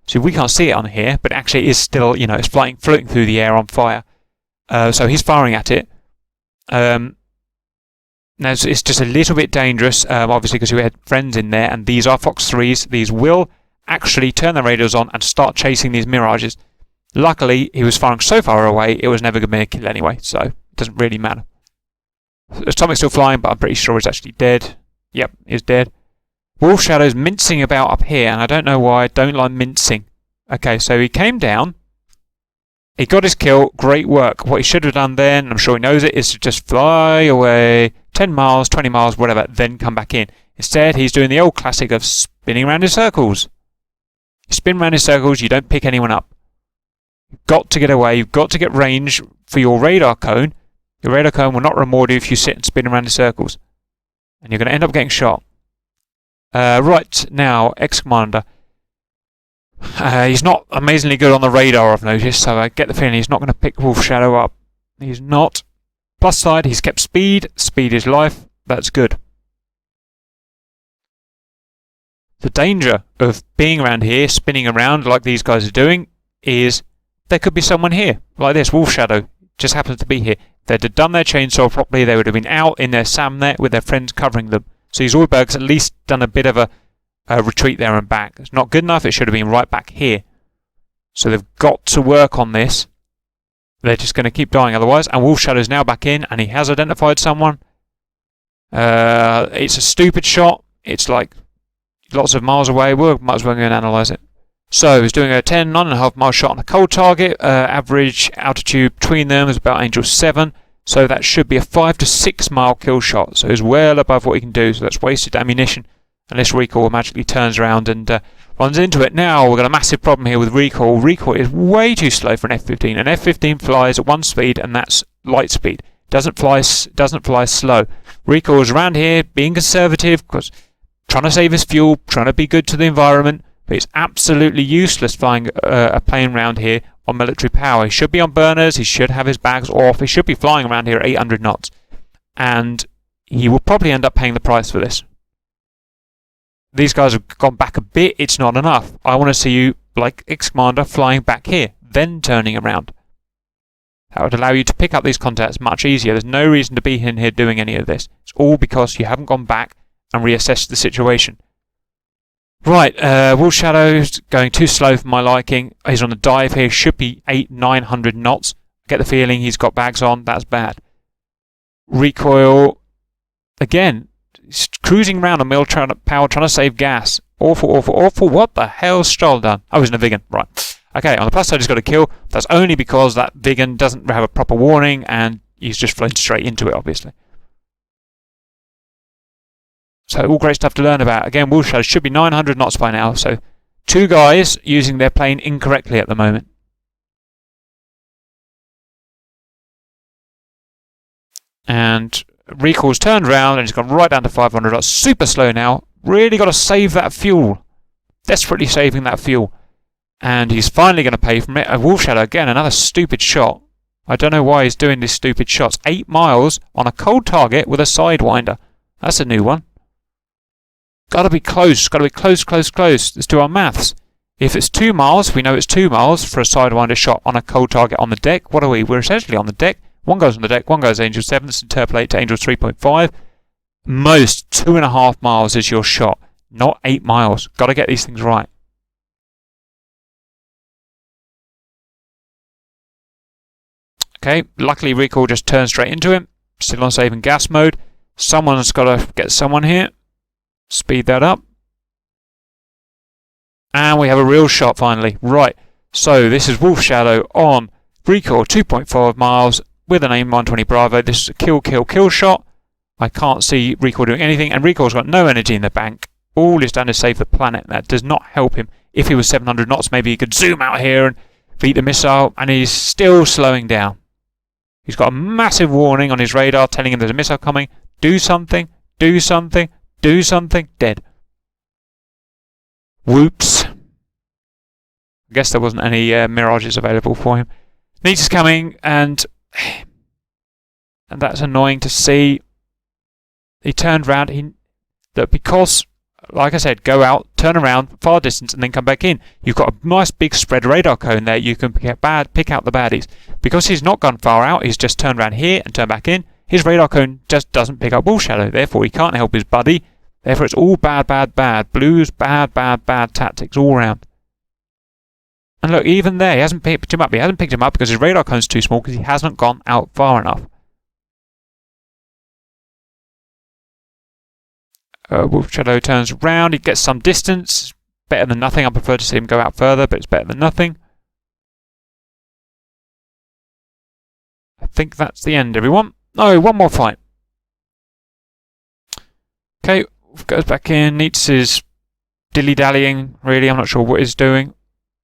Speaker 1: so we can't see it on here, but actually it is still, it's floating through the air on fire. So he's firing at it. Now it's just a little bit dangerous, obviously because we had friends in there, and these are Fox 3s. These will actually turn their radios on and start chasing these mirages. Luckily, he was firing so far away, it was never going to be a kill anyway, so it doesn't really matter. Atomic's still flying, but I'm pretty sure he's actually dead. Yep, he's dead. Wolf Shadow's mincing about up here, and I don't know why. I don't like mincing. Okay, so he came down. He got his kill. Great work. What he should have done then, I'm sure he knows it, is to just fly away 10 miles, 20 miles, whatever, then come back in. Instead, he's doing the old classic of spinning around in circles. You spin around in circles, you don't pick anyone up. You've got to get away. You've got to get range for your radar cone. Your radar cone will not reward you if you sit and spin around in circles. And you're going to end up getting shot. Right, now, Ex-Commander. He's not amazingly good on the radar, I've noticed, so I get the feeling he's not going to pick Wolf Shadow up. He's not. Plus side, he's kept speed. Speed is life. That's good. The danger of being around here, spinning around like these guys are doing, is there could be someone here, like this, Wolf Shadow, just happens to be here. If they'd have done their chainsaw properly, they would have been out in their SAM net with their friends covering them. So these Zoidberg's at least done a bit of a retreat there and back. It's not good enough, it should have been right back here. So they've got to work on this. They're just going to keep dying otherwise. And Wolf Shadow's now back in, and he has identified someone. It's a stupid shot. It's like lots of miles away. We might as well go and analyse it. So he's doing a 9.5 mile shot on a cold target. Average altitude between them is about Angel 7. So that should be a 5 to 6 mile kill shot. So he's well above what he can do. So that's wasted ammunition. Unless recoil magically turns around and runs into it. Now we've got a massive problem here with recoil. Recoil is way too slow for an F-15. An F-15 flies at one speed, and that's light speed. Doesn't fly slow. Recoil is around here being conservative, because trying to save his fuel, trying to be good to the environment. But it's absolutely useless flying a plane around here on military power. He should be on burners. He should have his bags off. He should be flying around here at 800 knots, and he will probably end up paying the price for this. These guys have gone back a bit. It's not enough. I want to see you, like Ex-Commander, flying back here, then turning around. That would allow you to pick up these contacts much easier. There's no reason to be in here doing any of this. It's all because you haven't gone back and reassessed the situation. Right, Wolf Shadow's going too slow for my liking. He's on a dive here. Should be 800-900 knots. I get the feeling he's got bags on. That's bad. Recoil, again, he's cruising around on mill power, trying to save gas. Awful, awful, awful. What the hell's Stroll done? Oh, he's in a Vigan. Right. Okay, on the plus side, he's got a kill. That's only because that Vigan doesn't have a proper warning, and he's just flown straight into it, obviously. So, all great stuff to learn about. Again, Wolf Shadow should be 900 knots by now. So, two guys using their plane incorrectly at the moment. And recoil's turned around and he's gone right down to 500 knots. Super slow now. Really got to save that fuel. Desperately saving that fuel. And he's finally going to pay from it. A Wolf Shadow, again, another stupid shot. I don't know why he's doing these stupid shots. 8 miles on a cold target with a Sidewinder. That's a new one. Got to be close. Got to be close, close, close. Let's do our maths. If it's 2 miles, we know it's 2 miles for a Sidewinder shot on a cold target on the deck. What are we? We're essentially on the deck. One goes on the deck, one goes Angel 7. Let's interpolate to Angel 3.5. Most 2.5 miles is your shot. Not 8 miles. Got to get these things right. Okay, luckily recoil just turned straight into him. Still on saving gas mode. Someone's got to get someone here. Speed that up. And we have a real shot finally. Right, so this is Wolf Shadow on recoil 2.5 miles with an AIM 120 Bravo. This is a kill, kill, kill shot. I can't see recoil doing anything, and recoil's got no energy in the bank. All he's done is save the planet. That does not help him. If he was 700 knots, maybe he could zoom out here and beat the missile, and he's still slowing down. He's got a massive warning on his radar telling him there's a missile coming. Do something, do something, do something. Dead. Whoops. I guess there wasn't any mirages available for him. Needs is coming, and that's annoying to see. He turned round. Because, like I said, go out, turn around, far distance, and then come back in. You've got a nice big spread radar cone there. You can pick out the baddies. Because he's not gone far out, he's just turned around here and turned back in. His radar cone just doesn't pick up Wolf Shadow. Therefore, he can't help his buddy. Therefore, it's all bad, bad, bad. Blues, bad, bad, bad tactics all around. And look, even there, he hasn't picked him up. He hasn't picked him up because his radar cone's too small because he hasn't gone out far enough. Wolf Shadow turns around, he gets some distance. Better than nothing. I prefer to see him go out further, but it's better than nothing. I think that's the end, everyone. No, one more fight. Okay, Wolf goes back in. Neats is dilly-dallying, really. I'm not sure what he's doing.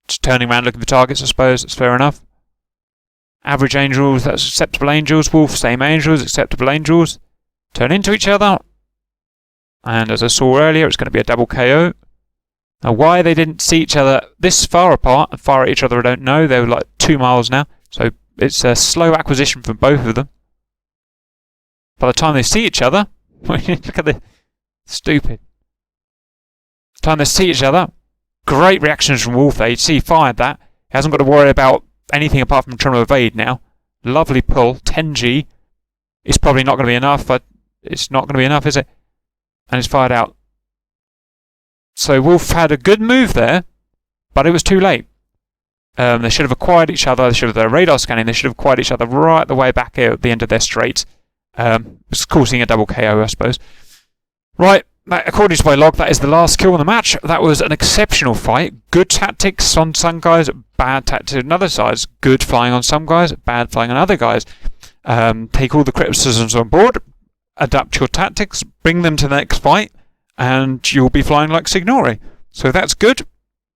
Speaker 1: Just turning around looking for targets, I suppose. That's fair enough. Average angels, that's acceptable angels. Wolf, same angels, acceptable angels. Turn into each other. And as I saw earlier, it's going to be a double KO. Now, why they didn't see each other this far apart and fire at each other, I don't know. They were like 2 miles now. So it's a slow acquisition from both of them. By the time they see each other, look at the stupid. By the time they see each other, great reactions from Wolf there. You see he fired that. He hasn't got to worry about anything apart from trying to evade now. Lovely pull, 10G. It's probably not going to be enough, but it's not going to be enough, is it? And it's fired out. So Wolf had a good move there, but it was too late. They should have acquired each other. They should have their radar scanning. They should have acquired each other right the way back here at the end of their straight. It's causing a double KO, I suppose. Right, according to my log, that is the last kill in the match. That was an exceptional fight. Good tactics on some guys, bad tactics on other sides. Good flying on some guys, bad flying on other guys. Take all the criticisms on board, adapt your tactics, bring them to the next fight, and you'll be flying like Signori. So that's good.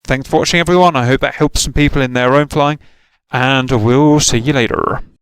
Speaker 1: Thanks for watching, everyone. I hope that helps some people in their own flying, and we'll see you later.